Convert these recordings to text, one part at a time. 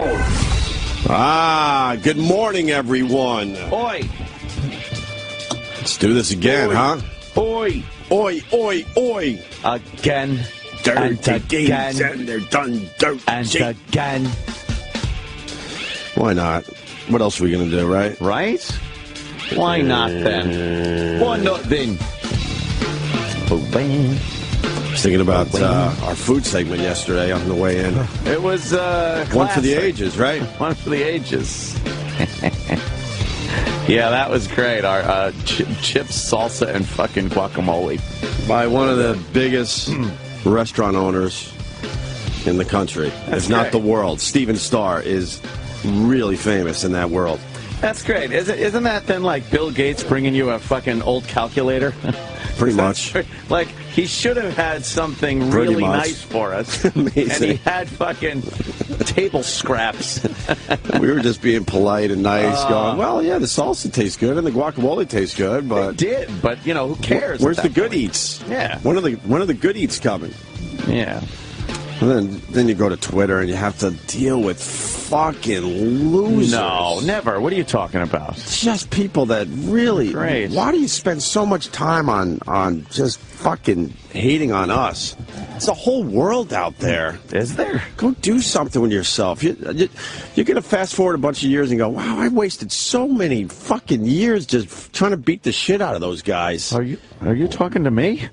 Good morning, everyone. Oi. Let's do this again, Oi. huh? Oi. Oi, oi, oi. Again. Dirty and deeds again. and they're done dirty. And again. Why not? What else are we going to do, right? Right? Why not then? Why not then? I was thinking about our food segment yesterday on the way in. It was One for the ages, right? One for the ages. Yeah, that was great. Our chips, salsa, and fucking guacamole. By one of the biggest restaurant owners in the country, if not the world. Steven Starr is really famous in that world. That's great. Isn't that then like Bill Gates bringing you a fucking old calculator? Pretty much. Like, he should have had something really nice for us. Amazing. And he had fucking table scraps. We were just being polite and nice, going, well, yeah, the salsa tastes good and the guacamole tastes good, but... It did, but, you know, who cares? Where's the good eats? Yeah. When are the good eats coming? Yeah. And then you go to Twitter and you have to deal with fucking losers. No, never. What are you talking about? It's just people that really... Great. Why do you spend so much time on just fucking hating on us? It's a whole world out there. Is there? Go do something with yourself. You're going to fast forward a bunch of years and go, wow, I wasted so many fucking years just trying to beat the shit out of those guys. Are you talking to me?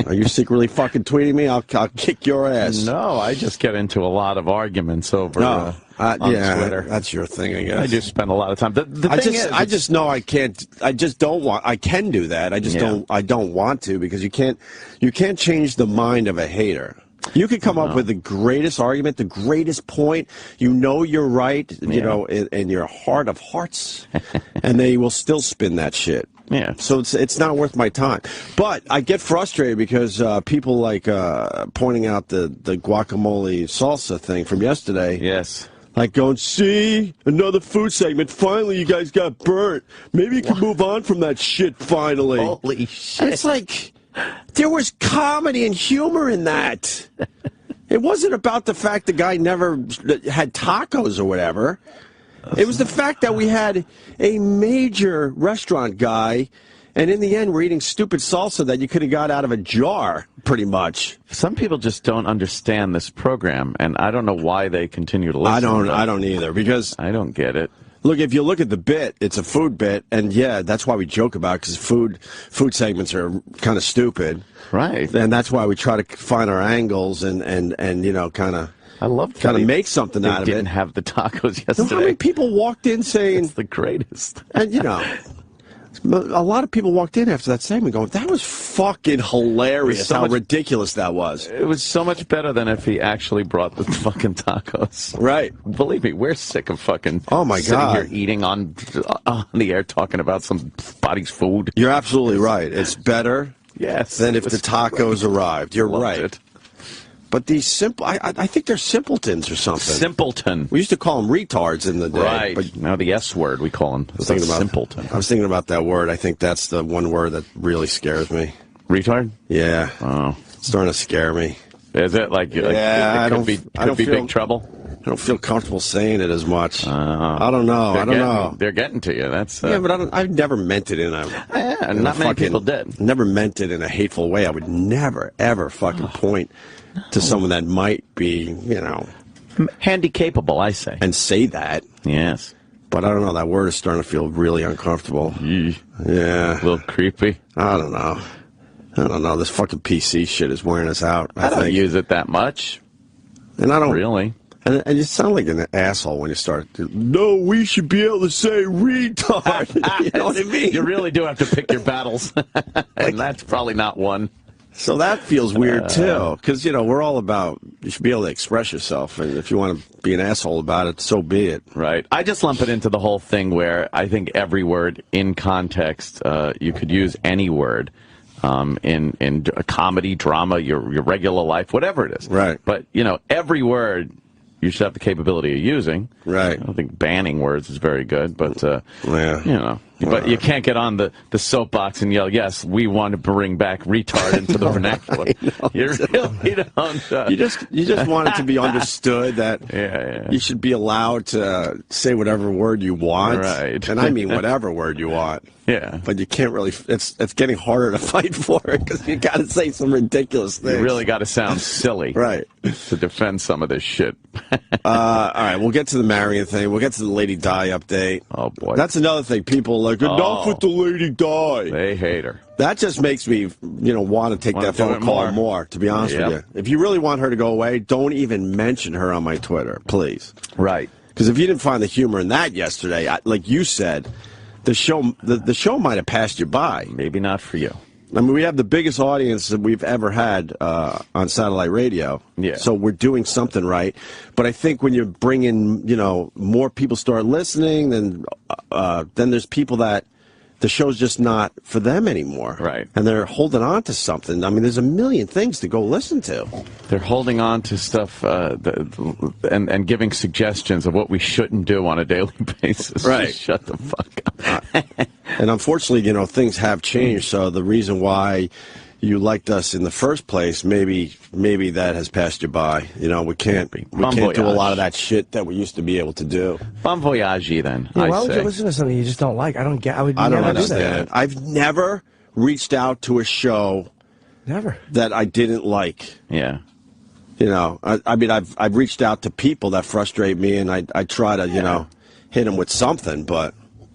Are you secretly fucking tweeting me? I'll kick your ass. No, I just get into a lot of arguments over on Twitter. That's your thing, I guess. I do spend a lot of time. The thing is, I just know I can't. I just don't want. I can do that. I just don't. I don't want to because you can't change the mind of a hater. You could come up with the greatest argument, the greatest point. You know you're right. You know, in your heart of hearts, and they will still spin that shit. Yeah. So it's not worth my time. But I get frustrated because people like pointing out the guacamole salsa thing from yesterday. Yes. Like going, see, another food segment. Finally, you guys got burnt. Maybe you can move on from that shit finally. Holy shit. And it's like, there was comedy and humor in that. It wasn't about the fact the guy never had tacos or whatever. It was the fact that we had a major restaurant guy, and in the end, we're eating stupid salsa that you could have got out of a jar, pretty much. Some people just don't understand this program, and I don't know why they continue to listen. I don't either, because... I don't get it. Look, if you look at the bit, it's a food bit, and yeah, that's why we joke about it, because food segments are kind of stupid. Right. And that's why we try to find our angles and you know, kind of... I love kind of make something out of it. Didn't have the tacos yesterday. How many people walked in saying... It's the greatest. And, you know, a lot of people walked in after that segment going, that was fucking hilarious, how ridiculous that was. It was so much better than if he actually brought the fucking tacos. Right. Believe me, we're sick of fucking sitting here eating on the air talking about somebody's food. You're absolutely right. It's better than if the tacos arrived. You're right. It. But these I think they're simpletons or something. Simpleton. We used to call them retards in the day. Right. But now the S word we call them. Simpleton. I was thinking about that word. I think that's the one word that really scares me. Retard? Yeah. Oh. It's starting to scare me. Is it? Like it could be big trouble? I don't feel comfortable saying it as much. I don't know. They're getting to you. That's yeah, but I've never meant it in a... not many people did. Never meant it in a hateful way. I would never, ever fucking point to someone that might be, you know... handy capable, I say. And say that. Yes. But I don't know. That word is starting to feel really uncomfortable. Yeah. A little creepy. I don't know. This fucking PC shit is wearing us out. I don't use it that much. And I don't... Really? And you sound like an asshole when you start. No, we should be able to say retard. You know what I mean? You really do have to pick your battles. And that's probably not one. So that feels weird, too. Because, you know, we're all about, you should be able to express yourself. And if you want to be an asshole about it, so be it. Right. I just lump it into the whole thing where I think every word in context, you could use any word. In a comedy, drama, your regular life, whatever it is. Right. But, you know, every word you should have the capability of using. Right. I don't think banning words is very good, but, you know. But you can't get on the soapbox and yell, yes, we want to bring back retard into the vernacular. You really don't. You just want it to be understood that you should be allowed to say whatever word you want. Right. And I mean whatever word you want. Yeah. But you can't really, it's getting harder to fight for it because you got to say some ridiculous things. You really got to sound silly. Right. To defend some of this shit. All right, we'll get to the Marion thing. We'll get to the Lady Di update. Oh, boy. That's another thing. People are like, enough with the Lady Di. They hate her. That just makes me, want to take that phone call more, to be honest with you. If you really want her to go away, don't even mention her on my Twitter, please. Right. Because if you didn't find the humor in that yesterday, like you said, the show might have passed you by. Maybe not for you. I mean, we have the biggest audience that we've ever had on satellite radio. Yeah. So we're doing something right. But I think when you bring in, more people start listening, then there's people that the show's just not for them anymore. Right. And they're holding on to something. I mean, there's a million things to go listen to. They're holding on to stuff and giving suggestions of what we shouldn't do on a daily basis. Right. Just shut the fuck up. And unfortunately, things have changed. So the reason why you liked us in the first place, maybe that has passed you by. We can't do a lot of that shit that we used to be able to do. Bon voyage, then. Yeah, why would you listen to something you just don't like? I don't never understand. do that. I've never reached out to a show that I didn't like. Yeah. I mean, I've reached out to people that frustrate me, and I try to hit them with something,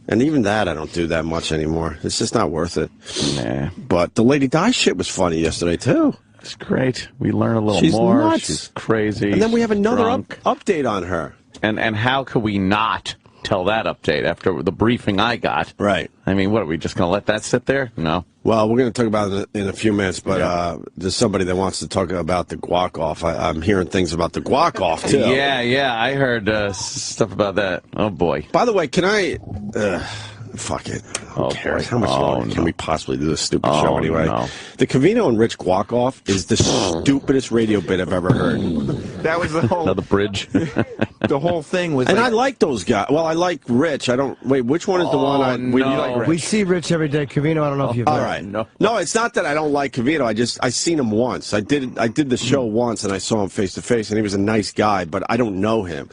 and even that I don't do that much anymore. It's just not worth it. Nah. But the Lady Di shit was funny yesterday too. It's great. We learn a little She's more. Nuts. She's crazy. And then we have another update on her. And how could we not tell that update after the briefing I got? Right. I mean, what, are we just going to let that sit there? No. Well, we're going to talk about it in a few minutes, but there's somebody that wants to talk about the guac-off. I'm hearing things about the guac-off, too. Yeah, I heard stuff about that. Oh, boy. By the way, can I... fuck it. Who cares? How much longer can we possibly do this stupid show anyway? No. The Covino and Rich guac-off is the stupidest radio bit I've ever heard. That was the whole... Another bridge. The whole thing was... And I like those guys. Well, I like Rich. I don't... Wait, which one is the one I... No. You like Rich? We see Rich every day. Covino, I don't know if you've... All right. No, it's not that I don't like Covino. I seen him once. I did the show once, and I saw him face to face, and he was a nice guy, but I don't know him.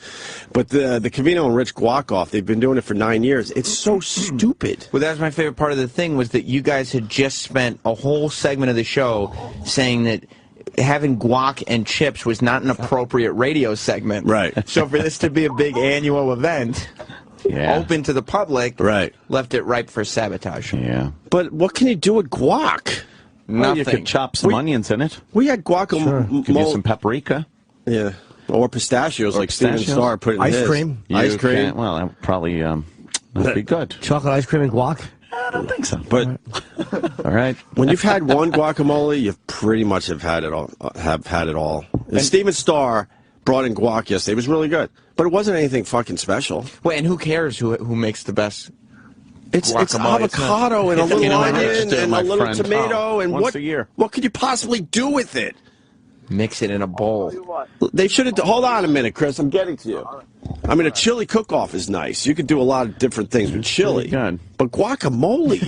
But the Covino and Rich guac-off, they've been doing it for 9 years. It's so stupid. Well, that's my favorite part of the thing was that you guys had just spent a whole segment of the show saying that having guac and chips was not an appropriate radio segment. Right. So for this to be a big annual event, open to the public, left it ripe for sabotage. Yeah. But what can you do with guac? Nothing. Well, you could chop some onions in it. We had guacamole. You could use some paprika. Yeah. Or pistachios, like Steven Starr put in ice his. cream. Ice cream. Well, that would probably that'd be good. Chocolate ice cream and guac? I don't think so. But all right. When you've had one guacamole, you pretty much have had it all. And Steven Starr brought in guac yesterday. It was really good. But it wasn't anything fucking special. Well, and who cares who makes the best It's guacamole? avocado and a little onion and a little tomato. And once a year. What could you possibly do with it? Mix it in a bowl. They should have... Hold on a minute, Chris. I'm getting to you. I mean, a chili cook-off is nice. You could do a lot of different things with chili. Good. But guacamole...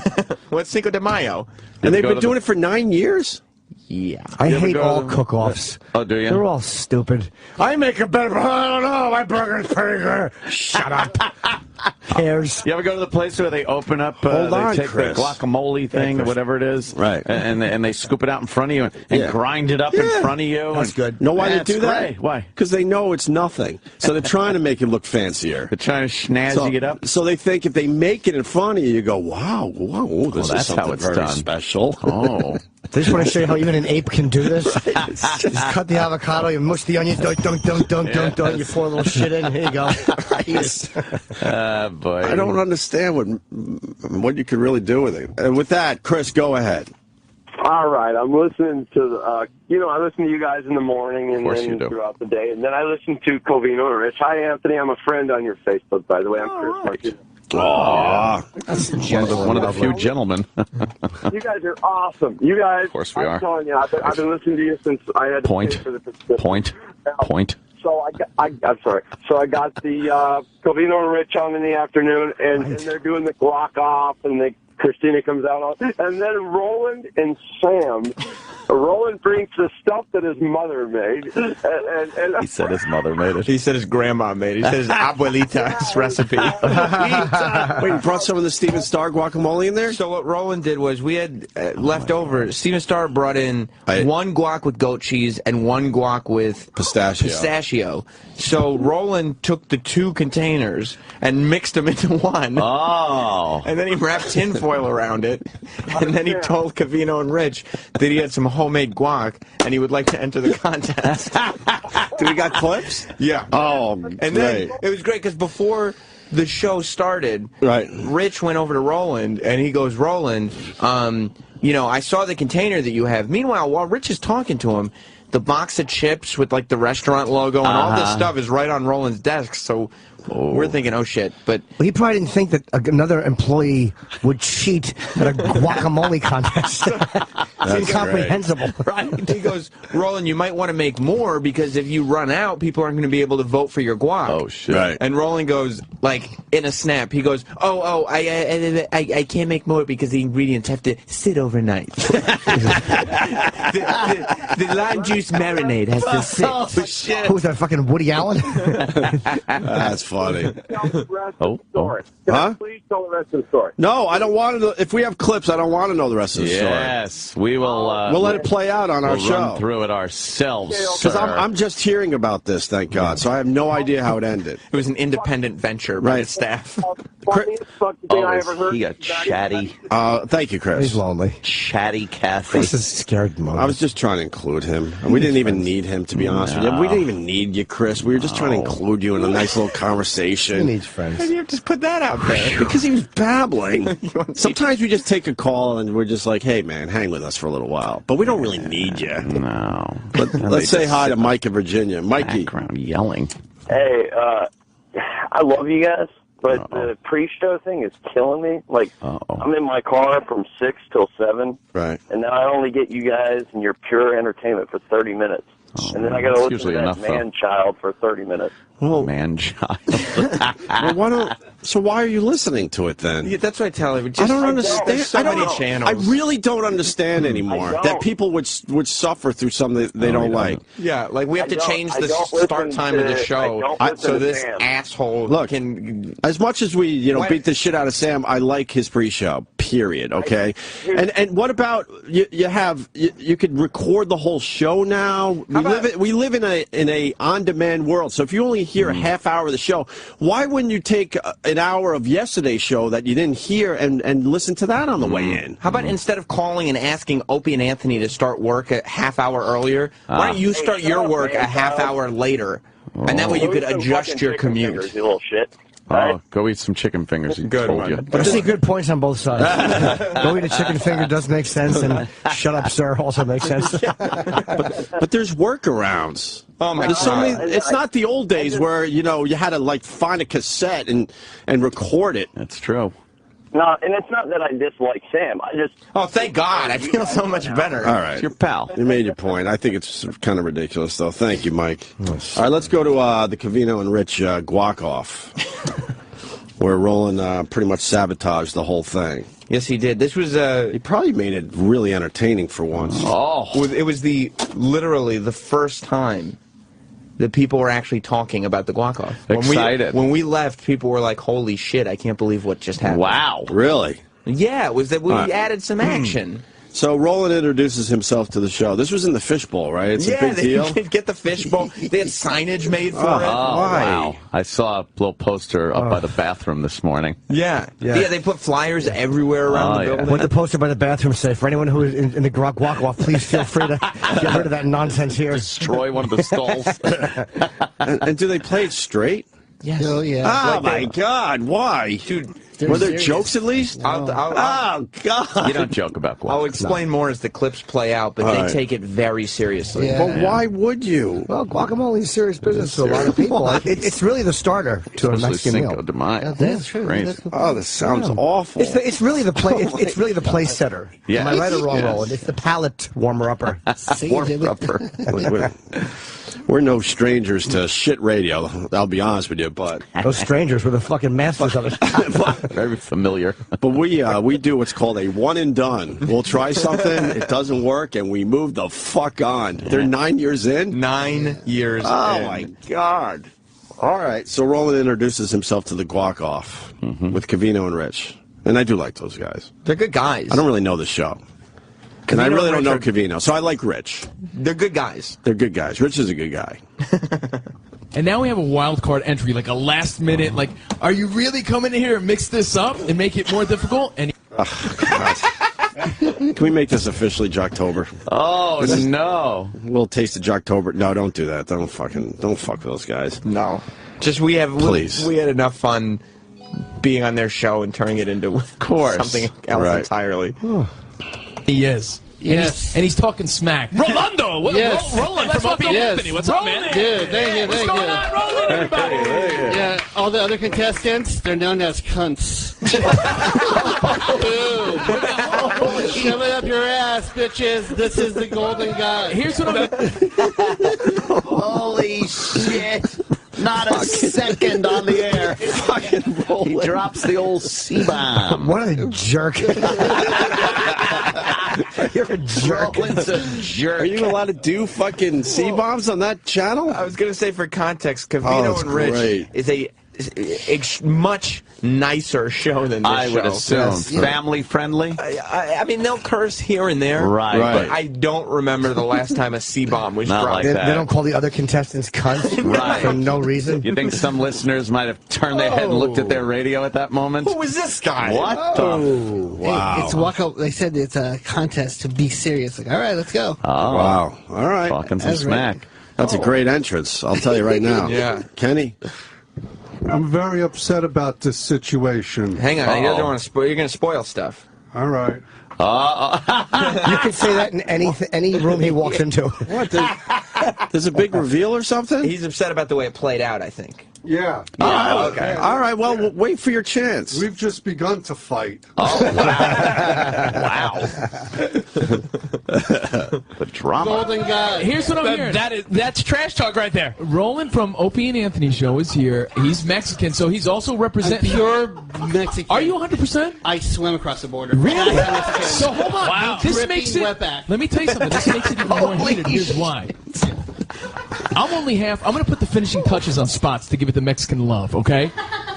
What's Cinco de Mayo? And they've been doing it for 9 years? Yeah. I hate all cook-offs. Oh, do you? They're all stupid. I make a better... I don't know. My burger's pretty good. Shut up. Cares. You ever go to the place where they open up, Hold on, they take Chris. the guacamole thing or whatever it is, Right. and they scoop it out in front of you and grind it up in front of you. That's good. Know why they That's do that? great. Why? Because they know it's nothing. So they're trying to make it look fancier. They're trying to snazzy it up. So they think if they make it in front of you, you go, wow, this that's is something how it's very done. special. Oh. They just want to show you how even an ape can do this. Just cut the avocado, you mush the onions, dunk, you pour a little shit in, here you go. Boy. I don't understand what you could really do with it. And with that, Chris, go ahead. All right, I'm listening to I listen to you guys in the morning and then throughout the day, and then I listen to Covino Rich. Hi, Anthony. I'm a friend on your Facebook, by the way. I'm Chris Martinez. That's one of the few gentlemen. You guys are awesome. You guys, of course we are. I'm telling you, I've been listening to you since I had to pay for the prescription. Point. I'm sorry. So I got the Covino Rich on in the afternoon, and they're doing the guac-off, and Christina comes out on, and then Roland and Sam. Roland brings the stuff that his mother made. And He said his mother made it. He said his grandma made it. He said his abuelita's recipe. Wait, you brought some of the Steven Starr guacamole in there? So what Roland did was we had left over. Steven Starr brought in one guac with goat cheese and one guac with pistachio. So Roland took the 2 containers and mixed them into one. Oh. And then he wrapped tinfoil around it. And then he told Covino and Rich that he had some homemade guac and he would like to enter the contest. Do we got clips? Yeah. Oh, and then it was great because before the show started, Rich went over to Roland and he goes, Roland, you know, I saw the container that you have. Meanwhile, while Rich is talking to him, the box of chips with like the restaurant logo and all this stuff is right on Roland's desk. So we're thinking, oh shit. But he probably didn't think that another employee would cheat at a guacamole contest. It's incomprehensible. Right? He goes, Roland, you might want to make more because if you run out, people aren't going to be able to vote for your guac. Oh shit. Right. And Roland goes, like, in a snap, he goes, I can't make more because the ingredients have to sit overnight. the lime juice marinade has to sit. Oh, shit. Who was that, fucking Woody Allen? That's funny. Story. Can I please tell the rest of the story? No, I don't want to know. If we have clips, I don't want to know the rest of the story. Yes, we will. We'll let it play out on our show. Run through it ourselves. Because I'm just hearing about this, thank God. So I have no idea how it ended. It was an independent venture by the staff. He got chatty. Thank you, Chris. He's lonely. Chatty Kathy. Chris is scared mode. I was just trying to include him. We didn't even need him, to be honest with you. We didn't even need you, Chris. We were just trying to include you in a nice little conversation. He needs friends. How do you just put that out there? Because he was babbling. Sometimes we just take a call and we're just like, hey, man, hang with us for a little while. But we don't really need you. No. Let's say hi to Mike in Virginia. Mikey. Background yelling. Hey, I love you guys, but the pre-show thing is killing me. Like, I'm in my car from 6 till 7. Right. And then I only get you guys and your pure entertainment for 30 minutes. And then I got to listen to that man-child for 30 minutes. Well, man-child. So why are you listening to it then? Yeah, that's what I tell him. I don't understand. There's so many channels. I really don't understand anymore that people would suffer through something they don't like. Yeah, like we have to change the start time of the show so this asshole can. As much as we beat the shit out of Sam, I like his pre-show. Period. Okay. And what about you could record the whole show now? We live in a on-demand world. So if you only hear a half hour of the show, why wouldn't you take an hour of yesterday's show that you didn't hear and listen to that on the way in? How about instead of calling and asking Opie and Anthony to start work a half hour earlier, why don't you start your work a half hour later? And that way you could adjust your commute. You little shit. Oh, go eat some chicken fingers. He told you. But I see good points on both sides. Go eat a chicken finger does make sense, and shut up, sir, also makes sense. But there's workarounds. Oh my God! So many, it's not the old days where you had to find a cassette and record it. That's true. No, and it's not that I dislike Sam. I just... Oh, thank God. I feel so much better. All right. It's your pal. You made your point. I think it's kind of ridiculous, though. Thank you, Mike. All right, let's go to the Covino and Rich guac-off, where Roland pretty much sabotaged the whole thing. Yes, he did. This was... He probably made it really entertaining for once. It was literally the first time that people were actually talking about the guac-off. Excited. When we left, people were like, holy shit, I can't believe what just happened. Wow. Really? Yeah, it was that we added some action. So Roland introduces himself to the show. This was in the fishbowl, right? It's a big deal. They get the fishbowl. They had signage made for it. Oh, wow. I saw a little poster up by the bathroom this morning. Yeah, they put flyers everywhere around the building. What the poster by the bathroom say? For anyone who is in the guac-off, please feel free to get rid of that nonsense here. Destroy one of the stalls. and do they play it straight? Yes. Oh, yeah. Oh, my God. Why? Dude. Were there jokes at least? No. Oh, God. You don't joke about guac. I'll explain more as the clips play out, but they take it very seriously. Yeah. But why would you? Well, guacamole is serious business to a lot of people. It's really the starter to a Mexican Cinco meal. de Mayo. That's true. Oh, this sounds awful. It's really the play. It's really the place setter. Yes. Am I right or wrong, Yes. Roland? It's the palate warmer upper. Warmer upper. We're no strangers to shit radio, I'll be honest with you, but... Those strangers were the fucking masters of it. Very familiar. But we do what's called a one and done. We'll try something, it doesn't work, and we move the fuck on. They're 9 years in? 9 years in. Oh, my God. All right, so Roland introduces himself to the guac-off with Covino and Rich. And I do like those guys. They're good guys. I don't really know the show. And I really don't know Covino, so I like Rich. They're good guys. They're good guys. Rich is a good guy. And now we have a wild card entry, like a last minute, like, are you really coming in here and mix this up and make it more difficult? And Can we make this officially Jocktober? Oh, no. A little taste of Jocktober. No, don't do that. Don't fuck with those guys. No. Just we had enough fun being on their show and turning it into something else entirely. he is. Yes. And he's talking smack. Rolando! Roland from Opie and Anthony. What's up, man? Good, thank you, What's going on, Roland, everybody? Yeah, all the other contestants, they're known as cunts. Boom. Shove it up your ass, bitches. This is the golden guy. Here's what I'm... Holy shit. Not a second on the air. Fucking Roland. He drops the old C-bomb. What a jerk. You're a jerk. Roland's a jerk. Are you allowed to do fucking C-bombs on that channel? I was going to say, for context, Covino and Rich is a much nicer show than this I would assume. Yes. Family friendly? I mean, they'll curse here and there. Right. But I don't remember the last time a C-bomb was Not dropped. like They that. don't call the other contestants cunts Right. for no reason. You think some listeners might have turned their head and looked at their radio at that moment? Who was this guy? What Wow. It's they said it's a contest to be serious. Like, all right, let's go. Wow. All right. Talking some That's right. smack. That's a great entrance. I'll tell you right now. Yeah. Kenny? I'm very upset about this situation. Hang on, he doesn't want to spoil. You're going to spoil stuff. All right. You can say that in any room he walks into. What? There's a big reveal or something? He's upset about the way it played out, I think. Yeah. Oh, okay. All right, well, wait for your chance. We've just begun to fight. Oh, wow. The drama. Golden guy. Here's what I'm hearing. That's trash talk right there. Roland from Opie and Anthony show is here. He's Mexican, so he's also I'm representing... pure Mexican. Are you 100%? I swim across the border. Really? I'm Mexican. So hold on. Wow. This Dripping makes it... wetback. Let me tell you something. This makes it even more heated. Here's why. I'm only half... I'm going to put the finishing touches on spots to give it the Mexican love, okay?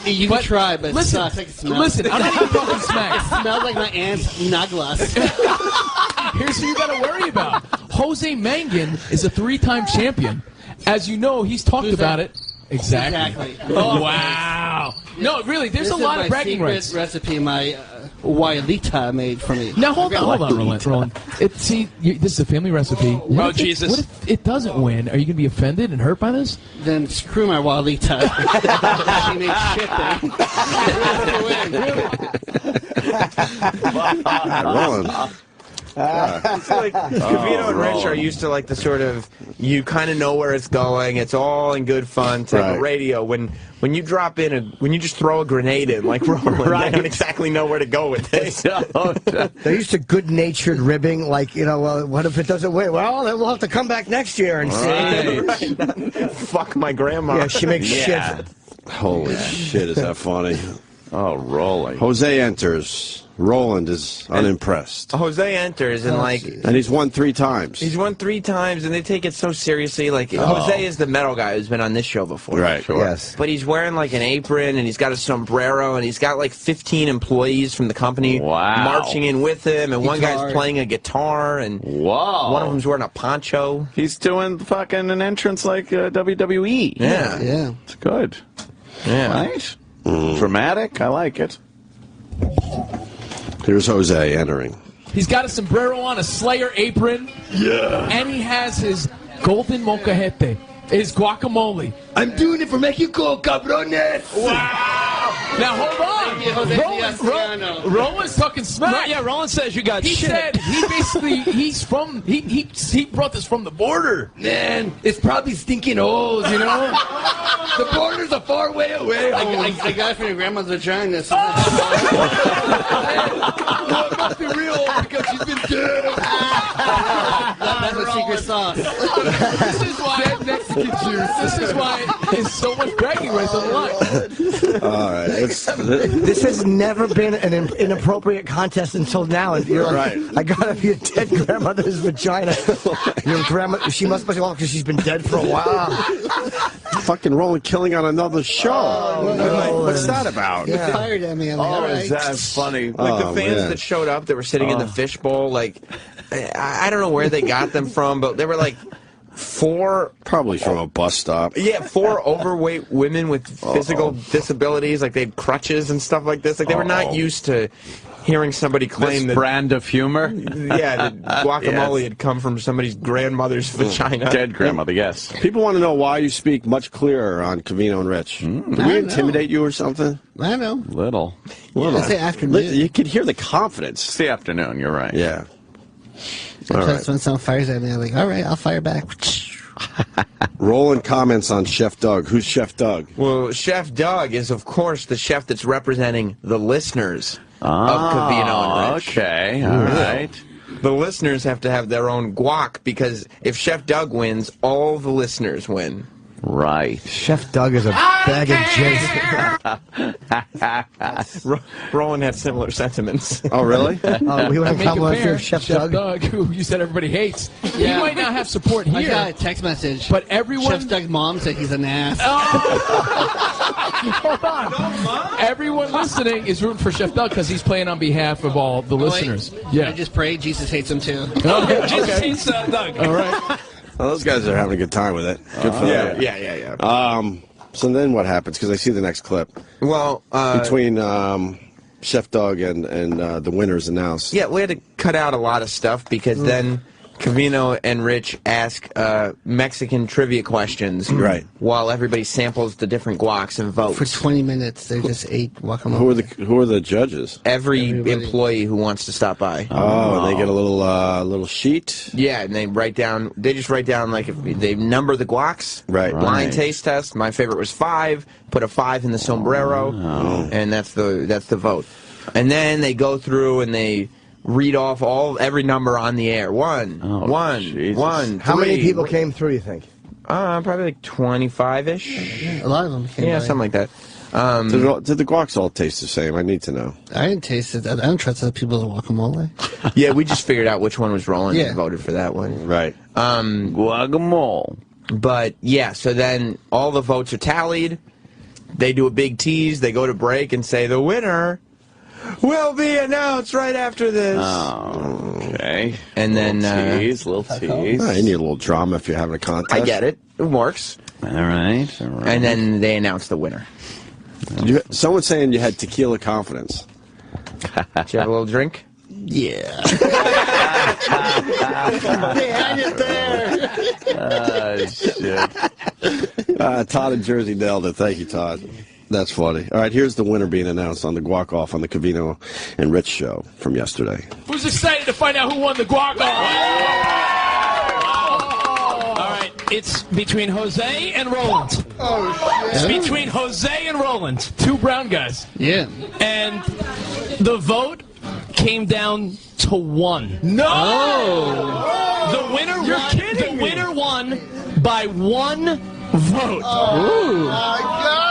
You can try, but it sucks. Like it smells. Listen, I'm not even talking smack. It smells like my aunt's naglas. Here's who you got to worry about. Jose Mangan is a 3-time champion. As you know, he's talked about it. Exactly. Oh, wow. No, really, there's a lot of bragging rights. This is my secret recipe my Wailita made for me. Now, hold on, Roland. This is a family recipe. Oh, Jesus. What if it doesn't win? Are you going to be offended and hurt by this? Then screw my Wailita. She made shit Roland. It's like Covino and Rich are used to like the sort of, you kind of know where it's going, it's all in good fun type of radio. When you drop in when you just throw a grenade in like Roland, they don't exactly know where to go with this. They're used to good-natured ribbing, like, well, what if it doesn't win? Well, then we'll have to come back next year and see. Right. Fuck my grandma. Yeah, she makes shit. Holy shit, is that funny? Oh, Roland. Jose enters. Roland is unimpressed. Jose enters and and he's won 3 times. He's won 3 times, and they take it so seriously. Like Jose is the metal guy who's been on this show before, Right. Sure. Yes. But he's wearing like an apron, and he's got a sombrero, and he's got like 15 employees from the company marching in with him, and one guy's playing a guitar, and one of them's wearing a poncho. He's doing fucking an entrance like WWE. Yeah. Yeah. It's good. Yeah. Right? Dramatic. I like it. Here's Jose entering. He's got a sombrero on, a Slayer apron. Yeah. And he has his golden molcajete, his guacamole. I'm doing it for Mexico, cabrones. Wow. Now hold on. Roland's talking smack. Yeah, Roland says you got He shit. said he basically he brought this from the border. Man, it's probably stinking holes, you know? The border's a far way away. I got it from your grandma's vagina. So well, it must be real old because she's been dead. that's a secret sauce. This is why This is why there's so much bragging rights on the line. All right. This has never been an inappropriate contest until now. And you're like, I gotta be a dead grandmother's vagina. Your grandma, she must be off because she's been dead for a while. Fucking Roland killing on another show. What's that about? He fired at me. I'm like, all right. Is that funny? Like the fans that showed up that were sitting in the fishbowl, like, I don't know where they got them from, but they were like 4... Probably from a bus stop. Yeah, 4 overweight women with physical disabilities, like they had crutches and stuff like this. Like they were not used to hearing somebody claim this brand of humor. Yeah, that guacamole had come from somebody's grandmother's vagina. Dead grandmother, yes. People want to know why you speak much clearer on Covino and Rich. Did we intimidate you or something? I know. Little. I say afternoon. You could hear the confidence. It's the afternoon, you're right. Yeah. Sometimes when someone fires at me, I'm like, all right, I'll fire back. Roland comments on Chef Doug. Who's Chef Doug? Well, Chef Doug is, of course, the chef that's representing the listeners of Covino and Rich. Okay, all right. The listeners have to have their own guac because if Chef Doug wins, all the listeners win. Right. Chef Doug is a bag of jizz. Roland had similar sentiments. Oh, really? We went Make a compliment pair, to Chef Chef Doug. who you said everybody hates. Yeah. He might not have support I here, got a text message. but everyone... Chef Doug's mom said he's an ass. Hold on. Everyone listening is rooting for Chef Doug because he's playing on behalf of all the listeners. I just pray Jesus hates him too. Jesus hates Doug. All right. Well, those guys are having a good time with it. Good for them. Yeah. So then what happens? Because I see the next clip. Well, Between Chef Doug and the winners announced. yeah, we had to cut out a lot of stuff because then Covino and Rich ask Mexican trivia questions while everybody samples the different guacs and votes. For 20 minutes, they just ate guacamole. Who are the judges? Every employee who wants to stop by. Oh, and they get a little sheet. Yeah, and they write down. They just write down like if they number the guacs. Right. Blind taste test. My favorite was 5. Put a 5 in the sombrero, and that's the vote. And then they go through and they read off every number on the air. 1, 1. How many people came through, you think? Probably like 25-ish. A lot of them came Yeah, by. something like that. Did the guacs all taste the same? I need to know. I didn't taste it. I don't trust other people's guacamole. Yeah, we just figured out which one was Roland Yeah. and voted for that one. Right. Guacamole. But yeah, so then all the votes are tallied. They do a big tease. They go to break and say the winner will be announced right after this. Oh, okay. And then little tease. You need a little drama if you're having a contest. I get it. It works. All right. And then they announce the winner. Someone's saying you had tequila confidence. Did you have a little drink? Yeah. They had it there. Shit. Todd in Jersey nailed it. Thank you, Todd. That's funny. All right, here's the winner being announced on the guac-off on the Covino and Rich show from yesterday. Who's excited to find out who won the guac-off? All right, it's between Jose and Roland. Oh, It's between Jose and Roland. 2 brown guys. Yeah. And the vote came down to 1. No! The winner You're won. kidding The me. winner won by 1 vote. Oh, my God.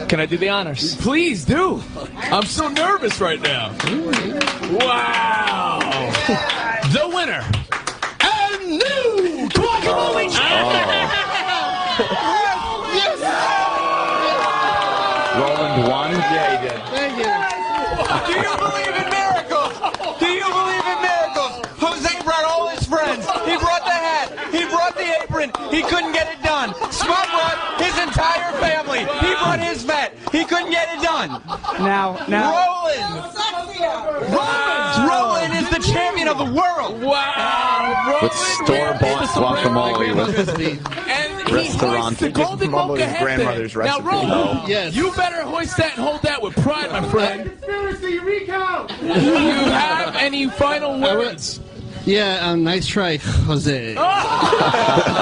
Can I do the honors? Please do. I'm so nervous right now. Wow. The winner and new guacamole Roland won? Yeah, he did. Thank you. Do you believe in miracles? Do you believe in miracles? Jose brought all his friends. He brought the hat. He brought the apron. He couldn't get it done. Smut brought his entire family. He brought his vet. He couldn't get it done. Now. Roland is the champion of the world. Wow. With store-bought guacamole. And restaurant. the golden mumbled mocha his head grandmother's thing. Now, recipe. Roland, Yes. you better hoist that and hold that with pride, my friend. Conspiracy recount. Do you have any final words? Yeah, nice try, Jose.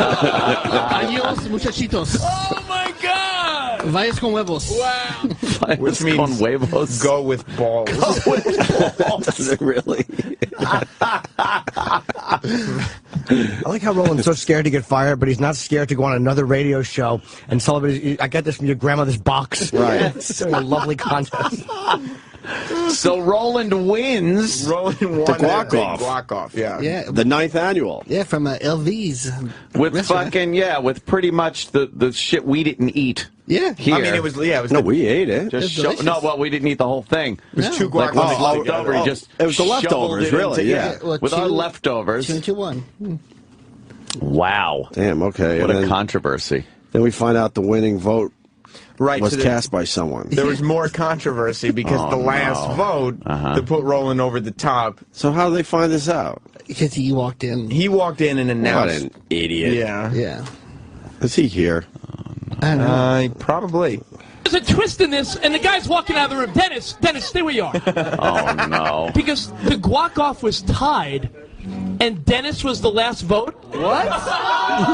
Adios, muchachitos. Oh my God! Vayas con huevos. Wow. Which means con huevos. Go with balls. Does it really? I like how Roland's so scared to get fired, but he's not scared to go on another radio show and celebrate. I got this from your grandmother's box. Right. It's a lovely contest. So Roland wins. Roland won The guac-off. big guac-off, yeah. Yeah, The 9th annual. yeah, from LV's. With restaurant. with pretty much the shit we didn't eat. Yeah. Here. I mean, it was No, we ate it. Just It's delicious. we didn't eat the whole thing. It was two Like guac-offs when it's left over, oh, he just it was the shoveled leftovers, it really, into- yeah. Well, with our 2, leftovers. 2-1. Wow. Damn, okay. What and a then, controversy. then we find out the winning vote Right, was so cast by someone. there was more controversy because the last vote to put Roland over the top, So how do they find this out? Because he walked in. he walked in and What announced. an idiot. Yeah. Yeah. Is he here? I know. Probably. There's a twist in this, and the guy's walking out of the room. Dennis, stay where you are. Oh no. Because the guac-off was tied, and Dennis was the last vote. What?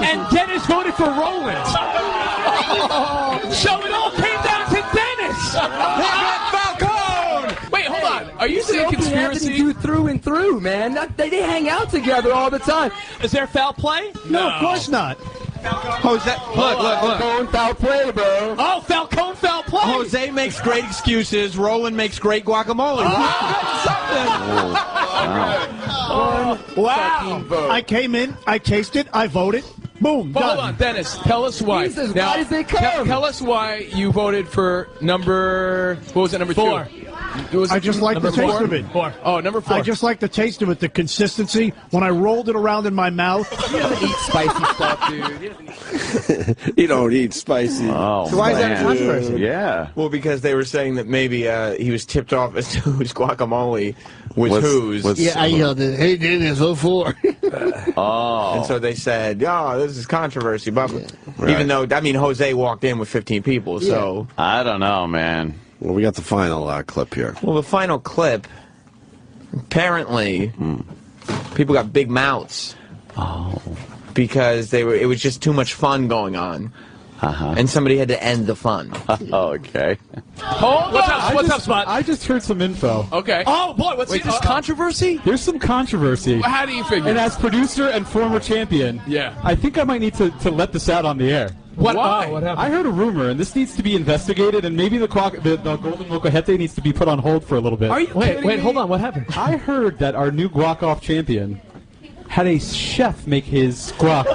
And Dennis voted for Roland. So it all came down to Dennis. Falcone! Wait, hold on. Are you saying Opie and Anthony conspiracy? do through and through, man. They hang out together all the time. Is there foul play? No, of course not. Jose, look. Going foul play, bro. Oh, Falcone, foul play. Jose makes great excuses. Roland makes great guacamole. Wow. I came in, I tasted, I voted. Boom, But done. hold on, Dennis. Tell us why. He's as wide as they come. Tell us why you voted for number. What was it? Number 4. 2. It was I just like the number taste 4? of it. 4. Oh, number 4. I just like the taste of it, the consistency. When I rolled it around in my mouth, He doesn't eat spicy stuff, dude. You don't eat spicy. Oh, So why is that a man. controversy? Yeah. Well, because they were saying that maybe he was tipped off as to whose guacamole was whose. Yeah, I yelled it. Hey, Dennis, vote for. Oh. And so they said, "Oh, this is controversy." But even though, I mean, Jose walked in with 15 people, so. I don't know, man. Well, we got the final clip here. Well, the final clip, apparently, people got big mouths. Oh. Because it was just too much fun going on. And somebody had to end the fun. Okay. Hold on. What's up, Spot? I just heard some info. Okay. Oh, boy. What's Wait, there's controversy? There's some controversy. How do you figure? And as producer and former champion, Yeah. I think I might need to let this out on the air. Why? What happened? I heard a rumor, and this needs to be investigated, and maybe the golden mocha needs to be put on hold for a little bit. Are you Wait, hold on. What happened? I heard that our new guac-off champion had a chef make his guac.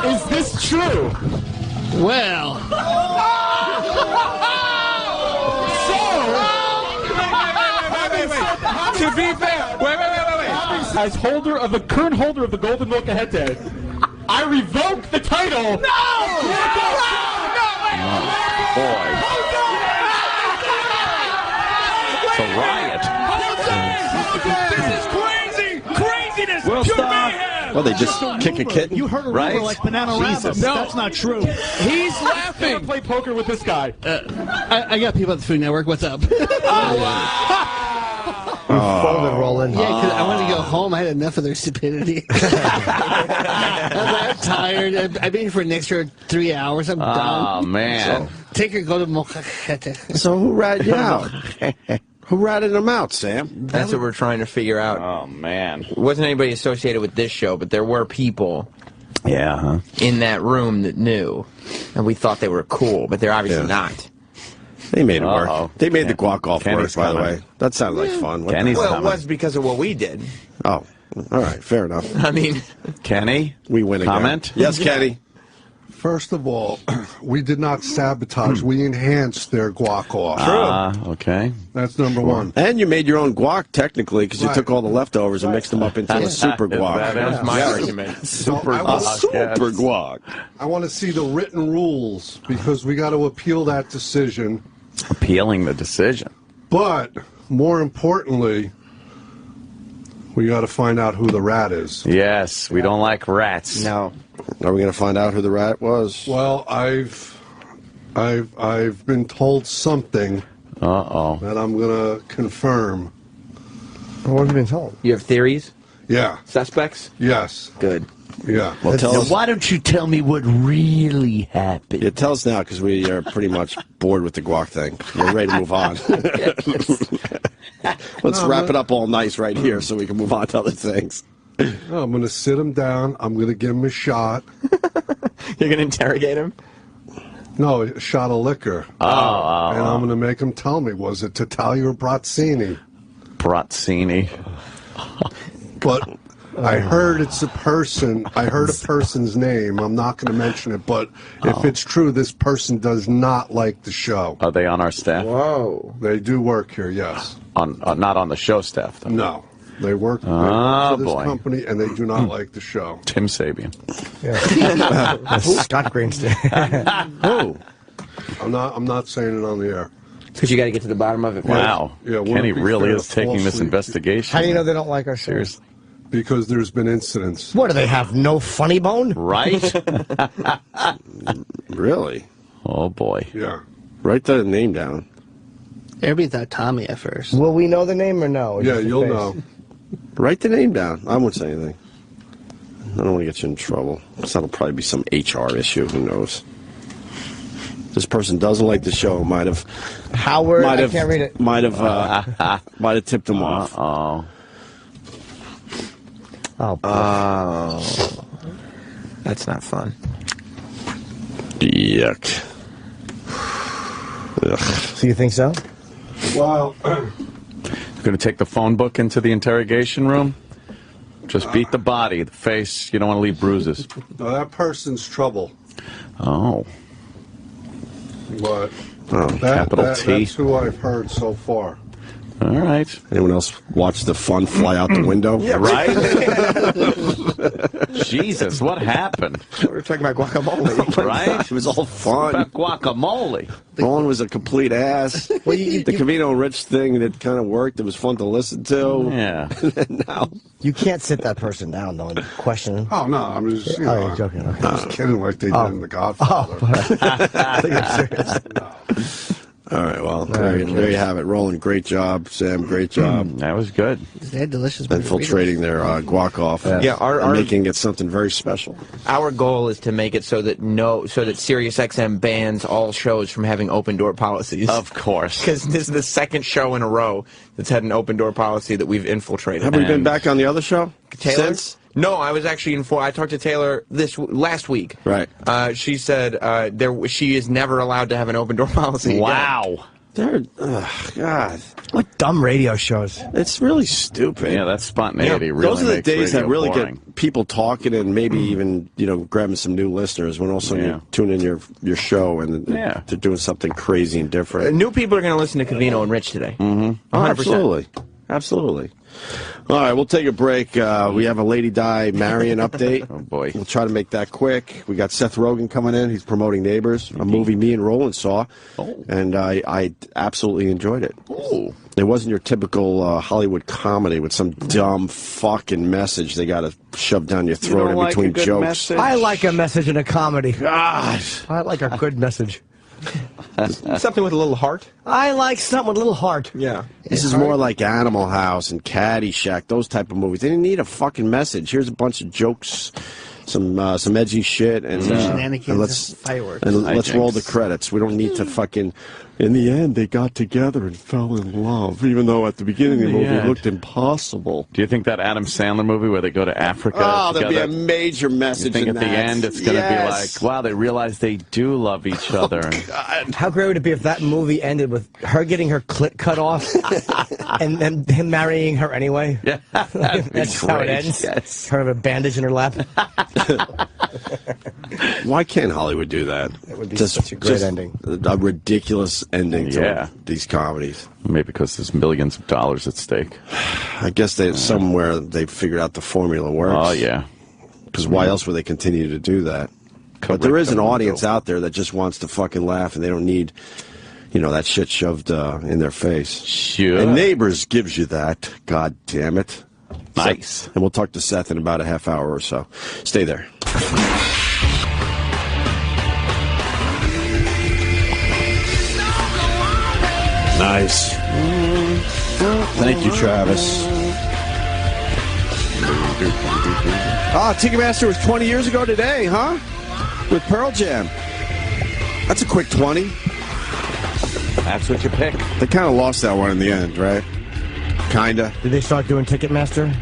Is this true? Well. To be fair, wait. As current holder of the golden mocha I revoke the title. No! Boy. It's a riot. This is crazy! Craziness! Well, Pure stop. mayhem! Well, they just kick a kitten. you heard a Right? rumor like Bananarama, Jesus. but No. that's not true. He's I'm gonna laughing! play poker with this guy. I got people at the Food Network. What's up? Folded, Roland. Yeah, because I wanted to go home. I had enough of their stupidity. I'm tired. I've been here for an extra 3 hours. I'm Oh, done. man. Take your golden mocha. So who ratted you out? Who ratted him out, Sam? That's what we're trying to figure out. Oh, man. It wasn't anybody associated with this show, but there were people Yeah, huh? in that room that knew. And we thought they were cool, but they're obviously not. They made it work. Uh-oh. They made the guac-off work, Kenny's by the coming. way. That sounded like fun. What the- Kenny's Well, it coming. was because of what we did. Oh, all right, fair enough. I mean, Kenny? We win again. Comment? Yes, Kenny. First of all, we did not sabotage. We enhanced their guac-off. Okay. That's number one. And you made your own guac, technically, because you Right. took all the leftovers and mixed them up into a super guac. that was my argument. Super I was- super guac. I want to see the written rules because we got to appeal that decision. Appealing the decision. But more importantly, We got to find out who the rat is. Yes, we don't like rats. No. Are we going to find out who the rat was? Well, I've been told something. That I'm going to confirm. What have you been told? You have theories? Yeah. Suspects? Yes. Good. Yeah. Well, tell us. Why don't you tell me what really happened? Yeah, tell us now, because we are pretty much bored with the guac thing. We're ready to move on. Let's wrap it up all nice right here so we can move on to other things. No, I'm going to sit him down. I'm going to give him a shot. You're going to interrogate him? No, a shot of liquor. And I'm going to make him tell me, was it Tatalia or Brazzini? Brazzini. But I heard it's a person. I heard a person's name. I'm not going to mention it, but if it's true, this person does not like the show. Are they on our staff? Whoa. They do work here, yes. Not on the show staff, though. No. They work for this company, and they do not like the show. Tim Sabian. Yeah. Scott Greenstein. Who? I'm not saying it on the air. Because you got to get to the bottom of it. Wow. Yeah, Kenny really is fair to taking this falsely- investigation. How do you know they don't like our show? Seriously. Because there's been incidents. What, do they have no funny bone? Right? Really? Oh, boy. Yeah. Write the name down. Everybody thought Tommy at first. Will we know the name or no? Yeah, Just the you'll face? know. Write the name down. I won't say anything. I don't want to get you in trouble. That'll probably be some HR issue. Who knows? This person doesn't like the show. Might have. Howard, I can't read it. Might have tipped him off. Oh. That's not fun. Yuck. Ugh. So you think so? Well, Going to take the phone book into the interrogation room? Just beat the body, the face. You don't want to leave bruises. no, that person's trouble. Oh. But capital T. That's who I've heard so far. All right. Anyone else watch the fun fly out the window? Yeah, right? Jesus, what happened? We were talking about guacamole. Right? It was all fun. About guacamole. Roland was a complete ass. The Covino Rich thing that kind of worked. It was fun to listen to. Yeah. And now You can't sit that person down, though, and question him. Oh, no, I'm just, you're joking. Okay. just kidding like they did in The Godfather. I think you're serious. All right, well, there you have it. Roland, great job. Sam, great job. That was good. They had delicious Infiltrating their guac-off. Yeah, and making it something very special. Our goal is to make it so that SiriusXM bans all shows from having open door policies. Of course. Because this is the second show in a row that's had an open door policy that we've infiltrated. Have we been back on the other show Taylor? since? No, I was actually I talked to Taylor last week. Right. She said she is never allowed to have an open door policy. Wow. They're, God. What dumb radio shows. It's really stupid. Yeah, that spontaneity really those are the makes days that radio really boring. get people talking and maybe even, grabbing some new listeners when all of a sudden you tune in your show and they're doing something crazy and different. New people are going to listen to Covino and Rich today. Mm-hmm. 100%. Absolutely. All right, we'll take a break. We have a Lady Di Marion update. Oh, boy. We'll try to make that quick. We got Seth Rogen coming in. He's promoting Neighbors, a movie me and Roland saw, and I absolutely enjoyed it. Oh. It wasn't your typical Hollywood comedy with some dumb fucking message they got to shove down your throat in between jokes. Message? I like a message in a comedy. God. I like a good message. Something with a little heart. I like something with a little heart. Yeah. This is more like Animal House and Caddyshack, those type of movies. They didn't need a fucking message. Here's a bunch of jokes, some edgy shit, and let's fireworks. And let's roll the credits. We don't need to fucking. In the end, they got together and fell in love, even though at the beginning of the movie it looked impossible. Do you think that Adam Sandler movie where they go to Africa Oh, together, there'd be a major message you think in at the that. end it's going to be like, wow, they realize they do love each other. God. How great would it be if that movie ended with her getting her clit cut off and then him marrying her anyway? Yeah, That's how it ends. Yes. Her with a bandage in her lap. Why can't Hollywood do that? It would be such a great ending. A ridiculous ending to Yeah. these comedies. Maybe because there's millions of dollars at stake. I guess somewhere they figured out the formula works. Oh, yeah. Because why else would they continue to do that? But there is an audience out there that just wants to fucking laugh, and they don't need, that shit shoved in their face. Sure. And Neighbors gives you that. God damn it. Nice. And we'll talk to Seth in about a half hour or so. Stay there. Nice. Thank you, Travis. Ticketmaster was 20 years ago today, huh? With Pearl Jam. That's a quick 20. That's what you pick. They kind of lost that one in the end, right? Kinda. Did they start doing Ticketmaster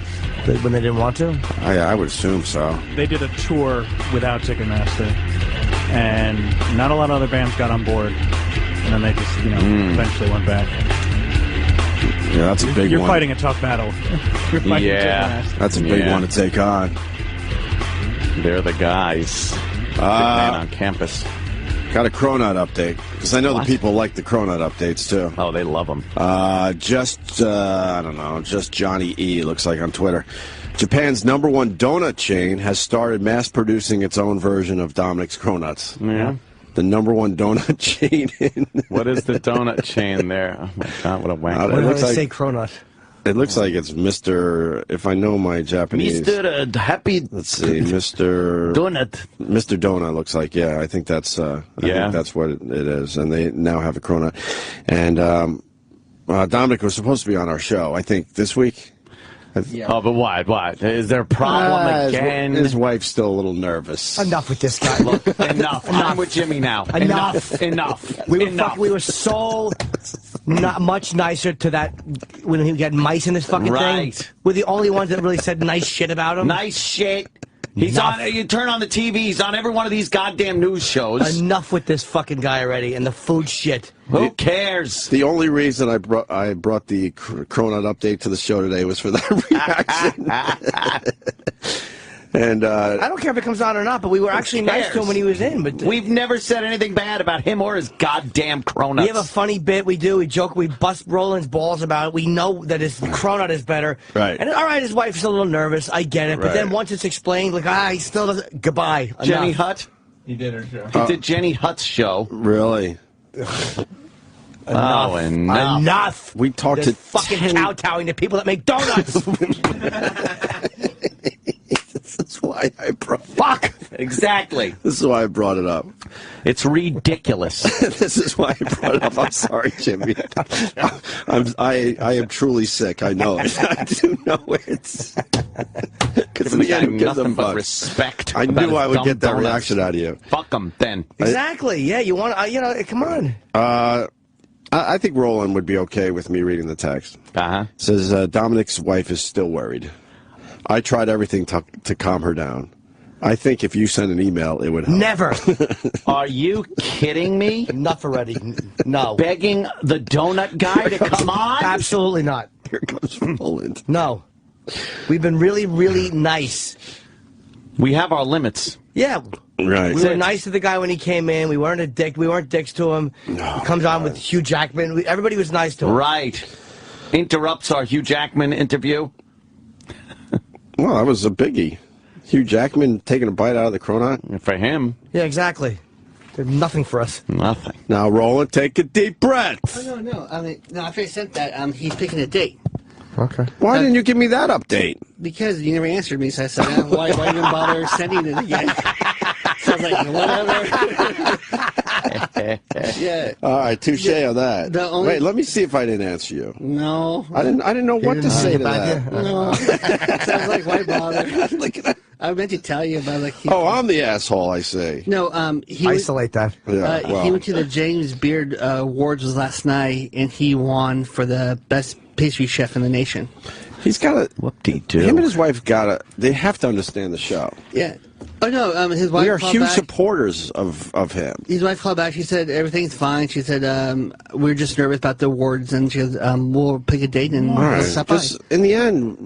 when they didn't want to? I would assume so. They did a tour without Ticketmaster, and not a lot of other bands got on board. And then they just, eventually went back. Yeah, that's a big one. You're fighting a tough battle. You're fighting Ticketmaster. That's a big one to take on. They're the guys. Big man on campus. Got a Cronut update, because I know the people like the Cronut updates, too. Oh, they love them. I don't know, just Johnny E, looks like on Twitter. Japan's #1 donut chain has started mass-producing its own version of Dominic's Cronuts. Yeah. The #1 donut chain. What is the donut chain there? Oh, my God, what a wank. What do they say, Cronut? It looks like it's Mr. If I know my Japanese. Mr. Happy. Let's see, Mr. Donut. Mr. Donut looks like. Yeah, I think that's. I think that's what it is, and they now have a Cronut. And Dominic was supposed to be on our show. I think this week. Yeah. Oh, but what? Is there a problem again? His wife's still a little nervous. Enough with this guy. Look, enough. I'm with Jimmy now. Enough. We were so not much nicer to that when he got mice in his fucking thing. We're the only ones that really said nice shit about him. Nice shit. He's on. You turn on the TV. He's on every one of these goddamn news shows. Enough with this fucking guy already and the food shit. Who cares? The only reason I brought the Cronut update to the show today was for that reaction. And I don't care if it comes on or not, but we were actually nice to him when he was in. But we've never said anything bad about him or his goddamn Cronuts. We have a funny bit. We do. We joke. We bust Roland's balls about it. We know that his Cronut is better. Right. And all right, his wife's a little nervous. I get it. But then once it's explained, like he still doesn't. Goodbye. Jenny Hutt. He did her show. He did Jenny Hutt's show. Really? Enough. We talked This to fucking kowtowing to people that make donuts. That's why I brought. Fuck. Exactly. This is why I brought it up. It's ridiculous. This is why I brought it up. I'm sorry, Jimmy. I am truly sick. I know it. I do know it. Because in the end, who gives a nothing but fuck? respect. I knew I would get that donuts. reaction out of you. Fuck them then. Exactly. Yeah. You want? Come on. I think Roland would be okay with me reading the text. Says Dominic's wife is still worried. I tried everything to calm her down. I think if you send an email, it would help. Never. Are you kidding me? Enough already. No. Begging the donut guy to come on? Absolutely not. Here comes Roland. No. We've been really, really nice. We have our limits. Yeah. Right. We were nice to the guy when he came in. We weren't a dick. We weren't dicks to him. No, he comes on with Hugh Jackman. Everybody was nice to him. Right. Interrupts our Hugh Jackman interview. Well, that was a biggie. Hugh Jackman taking a bite out of the Cronut? For him. Yeah, exactly. There's nothing for us. Nothing. Now, Roland, take a deep breath. Oh, no. After I sent that, he's picking a date. Okay. Why didn't you give me that update? Because you never answered me, so I said, why even bother sending it again? So I was like, whatever. Yeah. All right, touche on that. Wait, let me see if I didn't answer you. No. I didn't know what to say to that. No. So I was like, why bother? I meant to tell you about I'm the asshole, I say. No, he isolate that. Yeah, he went to the James Beard Awards last night, and he won for the best pastry chef in the nation. He's got a whoop-de-doo. Him and his wife they have to understand the show. Yeah. Oh no, his wife. We are called huge back. supporters of him. His wife called back. She said everything's fine. She said we're just nervous about the awards, and she goes, we'll pick a date and stop by. In the end,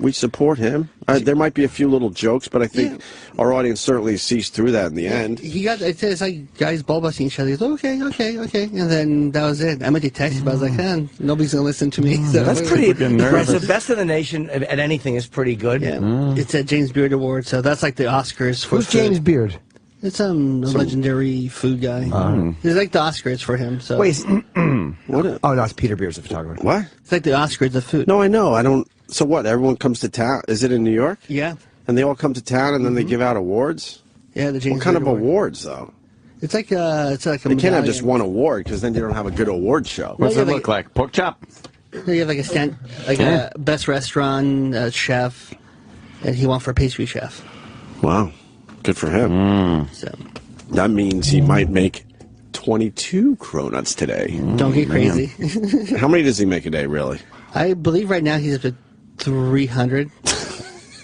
we support him. There might be a few little jokes, but I think our audience certainly sees through that in the end. It's like guys ball busting each other. He goes, okay, and then that was it. I meant to text you, but I was like, nobody's gonna listen to me. So that's pretty impressive. Best in the nation at anything is pretty good. Yeah, it's at James Beard Awards, so that's like the Oscars. Who's James Beard? It's a legendary food guy. It's like the Oscars for him. So Wait, what? Oh no, it's Peter Beers, the photographer. What? It's like the Oscars of food. No, I know. I don't. So what? Everyone comes to town. Is it in New York? Yeah. And they all come to town, and then they give out awards. Yeah, the James. What kind of Award. awards, though? It's like a. They can't have just one award because then you don't have a good award show. What's it look like? Pork chop? You have like a best restaurant chef, and he won for pastry chef. Wow, good for him. So that means he might make 22 cronuts today. Don't get crazy. How many does he make a day, really? I believe right now he's up to 300,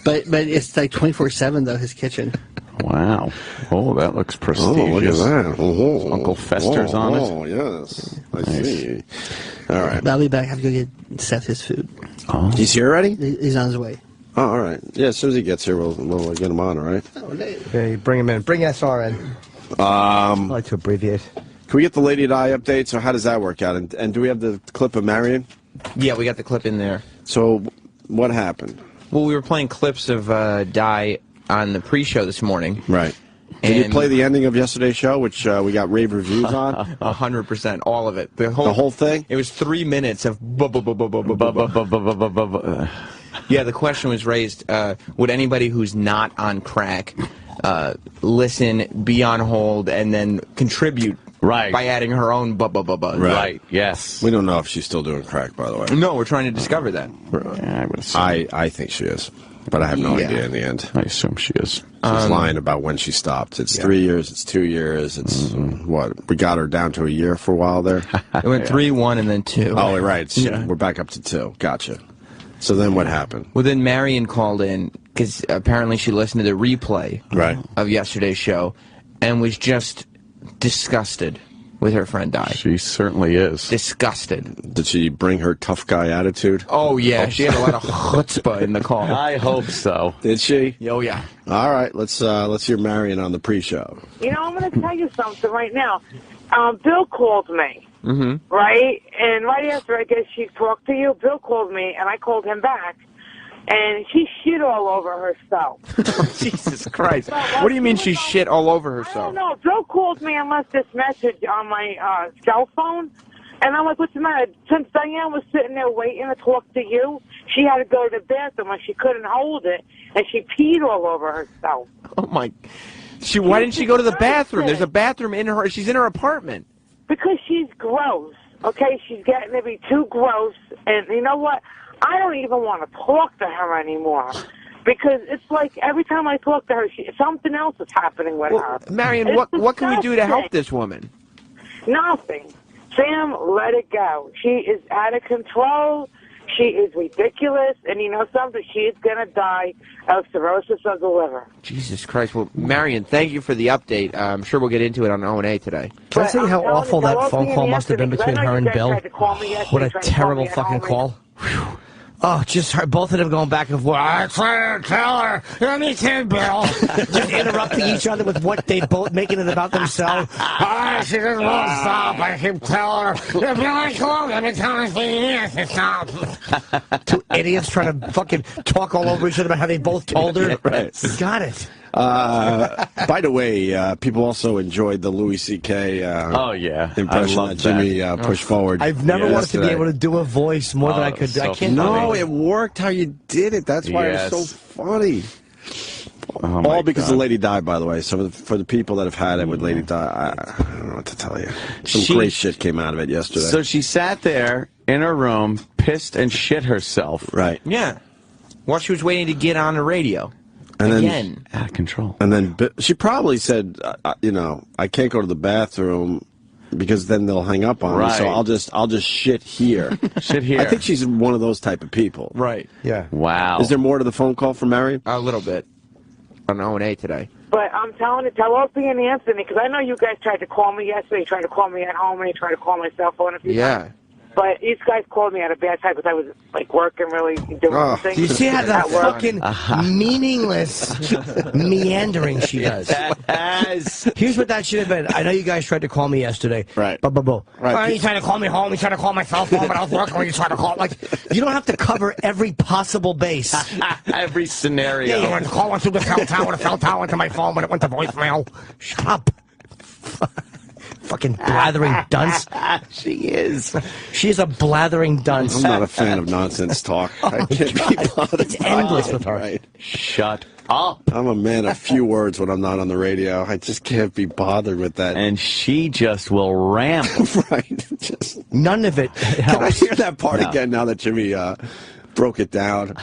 but it's like 24/7 though. His kitchen. Wow. Oh, that looks prestigious. Oh, look at that. Oh, Uncle Fester's on it. Oh, yes. I see. All right. I'll be back. I have to go get Seth his food. Oh. He's here already? He's on his way. Oh, all right. Yeah, as soon as he gets here, we'll get him on, all right? Okay, bring him in. Bring SR in. I like to abbreviate. Can we get the Lady Di update? So how does that work out? And do we have the clip of Marion? Yeah, we got the clip in there. So what happened? Well, we were playing clips of Di on the pre-show this morning. Right. Did you play the ending of yesterday's show, which we got rave reviews on? 100%, all of it. The whole thing? It was 3 minutes of Yeah, the question was raised, would anybody who's not on crack listen, be on hold, and then contribute by adding her own Right, yes. We don't know if she's still doing crack, by the way. No, we're trying to discover that. Yeah, I would assume. I think she is, but I have no idea in the end. I assume she is. She's lying about when she stopped. It's 3 years, it's 2 years, it's what? We got her down to a year for a while there. It went 3, 1, and then 2. Oh, right. So we're back up to 2. Gotcha. So then what happened? Well, then Marion called in because apparently she listened to the replay of yesterday's show and was just disgusted with her friend Di. She certainly is. Disgusted. Did she bring her tough guy attitude? Oh, yeah. She had a lot of chutzpah in the call. I hope so. Did she? Oh, yeah. All right. Let's hear Marion on the pre-show. You know, I'm going to tell you something right now. Bill called me. Mm-hmm. Right? And right after I guess she talked to you, Bill called me, and I called him back. And she shit all over herself. Jesus Christ. What do you mean she shit all over herself? I don't know. Bill called me and left this message on my cell phone. And I'm like, what's the matter? Since Diane was sitting there waiting to talk to you, she had to go to the bathroom and she couldn't hold it. And she peed all over herself. Oh, my. Why didn't she go to the bathroom? There's a bathroom in her. She's in her apartment. Because she's gross. Okay? She's getting to be too gross. And you know what? I don't even want to talk to her anymore because it's like every time I talk to her, something else is happening with her. Marion, what can we do to help this woman? Nothing. Sam, let it go. She is out of control. She is ridiculous. And you know something? She is going to die of cirrhosis of the liver. Jesus Christ. Well, Marion, thank you for the uptate. I'm sure we'll get into it on O&A today. Can I say how awful that phone call must have been between her and Bill? What a terrible fucking call. Whew. Oh, just her, both of them going back and forth. I can't tell her. Me too, Bill. Just interrupting each other with what they both making it about themselves. She doesn't want to stop. I keep telling her. Bill, I called every time she needs to stop. Two idiots trying to fucking talk all over each other about how they both told her. Right. Got it. By the way, people also enjoyed the Louis C.K. Impression that Jimmy pushed forward. I've never wanted to be able to do a voice more than I could. I can't. No, it worked how you did it. That's why it was so funny. All because of Lady Di, by the way. So for the people that have had it with Lady Di, I don't know what to tell you. Some great shit came out of it yesterday. So she sat there in her room, pissed and shit herself. Right. Yeah. While she was waiting to get on the radio. And Again. Out of control. And then she probably said, I can't go to the bathroom because then they'll hang up on me. So I'll just shit here. Shit here. I think she's one of those type of people. Right. Yeah. Wow. Is there more to the phone call from Marion? A little bit. On O&A today. But I'm telling you, tell Opie and Anthony, because I know you guys tried to call me yesterday. You tried to call me at home, and you tried to call my cell phone a few times. But these guys called me at a bad time because I was like working really doing some things. You see how that at work. fucking meaningless meandering she does. Yes. Here's what that should have been. I know you guys tried to call me yesterday. Right. Right. Right. You tried to call me home. You tried to call my cell phone, but I was working when you tried to call. Like, you don't have to cover every possible base. Every scenario. Yeah, you went calling through the cell tower. The cell tower went to my phone, but it went to voicemail. Shut up. Fucking blathering dunce. She is. She's a blathering dunce. I'm not a fan of nonsense talk. I can't be bothered. It's endless with her. Right. Shut up. I'm a man of few words when I'm not on the radio. I just can't be bothered with that. And she just will ramp. Right. Just, none of it helps. Can I hear that part again now that Jimmy broke it down?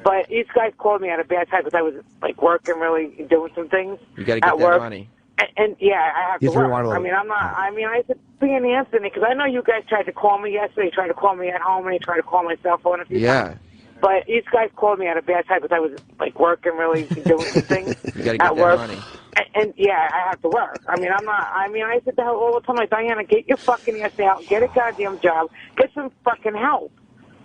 But these guys called me at a bad time because I was like working really doing some things. You got to get at that work. money. And yeah, I have to You work. rewind a I little. mean, I'm not. I mean, I said being Anthony because I know you guys tried to call me yesterday. You tried to call me at home, and you tried to call my cell phone a few times. But these guys called me at a bad time because I was like working really doing some things You got to get at that work. money. And yeah, I have to work. I mean, I'm not. I mean, I said to her all the time, like, Diana, get your fucking ass out, get a goddamn job, get some fucking help.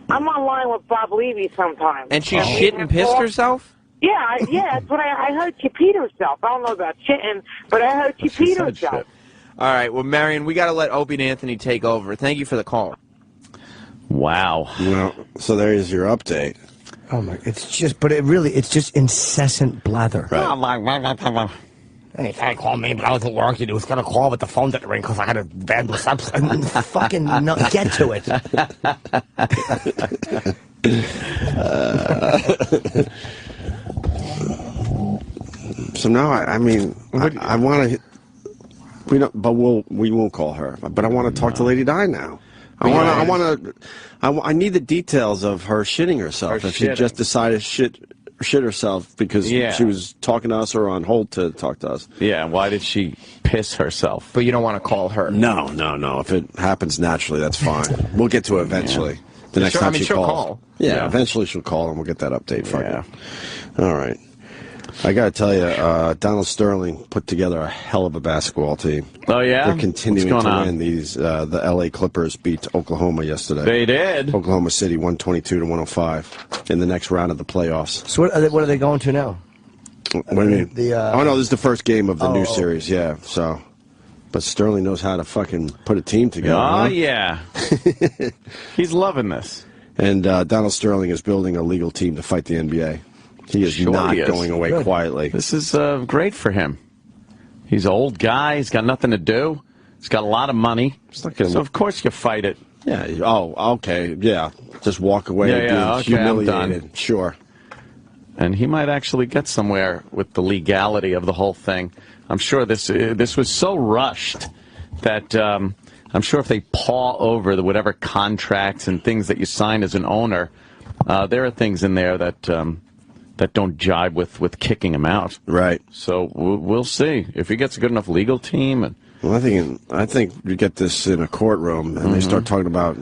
I'm online with Bob Levy sometimes. And she shit and pissed herself? Yeah, that's what I heard. She peed herself. I don't know about shitting, but I heard she peed herself. All right, well, Marion, we got to let Opie and Anthony take over. Thank you for the call. Wow. Well, so there is your update. Oh my! It's just incessant blather. Right. Hey, if I call me, but I was at work. He was gonna call, but the phone didn't ring because I had a bad reception. Fucking no, get to it. So now, I mean, I want to. We don't, but we won't call her. But I want to talk to Lady Di now. I need the details of her shitting herself. If she just decided shit herself because she was talking to us or on hold to talk to us. Yeah, why did she piss herself? But you don't want to call her. No. If it happens naturally, that's fine. We'll get to it eventually. Yeah. The next time she she'll calls. Call. Yeah, eventually she'll call and we'll get that update for you. All right. I got to tell you, Donald Sterling put together a hell of a basketball team. Oh, yeah? They're continuing to win. The L.A. Clippers beat Oklahoma yesterday. They did. Oklahoma City 122-105 in the next round of the playoffs. So what are they going to now? What do you mean? Oh, no, this is the first game of the new series, so. But Sterling knows how to fucking put a team together. Oh, yeah. He's loving this. And Donald Sterling is building a legal team to fight the NBA. He is not going away quietly. This is great for him. He's an old guy. He's got nothing to do. He's got a lot of money. So, of course, you fight it. Yeah. Oh, okay. Yeah. Just walk away and be humiliated. I'm done. Sure. And he might actually get somewhere with the legality of the whole thing. I'm sure this was so rushed that I'm sure if they paw over whatever contracts and things that you sign as an owner, there are things in there that don't jibe with kicking him out. Right. So we'll see if he gets a good enough legal team. And well, I think you get this in a courtroom and they start talking about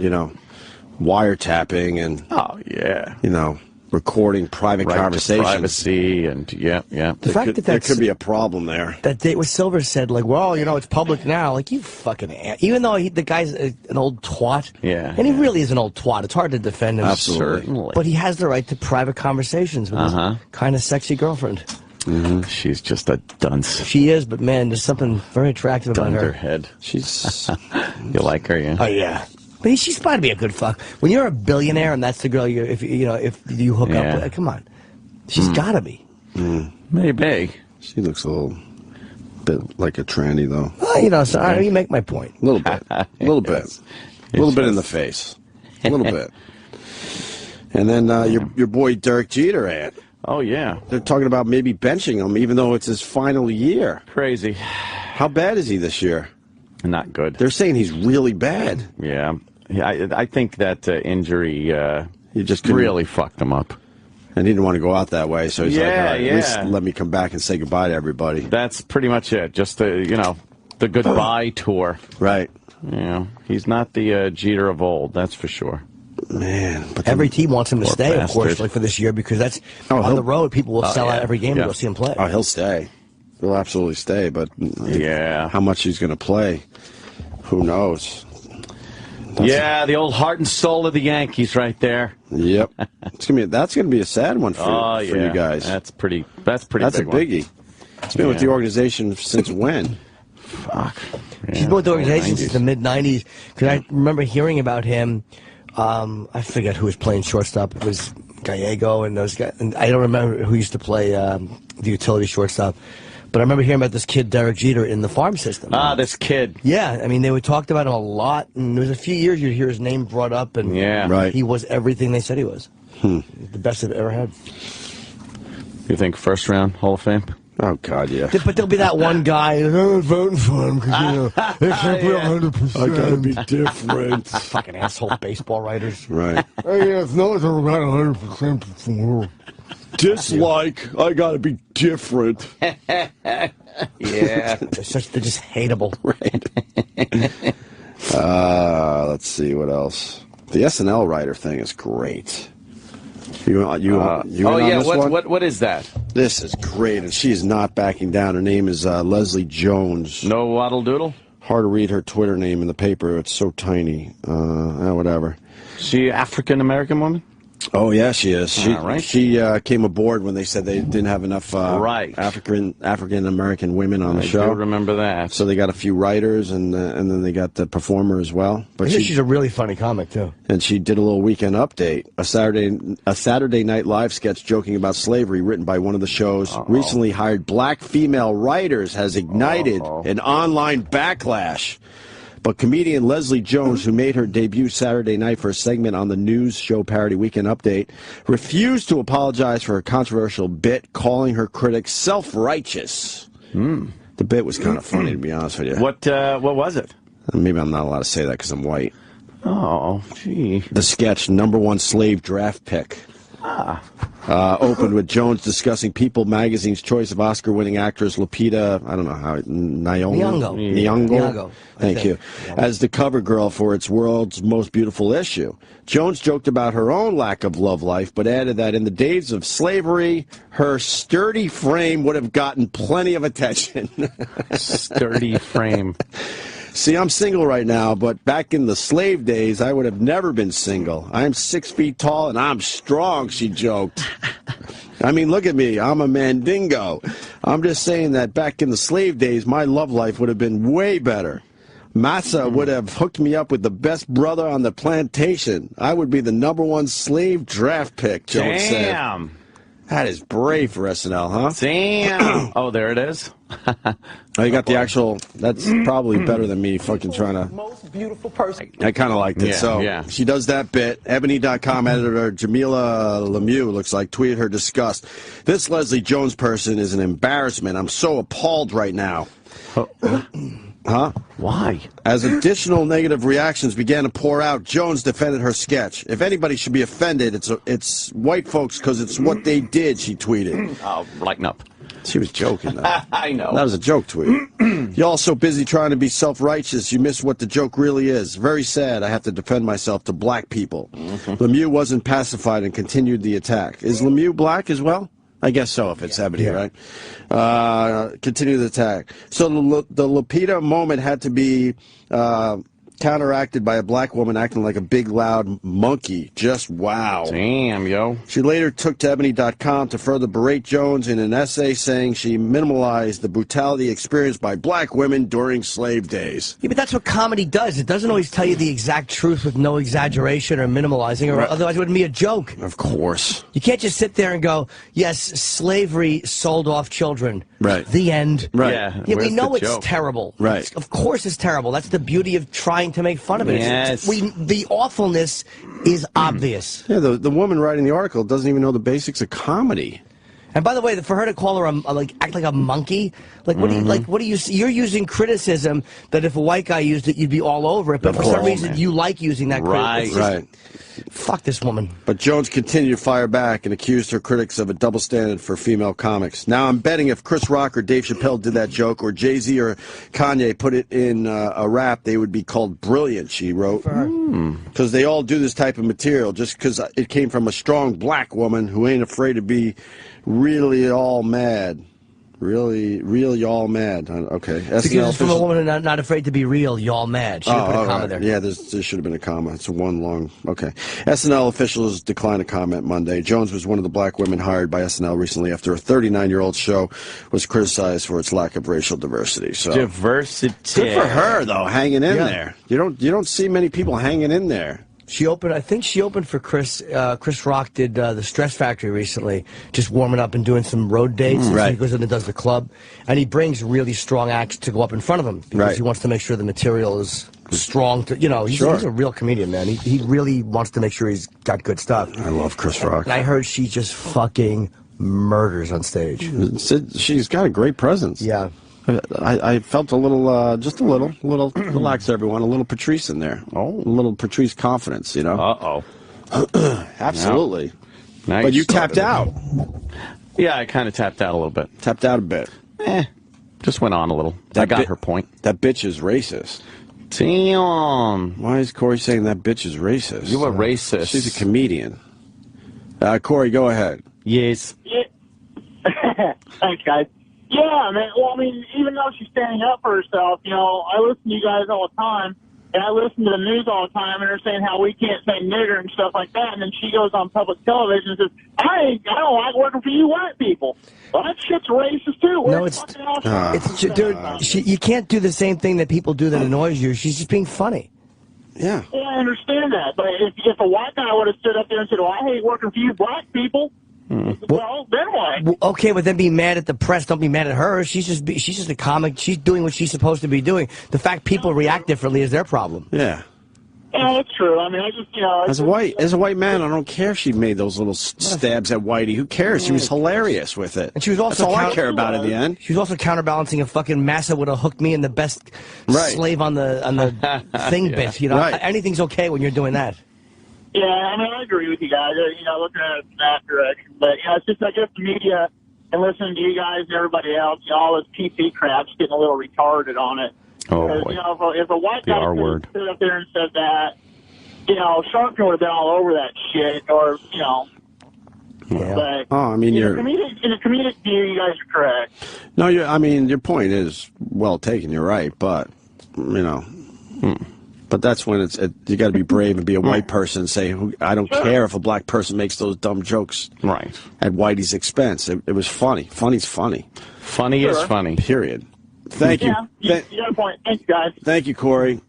wiretapping and recording private conversations. Privacy and The fact that there could be a problem there. That day, what Silver said, like, well, it's public now. Like, you fucking even though the guy's an old twat, and he really is an old twat. It's hard to defend him, Absolutely. But he has the right to private conversations with his kind of sexy girlfriend. Mm-hmm. She's just a dunce. She is, but man, there's something very attractive about her. Dunderhead. She's. You like her, yeah? Oh yeah. But she's bound to be a good fuck. When you're a billionaire and that's the girl if you hook up with, come on, she's got to be. Maybe. She looks a little bit like a tranny, though. So you make my point. A little bit, a little bit, a little bit in the face, a little bit. And then your boy Derek Jeter, Ant. Oh yeah. They're talking about maybe benching him, even though it's his final year. Crazy. How bad is he this year? Not good. They're saying he's really bad. Yeah. I think that injury he just really fucked him up. And he didn't want to go out that way, so he's like, all right, at least let me come back and say goodbye to everybody. That's pretty much it. Just the goodbye tour. Right. He's not the Jeter of old, that's for sure. Man. But every team wants him to stay, bastard. of course, like for this year, because that's on the road. People will sell out every game to go see him play. Oh, he'll stay. He'll absolutely stay, but how much he's going to play, who knows? Yeah, the old heart and soul of the Yankees right there. Yep. That's gonna be a sad one for you guys. That's pretty That's big a biggie. one. It's been with the organization since when? Fuck. She's been with the organization since the mid-'90s. Because I remember hearing about him. I forget who was playing shortstop. It was Gallego and those guys. And I don't remember who used to play the utility shortstop. But I remember hearing about this kid, Derek Jeter, in the farm system. This kid. Yeah, I mean, they talked about him a lot, and there was a few years you'd hear his name brought up, and he was everything they said he was. The best they've ever had. You think first round Hall of Fame? Oh, God, yeah. But there'll be that one guy who's voting for him because, they can't be 100%. I gotta be different. Fucking asshole baseball writers. Right. It's not about 100% before. Dislike. I gotta be different. Yeah. They're just hateable. Right. Let's see what else. The SNL writer thing is great. What is that? This is great, and she is not backing down. Her name is Leslie Jones. No waddle doodle? Hard to read her Twitter name in the paper. It's so tiny. Whatever. She African American woman? Oh, yeah, she is. She came aboard when they said they didn't have enough African American women on the show. I do remember that. So they got a few writers, and then they got the performer as well. But she's a really funny comic too. And she did a little weekend update, a Saturday Night Live sketch joking about slavery, written by one of the show's recently hired black female writers, has ignited an online backlash. But comedian Leslie Jones, who made her debut Saturday night for a segment on the news show parody Weekend Update, refused to apologize for her controversial bit, calling her critics self-righteous. The bit was kind of funny, to be honest with you. What was it? Maybe I'm not allowed to say that because I'm white. Oh, gee. The sketch, #1 slave draft pick. Opened with Jones discussing People magazine's choice of Oscar-winning actress Lupita, I don't know how, Nyong'o. Thank you. As the cover girl for its world's most beautiful issue. Jones joked about her own lack of love life, but added that in the days of slavery, her sturdy frame would have gotten plenty of attention. Sturdy frame. See, I'm single right now, but back in the slave days, I would have never been single. I'm 6 feet tall and I'm strong, she joked. I mean, look at me. I'm a mandingo. I'm just saying that back in the slave days, my love life would have been way better. Massa would have hooked me up with the best brother on the plantation. I would be the #1 slave draft pick, Jones said. Damn. That is brave for SNL, huh? Damn. Oh, there it is. Oh, you got the actual. That's probably better than me fucking trying to. Most beautiful person. I kind of liked it. She does that bit. Ebony.com editor Jamila Lemieux, looks like, tweeted her disgust. This Leslie Jones person is an embarrassment. I'm so appalled right now. Huh? Why? As additional negative reactions began to pour out, Jones defended her sketch. If anybody should be offended, it's white folks because it's what they did, she tweeted. Oh, lighten up. She was joking, though. I know. That was a joke tweet. Y'all so busy trying to be self-righteous, you miss what the joke really is. Very sad I have to defend myself to black people. Lemieux wasn't pacified and continued the attack. Is Lemieux black as well? I guess so, if it's Ebony, right? Continue the attack. So the Lupita moment had to be counteracted by a black woman acting like a big, loud monkey. Just wow. Damn, yo. She later took to Ebony.com to further berate Jones in an essay saying she minimalized the brutality experienced by black women during slave days. Yeah, but that's what comedy does. It doesn't always tell you the exact truth with no exaggeration or minimalizing, or otherwise it wouldn't be a joke. Of course. You can't just sit there and go, yes, slavery sold off children. Right. The end. Right. Yeah, we know it's terrible. Right. Of course it's terrible. That's the beauty of trying to make fun of it. Yes. The awfulness is obvious. Yeah, the woman writing the article doesn't even know the basics of comedy. And by the way, for her to call her act like a monkey, what do you? You're using criticism that if a white guy used it, you'd be all over it. But for some reason, you like using that criticism. Right. Fuck this woman. But Jones continued to fire back and accused her critics of a double standard for female comics. Now, I'm betting if Chris Rock or Dave Chappelle did that joke, or Jay-Z or Kanye put it in a rap, they would be called brilliant, she wrote. Because they all do this type of material just because it came from a strong black woman who ain't afraid to be really all mad. Really, real y'all mad. Okay. Because it's from a woman not afraid to be real, y'all mad. Should have put a comma there. Yeah, there should have been a comma. It's one long. Okay. SNL officials declined to comment Monday. Jones was one of the black women hired by SNL recently after a 39-year-old show was criticized for its lack of racial diversity. So diversity. Good for her, though, hanging in there. You don't see many people hanging in there. I think she opened for Chris. Chris Rock did the Stress Factory recently, just warming up and doing some road dates. Right. So he goes in and does the club, and he brings really strong acts to go up in front of him because he wants to make sure the material is strong. He's a real comedian, man. He really wants to make sure he's got good stuff. I love Chris Rock. And I heard she just fucking murders on stage. She's got a great presence. Yeah. I felt a little, just a little, relax everyone, a little Patrice in there. Oh. A little Patrice confidence, Uh-oh. Absolutely. Nice. But you tapped out. Yeah, I kind of tapped out a little bit. Tapped out a bit. Just went on a little. I got her point. That bitch is racist. Damn. Why is Corey saying that bitch is racist? You a racist. She's a comedian. Corey, go ahead. Yes. Yeah. Thanks, guys. Yeah, man. Well, I mean, even though she's standing up for herself, I listen to you guys all the time, and I listen to the news all the time, and they're saying how we can't say nigger and stuff like that, and then she goes on public television and says, I don't like working for you white people. Well, that shit's racist, too. Dude, you can't do the same thing that people do that annoys you. She's just being funny. Yeah. Yeah, I understand that, but if a white guy would have stood up there and said, well, I hate working for you black people, well, then what? Okay, but then be mad at the press. Don't be mad at her. She's just a comic. She's doing what she's supposed to be doing. The fact people react differently is their problem. Yeah. Yeah, that's true. I mean, I just, As a white man, I don't care if she made those little stabs at Whitey. Who cares? She was hilarious with it. And she was also That's all I care about in the end. She was also counterbalancing a fucking Massa would have hooked me in the best slave on the thing bit. Anything's okay when you're doing that. Yeah, I mean, I agree with you guys. Looking at it from that direction, but it's just I guess the media and listening to you guys and everybody else, all this PC crap's getting a little retarded on it. Oh, because, boy. If a white guy stood up there and said that, Sharpton would have been all over that shit, or But I mean, in a comedic view, you guys are correct. No, your point is well taken. You're right, but But that's when you got to be brave and be a white person and say, I don't care if a black person makes those dumb jokes at Whitey's expense. It was funny. Funny's funny. Funny is funny. Period. Thank you. You got a point. Thanks, guys. Thank you, Corey.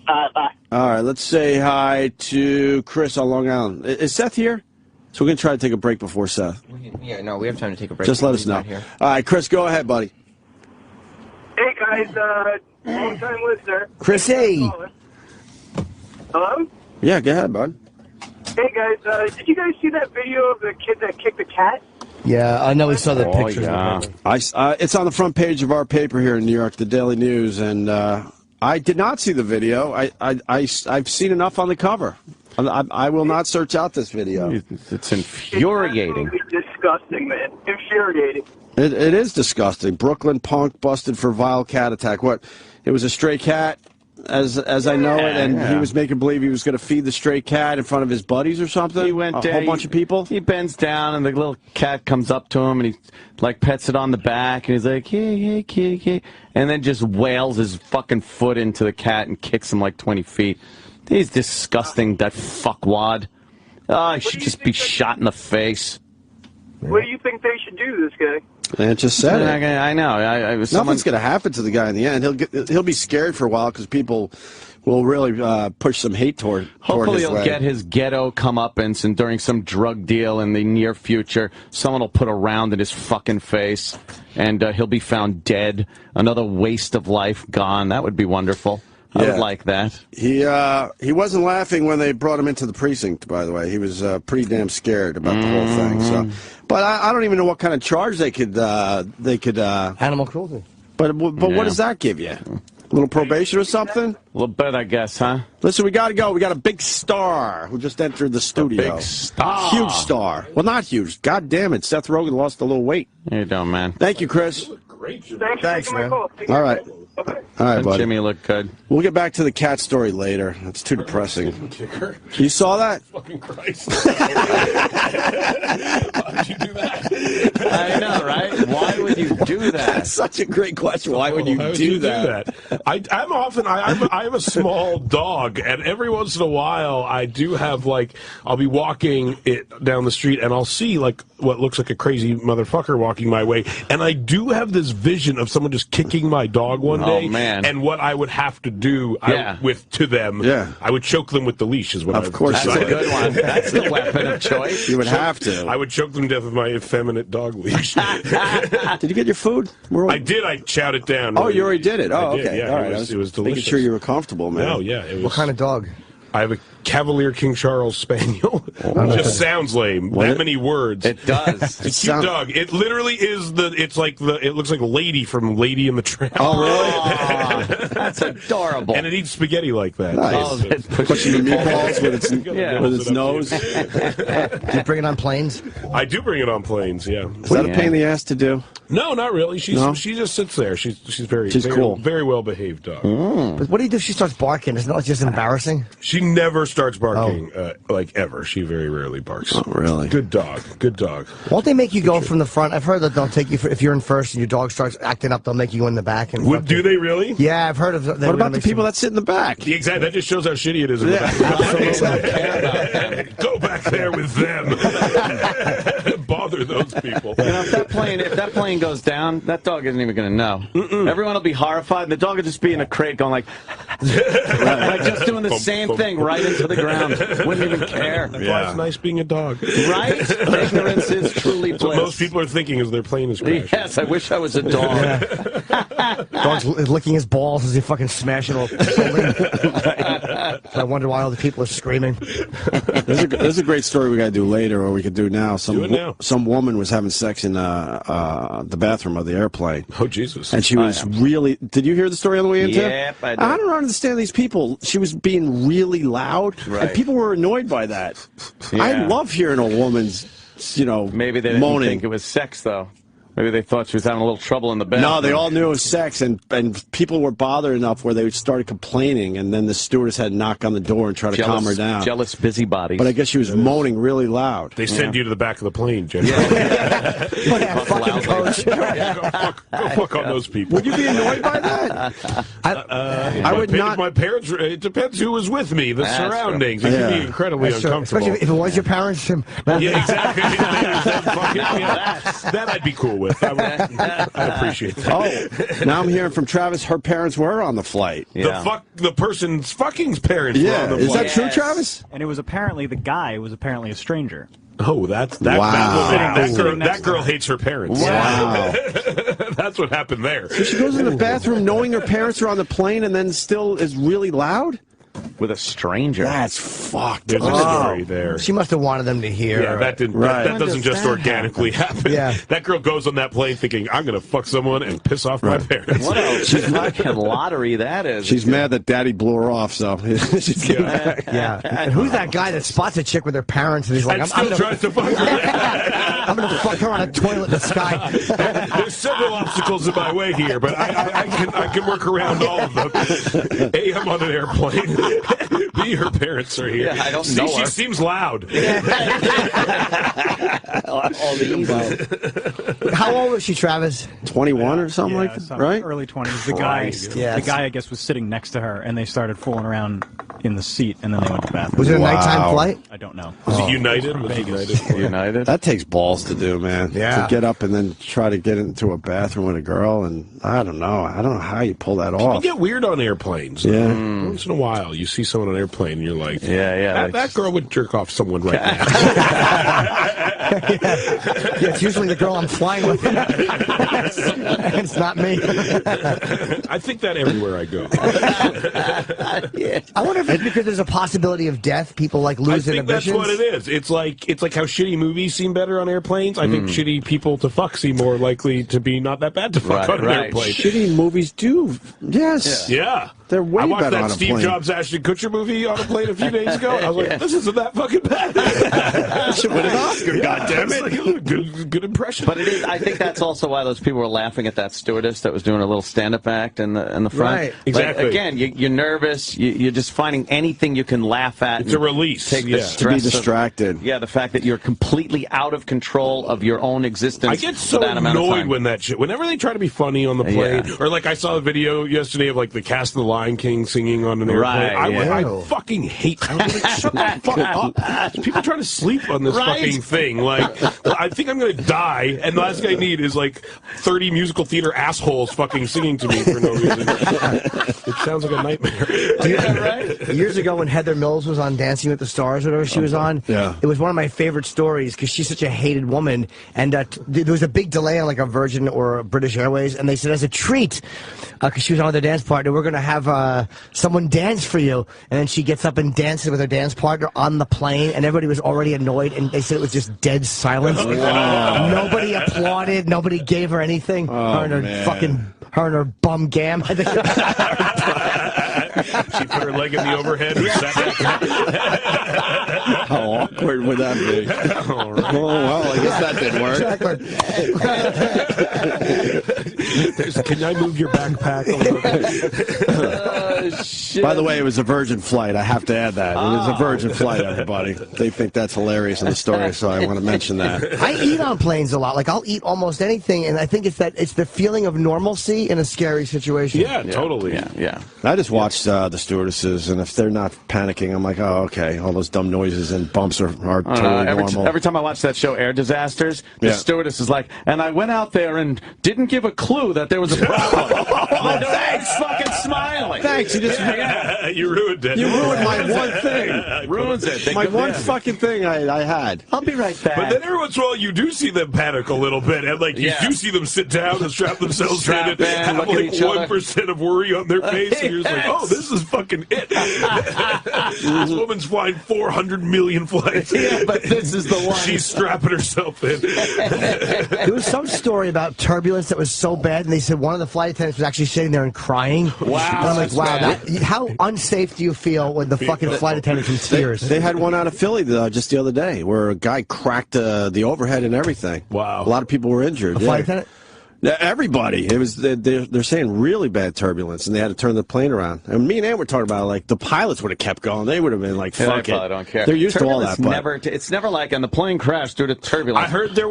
Bye. All right, let's say hi to Chris on Long Island. Is Seth here? So we're going to try to take a break before Seth. Yeah, no, we have time to take a break. Just let us know. All right, Chris, go ahead, buddy. Hey, guys, long-time listener. Chris, hey. Hello? Yeah, go ahead, bud. Hey, guys, did you guys see that video of the kid that kicked the cat? Yeah, I know we saw the pictures. Yeah. It's on the front page of our paper here in New York, the Daily News, and I did not see the video. I've seen enough on the cover. I will not search out this video. It's infuriating. It's disgusting, man. Infuriating. It is disgusting. Brooklyn punk busted for vile cat attack. What? It was a stray cat, as I know it, and he was making believe he was going to feed the stray cat in front of his buddies or something. He went a whole bunch of people. He bends down, and the little cat comes up to him, and he pets it on the back, and he's like, hey, kitty, and then just wails his fucking foot into the cat and kicks him like 20 feet. He's disgusting, that fuckwad. He should just be shot in the face. What do you think they should do, this guy? And just said it. I know. Nothing's going to happen to the guy in the end. He'll be scared for a while because people will really push some hate toward Hopefully his he'll way. get his ghetto comeuppance, and during some drug deal in the near future, someone will put a round in his fucking face, and he'll be found dead. Another waste of life gone. That would be wonderful. I would like that. He wasn't laughing when they brought him into the precinct, by the way. He was pretty damn scared about the whole thing. So, but I don't even know what kind of charge they could animal cruelty. But what does that give you? A little probation or something? A little bit, I guess, huh? Listen, we got to go. We got a big star who just entered the studio. A big star. Huge star. Well, not huge. God damn it. Seth Rogen lost a little weight. You don't, man. Thank you, Chris. Great. Thanks, man. All right. All right, buddy. Jimmy look good. We'll get back to the cat story later. It's too depressing. You saw that? Fucking Christ. Why'd you do that? I know, right? Why would you do that? That's such a great question. Why would you do that? I have a small dog, and every once in a while, I do have, like, I'll be walking it down the street, and I'll see, like, what looks like a crazy motherfucker walking my way, and I do have this vision of someone just kicking my dog one day, and what I would have to do to them. Yeah. I would choke them with the leash, is what I would Of course. That's a good one. That's the weapon of choice. You would have to. I would choke them to death with my effeminate dog leash. Did you get your food? I did. I chowed it down. Oh, you already did it. Oh, I did, okay. Yeah, all right. it was delicious. Making sure you were comfortable, man. No, yeah. It was, what kind of dog? I have a Cavalier King Charles Spaniel. It just sounds lame. That many words. It does. It's a cute dog. It literally is it looks like Lady from Lady and the Tramp. Oh, really? That's adorable. And it eats spaghetti like that. Nice. Oh, Pushing the meatballs with its nose. Do you bring it on planes? I do bring it on planes, yeah. Is that a pain in the ass to do? No, not really. She just sits there. She's very cool. Very well behaved dog. But what do you do if she starts barking? Isn't that just embarrassing? She never starts barking, like ever. She very rarely barks. Oh, really? Good dog. Good dog. Won't they make you go from the front? I've heard that they'll take you if you're in first and your dog starts acting up. They'll make you go in the back. And Do they really? Yeah, I've heard of. What about the people that sit in the back? Exactly. That just shows how shitty it is. In the back. Go back there with them. Bother those people. You know, if that plane goes down, that dog isn't even going to know. Everyone will be horrified. The dog will just be in a crate going like just doing the same thing right into the ground. Wouldn't even care. That's why it's nice being a dog. Right? Ignorance is truly bliss. That's what most people are thinking as their plane is crashing. Yes, I wish I was a dog. Yeah. Dog's licking his balls as he fucking smashing a building. So I wonder why all the people are screaming. There's a great story we got to do later, or we could do now. Some woman was having sex in the bathroom of the airplane. Oh, Jesus. And she was really... Did you hear the story on the way in? Yep, I did. I don't understand these people. She was being really loud, and people were annoyed by that. Yeah. I love hearing a woman's, maybe they didn't moaning. think it was sex, though. Maybe they thought she was having a little trouble in the bathroom. No, they all knew it was sex, and people were bothered enough where they started complaining, and then the stewardess had to knock on the door and try to calm her down. Jealous busybodies. But I guess she was moaning really loud. They send you to the back of the plane, Jen. Fucking coach. Go fuck on those people. Would you be annoyed by that? I would not. My parents. It depends who was with me. The surroundings. It can be incredibly uncomfortable. Especially if it was your parents. Yeah, exactly. That I'd be cool with. I'd appreciate that. Oh, now I'm hearing from Travis. Her parents were on the flight. Yeah. The person's fucking's parents were on the flight. Is that true, Travis? And it was apparently the guy was apparently a stranger. Oh, that girl hates her parents. Wow. That's what happened there. So she goes in the bathroom knowing her parents are on the plane and then still is really loud? With a stranger. That's fucked. There's a story there. She must have wanted them to hear. Yeah, that didn't. That doesn't just organically happen. Yeah. That girl goes on that plane thinking, I'm going to fuck someone and piss off my parents. What a fucking lottery that is. She's mad that daddy blew her off, so she's getting back. Yeah. And who's that guy that spots a chick with her parents and he's like, I'm trying to fuck her. I'm going to fuck her on a toilet in the sky. There's several obstacles in my way here, but I can work around all of them. A, I'm on an airplane. B, her parents are here. Yeah, I don't C, know she her. seems loud. How old was she, Travis? 21 or something like that, right? Early 20s. The guy, I guess, was sitting next to her, and they started fooling around in the seat, and then they went to the bathroom. Was it a nighttime flight? I don't know. Was it United? United? That takes balls to do, man. Yeah. To get up and then try to get into a bathroom with a girl, and I don't know how you pull that off. You get weird on airplanes. Yeah. Once in a while, you see someone on an airplane, and you're like, yeah. That girl would jerk off someone right now. Yeah, it's usually the girl I'm flying with. It's not me. I think that everywhere I go. I wonder if it's because there's a possibility of death. People like lose I their think that's inhibitions. what it is. It's like how shitty movies seem better on airplanes. I think shitty people to fuck seem more likely to be not that bad to fuck on an airplane. Shitty movies do. Yes. Yeah. They're way I watched better that on a Steve plane. Jobs, Ashton Kutcher movie on a plane a few days ago. I was like, this isn't that fucking bad. Should win an Oscar, goddammit. Like, good impression. But it is. I think that's also why those people were laughing at that stewardess that was doing a little stand-up act in the front. Right. Exactly. Like, again, you're nervous. You're just finding anything you can laugh at. It's a release. Take the To be stress distracted. the fact that you're completely out of control of your own existence. I get so for that amount of annoyed time. when that shit. Whenever they try to be funny on the plane, or like I saw a video yesterday of like the cast of The Lion King singing on an airplane. I fucking hate. I was like, shut the fuck up! People trying to sleep on this fucking thing. Like, I think I'm gonna die, and the last thing I need is like 30 musical theater assholes fucking singing to me for no reason. It sounds like a nightmare. Years ago, when Heather Mills was on Dancing with the Stars, whatever she was on, it was one of my favorite stories because she's such a hated woman. And there was a big delay on like a Virgin or a British Airways, and they said as a treat, because she was on with her dance partner, we're going to have someone dance for you. And then she gets up and dances with her dance partner on the plane, and everybody was already annoyed, and they said it was just dead silence. Wow. Nobody applauded. Nobody gave her anything. Her and her bum gam. She put her leg in the overhead and sat back. How awkward would that be? Oh, well, I guess that didn't work. Can I move your backpack a little bit? By the way, it was a Virgin flight. I have to add that. It was a Virgin flight, everybody. They think that's hilarious in the story, so I want to mention that. I eat on planes a lot. Like, I'll eat almost anything, and I think it's the feeling of normalcy in a scary situation. Yeah, totally. Yeah. I just watch the stewardesses, and if they're not panicking, I'm like, oh, okay. All those dumb noises and bumps are totally normal. Every time I watch that show, Air Disasters, the stewardess is like, and I went out there and didn't give a clue that there was a problem. Thanks, fucking smiling. Thanks, you just you ruined it. You ruined my one thing. Ruins it. My one fucking thing I had. I'll be right back. But then every once in a while, you do see them panic a little bit, and like you do see them sit down and strap themselves in and have look at like each other. 1% of worry on their face, and you're just like, oh, this is fucking it. This woman's flying 400 million flights. Yeah, but this is the one. She's strapping herself in. There was some story about turbulence that was so bad, and they said one of the flight attendants was actually sitting there and crying. Wow. And I'm like, wow, how unsafe do you feel when the fucking flight attendant's in tears? They had one out of Philly just the other day where a guy cracked the overhead and everything. Wow. A lot of people were injured. A flight attendant? Everybody. It was they're saying really bad turbulence, and they had to turn the plane around. And me and Ann were talking about like the pilots would have kept going. They would have been like, "Fuck they it." probably don't care. They're used to all that. But It's never like on the plane crash due to turbulence. I heard there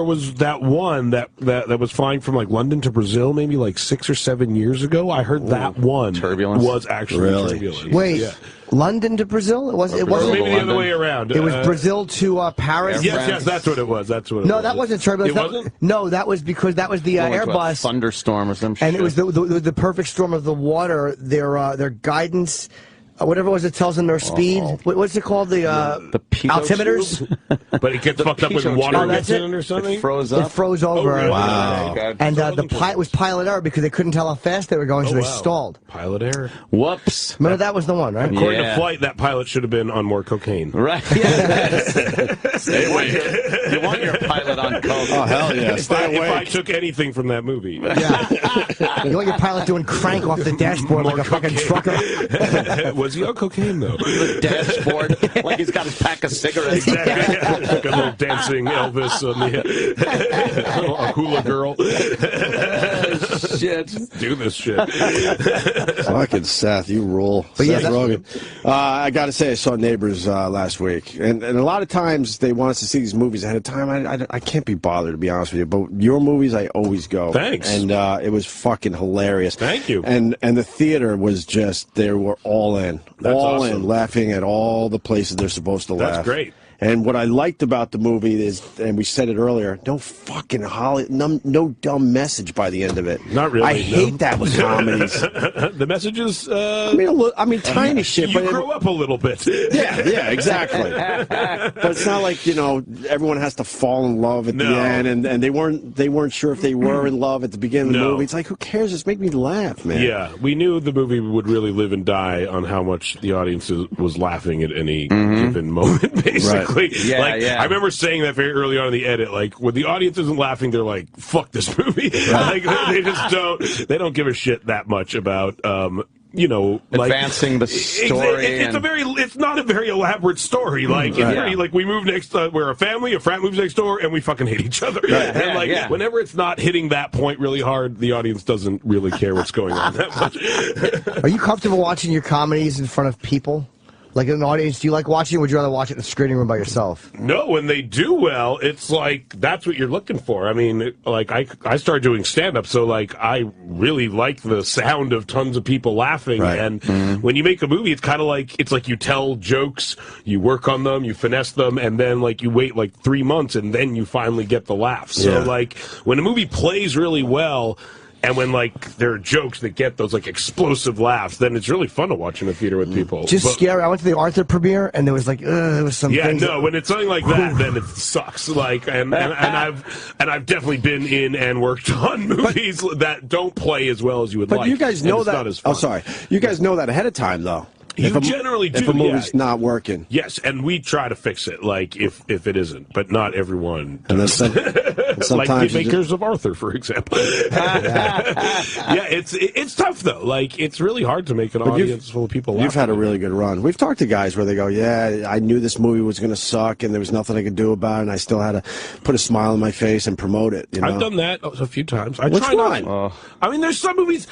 was that one that was flying from like London to Brazil maybe like 6 or 7 years ago. I heard that one turbulence was actually turbulence. Wait, Yeah. London to Brazil? It wasn't. Maybe the other way around. It was Brazil to Paris. Yes, that's what it was. No, that wasn't turbulence. It wasn't? No, that was because that was the Airbus thunderstorm or some shit. and it was the perfect storm of the water. Their guidance. Whatever it was that tells them their speed. What's it called? The altimeters? But it gets fucked up when water gets in or something? It froze up. It froze over. Oh, really? Wow. And the pilot was pilot error because they couldn't tell how fast they were going, so they stalled. Pilot error. Whoops. Remember, that was the one, right? According to Flight, that pilot should have been on more cocaine. Right. Stay away. You want your pilot on coke. Oh, hell yeah. If I took anything from that movie. Yeah. You want your pilot doing crank off the dashboard like a fucking trucker. Was he on cocaine, though? The dashboard, like he's got his pack of cigarettes. Exactly. Like a little dancing Elvis on the a hula girl. Shit. Do this shit. fucking Seth, you rule. But Seth yeah, Rogen. I got to say, I saw Neighbors last week, and a lot of times they want us to see these movies ahead of time. I can't be bothered, to be honest with you. But your movies, I always go. Thanks. And it was fucking hilarious. Thank you. And the theater was just, they were all in. That's all awesome. in, laughing at all the places they're supposed to laugh. That's great. And what I liked about the movie is, and we said it earlier, no fucking no dumb message by the end of it. Not really. I hate that with comedies. The messages. I mean, tiny shit. You but grow up a little bit. Yeah, exactly. But it's not like, everyone has to fall in love at the end, and they weren't sure if they were in love at the beginning of the movie. It's like, who cares? Just make me laugh, man. Yeah, we knew the movie would really live and die on how much the audience was laughing at any given moment, basically. Right. basically. Yeah, I remember saying that very early on in the edit. Like, when the audience isn't laughing, they're like, "Fuck this movie." Like, they just don't. They don't give a shit that much about. Advancing the story. It's not a very elaborate story. Like, like we move next. We're a family. A frat moves next door, and we fucking hate each other. And whenever it's not hitting that point really hard, the audience doesn't really care what's going on that much. Are you comfortable watching your comedies in front of people? Like in an audience, do you like watching it, or would you rather watch it in the screening room by yourself? No, when they do well, it's like, that's what you're looking for. I mean, like, I started doing stand-up, so, like, I really like the sound of tons of people laughing. Right. And when you make a movie, it's kind of like, it's like you tell jokes, you work on them, you finesse them, and then, like, you wait, like, 3 months, and then you finally get the laughs. So, like, when a movie plays really well, and when, like, there are jokes that get those, like, explosive laughs, then it's really fun to watch in a theater with people. Scary. I went to the Arthur premiere, and there was, like, there was some things when it's something like that, then it sucks. Like, and I've definitely been in and worked on movies that don't play as well as you would like. But you guys know that. Not as fun. Oh, sorry. You guys know that ahead of time, though. You generally do. If a movie's not working. Yes, and we try to fix it, like, if it isn't, but not everyone does. And sometimes like the makers of Arthur, for example. It's tough, though. Like, it's really hard to make an audience full of people laugh. You've had a really good run. We've talked to guys where they go, yeah, I knew this movie was going to suck, and there was nothing I could do about it, and I still had to put a smile on my face and promote it. You know? I've done that a few times. Which one? I mean, there's some movies,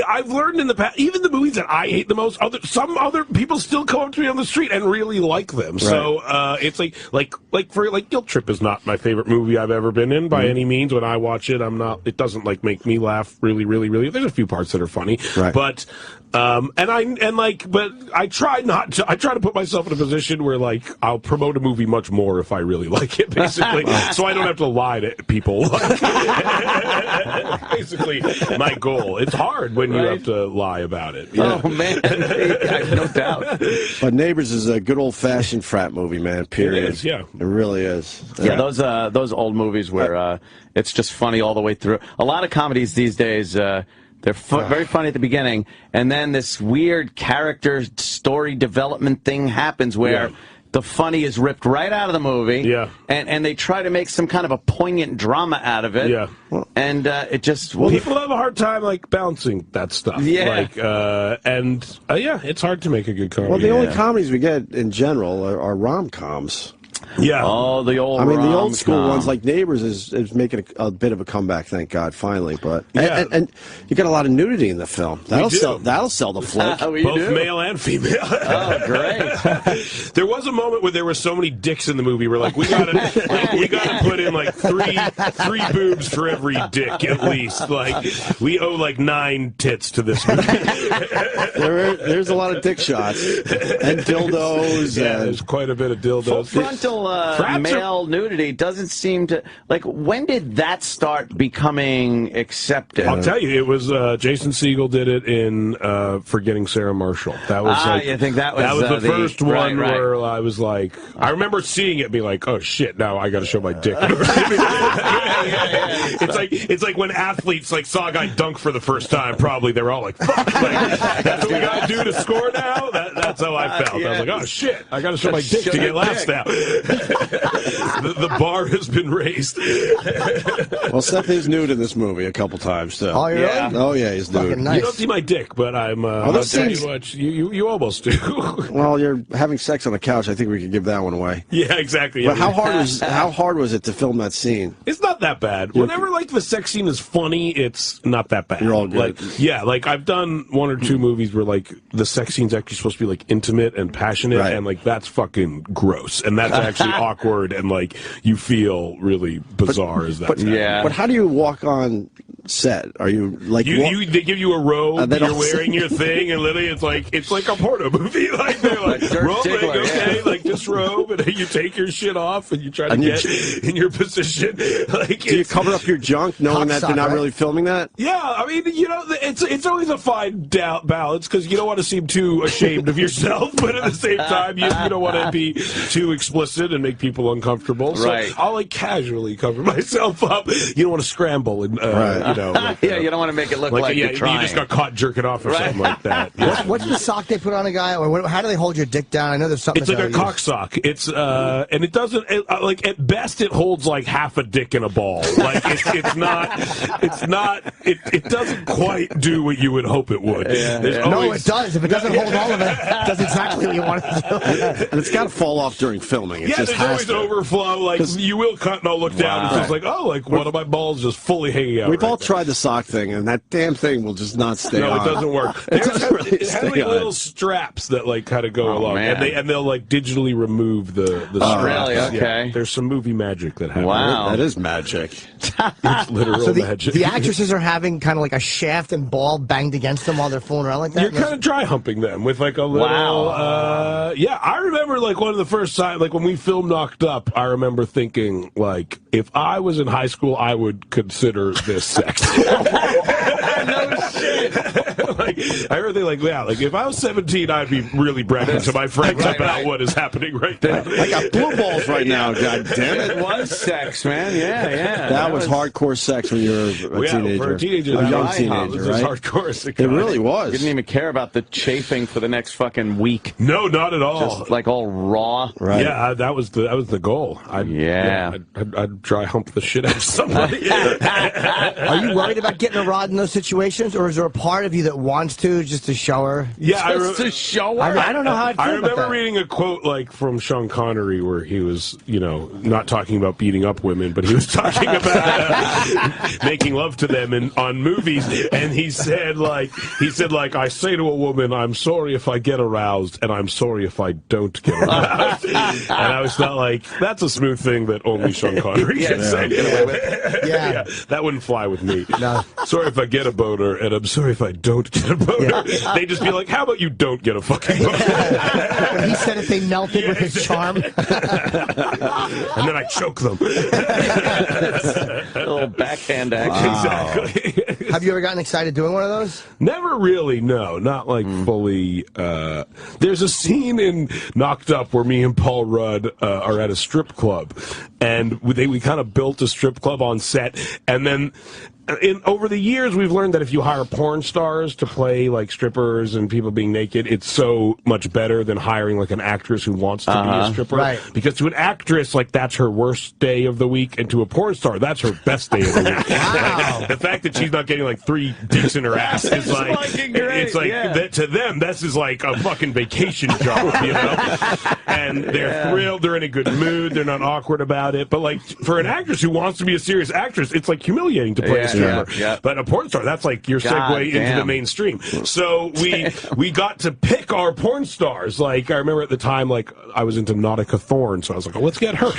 I've learned in the past, even the movies that I hate the most, some other people still come up to me on the street and really like them. Right. So it's like Guilt Trip is not my favorite movie I've ever been in by any means. When I watch it, it doesn't like make me laugh really, really, really. There's a few parts that are funny, but I try not to. I try to put myself in a position where, like, I'll promote a movie much more if I really like it, basically, so I don't have to lie to people. Basically, my goal. It's hard when you have to lie about it. Yeah. Oh man, I have no doubt. But Neighbors is a good old-fashioned frat movie, man. Period. It is, yeah. It really is. Yeah, those old movies where it's just funny all the way through. A lot of comedies these days. They're very funny at the beginning, and then this weird character story development thing happens where the funny is ripped right out of the movie, and they try to make some kind of a poignant drama out of it, and it just... people have a hard time, like, balancing that stuff. It's hard to make a good comedy. Well, the only comedies we get in general are rom-coms. Yeah. Oh, the old the old school ones like Neighbors is making a bit of a comeback, thank God, finally. But and you got a lot of nudity in the film. That'll sell the flick. Both male and female. Oh, great. There was a moment where there were so many dicks in the movie. We're like, we gotta put in like three boobs for every dick at least. Like, we owe like 9 tits to this movie. There's a lot of dick shots and dildos. Yeah, there's quite a bit of dildos. Frontal male nudity doesn't seem to... Like, when did that start becoming accepted? I'll tell you, it was Jason Segel did it in Forgetting Sarah Marshall. That was you think that was the first one where I was like... I remember seeing it and being like, oh shit, now I gotta show my dick. It's like when athletes like saw a guy dunk for the first time, probably they were all like, fuck, like, that's what we gotta do to score now? That's how I felt. I was like, oh shit, I gotta show my dick to get laughs now. The bar has been raised. Well, Seth is nude in this movie a couple times, too. Oh, yeah? Oh, yeah, he's nude. Nice. You don't see my dick, but I'm I'll tell you what, you almost do. Well, you're having sex on the couch. I think we could give that one away. Yeah, exactly. But how hard was it to film that scene? It's not that bad. Whenever, like, the sex scene is funny, it's not that bad. You're all good. Like I've done 1 or 2 movies where, like, the sex scene's actually supposed to be, like, intimate and passionate, and, like, that's fucking gross. And that's actually awkward, and, like, you feel really bizarre as that. But how do you walk on set? Are you, like... they give you a robe, you're wearing your thing, and literally it's like a porno movie. Like, they're like, rolling, okay, like, just robe, and then you take your shit off, and you try to get in your position. Like, do you cover up your junk, knowing that they're not really filming that? Yeah, I mean, you know, it's always a fine balance, because you don't want to seem too ashamed of yourself, but at the same time, you don't want to be too explicit and make people uncomfortable. So Right. I'll like casually cover myself up. You don't want to scramble and you know. Like, yeah, you don't want to make it look like yeah, you're trying. you just got caught jerking off or something like that. Yeah. What's the sock they put on a guy, or how do they hold your dick down? I know there's something. It's like a use. cock sock. It's and it doesn't like at best it holds like half a dick in a ball. Like it's not. It doesn't quite do what you would hope it would. No, it does. If it doesn't hold all of it, it does exactly what you want it to do. And it's got to fall off during filming. It yeah, just there's has always to. overflow. Like you will cut and I'll look down. It's just like, oh, like one of my balls just fully hanging out. We've all tried the sock thing, and that damn thing will just not stay on. No, it doesn't work. It doesn't really It has stay like on. little straps that like kind of go along, man. and they'll like digitally remove the straps. really? Okay. Yeah. There's some movie magic that happens. Wow. That is magic. It's literal So magic. the actresses are having kind of like a shaft and ball banged against them while they're fooling around like that? You're kind of dry humping them with like a little. Yeah, I remember like one of the first times, like when we filmed Knocked Up, I remember thinking like, if I was in high school, I would consider this sex. No shit. Like, I heard they like, yeah, like if I was 17, I'd be really bragging to my friends about what is happening right now. I got blue balls right now, god damn it. It was sex, man. Yeah. That was hardcore sex when you were a teenager. For a teenager, a young that teenager, was right? hardcore as It really was. Didn't even care about the chafing for the next fucking week. No, not at all. Just like all raw. Right. Yeah, that was the goal. I'd dry hump the shit out of somebody. Are you worried about getting a rod in those situations, or is there a part of you that wants to, just to show her? Yeah, to show her. I mean, I don't know how I'd feel I about remember that. reading a quote like from Sean Connery where he was, not talking about beating up women, but he was talking about making love to them on movies, and he said like I say to a woman, I'm sorry if I get aroused, and I'm sorry if I don't get aroused. And I was not like, that's a smooth thing that only Sean Connery can say. Yeah, that wouldn't fly with me. No. Sorry if I get a boner, and I'm sorry if I don't get a boner. They just be like, how about you don't get a fucking boner? When he said it, they melted with his charm. And then I choke them. A little backhand action. Exactly. Have you ever gotten excited doing one of those? Never really, no. Not like fully. There's a scene in Knocked Up where me and Paul Rudd are at a strip club, and we kind of built a strip club on set, and then over the years, we've learned that if you hire porn stars to play like strippers and people being naked, it's so much better than hiring like an actress who wants to be a stripper. Right. Because to an actress, like that's her worst day of the week, and to a porn star, that's her best day of the week. Wow. The fact that she's not getting like 3 dicks in her ass is like, it's like that, to them, this is like a fucking vacation job, And they're thrilled, they're in a good mood, they're not awkward about it. But like for an actress who wants to be a serious actress, it's like humiliating to play a stripper. But a porn star, that's like your segue into the mainstream. So we got to pick our porn stars. Like I remember at the time, like I was into Nautica Thorne, so I was like, oh, let's get her.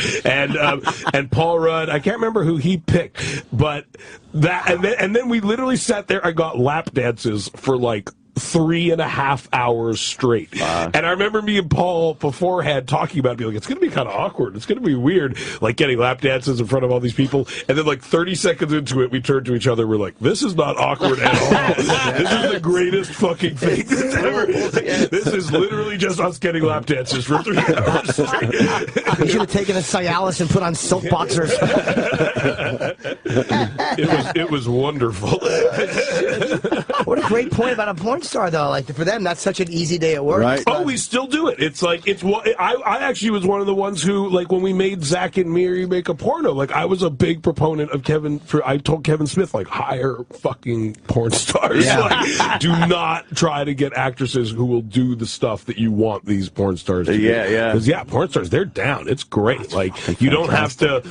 And Paul Rudd, I can't remember who he picked, but that and then we literally sat there. I got lap dances for like 3.5 hours straight. And I remember me and Paul beforehand talking about it, being like, it's going to be kind of awkward. It's going to be weird, like getting lap dances in front of all these people. And then like 30 seconds into it, we turned to each other. We're like, this is not awkward at all. This is the greatest fucking thing that's ever. This is literally just us getting lap dances for 3 hours straight. You should have taken a Cialis and put on silk boxers. It was wonderful. What a great point about a porn star, though. Like for them, that's such an easy day at work. Right. Oh, we still do it. It's like I actually was one of the ones who, like, when we made Zack and Miri make a porno, like I was a big proponent of I told Kevin Smith, like, hire fucking porn stars. Yeah. Like, do not try to get actresses who will do the stuff that you want these porn stars to do. Because porn stars, they're down. It's great. Like you don't have to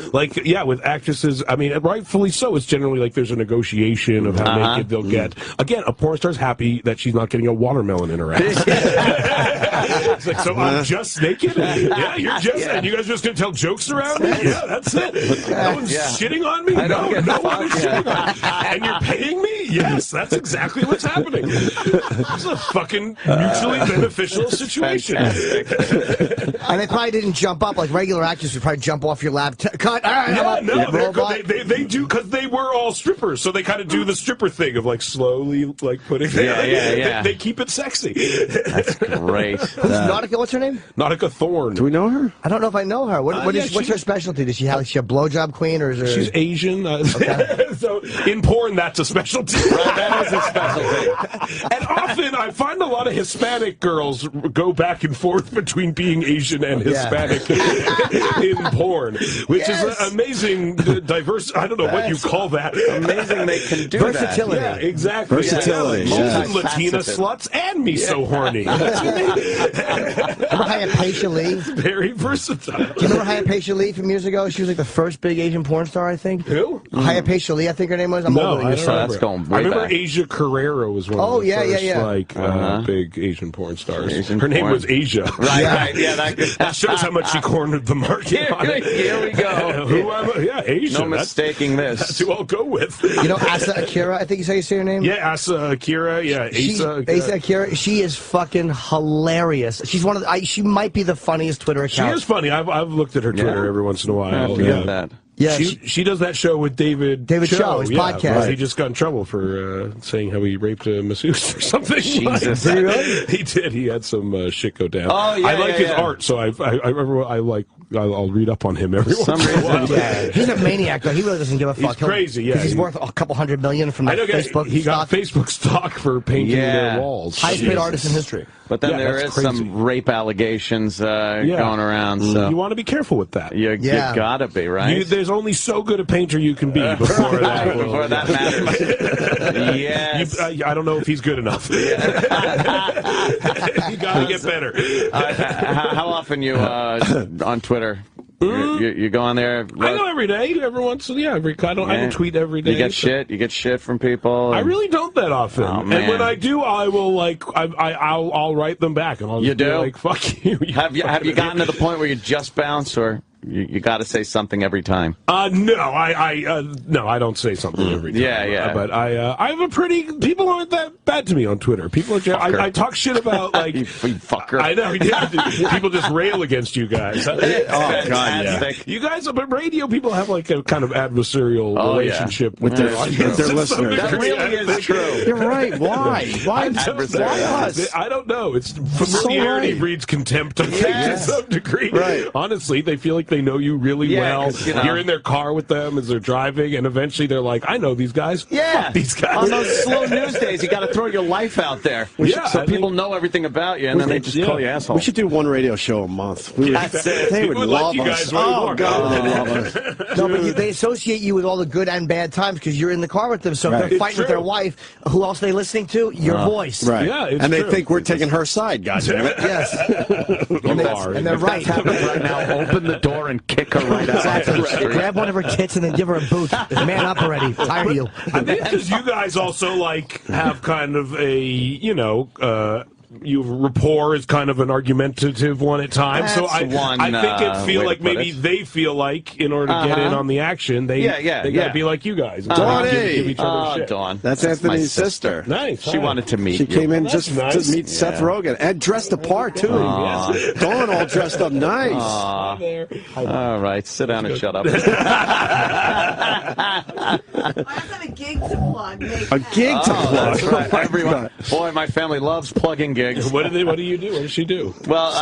with actresses. I mean, rightfully so. It's generally like there's a negotiation of how naked they'll get. Again, a porn star's happy that she's not getting a watermelon in her ass. It's like, so I'm just naked? Yeah, you're just, and you guys just gonna tell jokes around me? Yeah, that's it. No one's shitting on me? No one is shitting on me. And you're paying me? Yes, that's exactly what's happening. It's a fucking mutually beneficial situation. And they probably didn't jump up like regular actors would probably jump off your lap. Cut. All right, They do because they were all strippers, so they kind of do the stripper thing of like slowly like putting. Yeah. They keep it sexy. That's great. Who's Nautica? What's her name? Nautica Thorne. Do we know her? I don't know if I know her. What's her specialty? Does she have? Is she a blowjob queen or is her? She's Asian. So in porn, that's a specialty. Right, that is a specialty. And often I find a lot of Hispanic girls go back and forth between being Asian and Hispanic in porn, which is an amazing diverse. I don't know what you call that. Amazing they can do versatility. Yeah, exactly. Versatility. Most Latina sluts and me so horny. Remember Hypatia Lee? Very versatile. Do you remember Hypatia Lee from years ago? She was like the first big Asian porn star, I think. Who? Hypatia Lee, I think her name was. I don't remember. That's going way I remember back. Asia Carrera was one of the first big Asian porn stars. Her name was Asia. Right. Yeah, that shows how much she cornered the market on it. Here we go. Asia. No mistaking this. That's who I'll go with. You know Asa Akira, I think you say her name? Yeah, Asa Akira. Yeah, Asa Akira. She is fucking hilarious. She's one of the, she might be the funniest Twitter account. She is funny. I've looked at her Twitter every once in a while. I forget that. Yeah, she does that show with David Cho, his podcast. Right. He just got in trouble for saying how he raped a masseuse or something. Jesus. Did he really? He did. He had some shit go down. Oh, yeah, I like his yeah. art, so I'll read up on him every once in a while. Yeah. He's a maniac, though. He really doesn't give a fuck. He's crazy, yeah. He's worth a couple $100 million from that Facebook He got stock. Facebook stock for painting their walls. Highest paid artist in history. But then there is some rape allegations going around. So you want to be careful with that. You gotta be, right? There's only so good a painter you can be before that. Before that matters. Yes. I don't know if he's good enough. You gotta get better. How often you on Twitter? You go on there. I go every day. Every once, I don't tweet every day. You get shit. You get shit from people. I really don't that often. Oh, and when I do, I will I'll write them back, and I'll just be like, "Fuck you." Have you gotten to the point where you just bounce, or you got to say something every time? No, I don't say something every time. Yeah. But I have a pretty. People aren't that bad to me on Twitter. People, I talk shit about like you fucker. I know. Yeah, people just rail against you guys. Oh God, yeah. You guys, but radio people have like a kind of adversarial relationship with their listeners. That really is true. You're right. Why? Why us? I don't know. It's familiarity breeds contempt. I think to some degree. Right. Honestly, they feel like they know you really well. You You're in their car with them as they're driving, and eventually they're like, "I know these guys. Yeah, fuck these guys." On those slow news days, you got to throw your life out there, so people know everything about you, and then they just call you asshole. We should do one radio show a month. They would like love you us. guys way more. Oh God, they love us. No, but they associate you with all the good and bad times because you're in the car with them. So if they're fighting with their wife, who else are they listening to? Your voice. Right. Yeah, it's and they true. think we're taking her side. God damn it. Yes. and they're right. Right now, open the door and kick her right out. Exactly. Grab one of her tits and then give her a boot. Man up already. Tired of you. I think because you guys also like have kind of a rapport is kind of an argumentative one at times. So I think it feel like maybe they feel like in order to get in on the action, they gotta be like you guys. Dawn, give each other shit. Dawn. That's Anthony's sister. Nice. She wanted to meet She you. came in just to meet Seth Rogen and dressed apart too. Dawn all dressed up nice. All right, sit down and shut up. I have a gig to plug. A gig to plug. That's right. Everyone. Boy, my family loves plugging gigs. What do you do? What does she do? Well,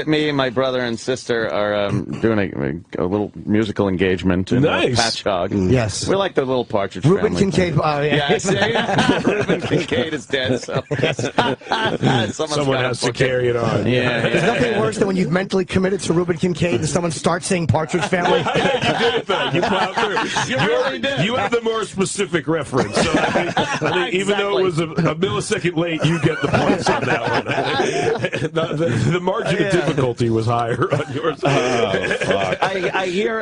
me and my brother and sister are doing a little musical engagement in Patch Hog. Yes. We like the little Partridge Ruben family. Kincaid. Ruben Kincaid is dead, so someone has to carry it on. There's nothing worse than when you've mentally committed to Ruben Kincaid and someone starts saying Partridge Family. You did it though. You plowed through. You have the more specific reference. So I think even though it was a millisecond late, you get the points on that The margin of difficulty was higher on yours. I hear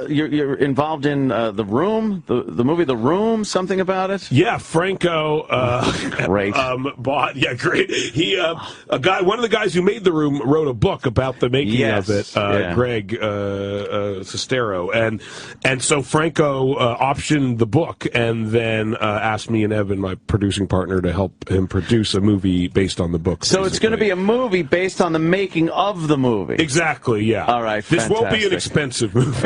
you're involved in The Room, the movie The Room, something about it? Yeah, Franco great. Bought. Yeah, great. He one of the guys who made The Room wrote a book about the making of it, Greg Sestero, and so Franco optioned the book and then asked me and Evan, my producing partner, to help him produce a movie based on the book. So it's going to be a movie based on the making of the movie. Exactly, yeah. All right, this won't be an expensive movie.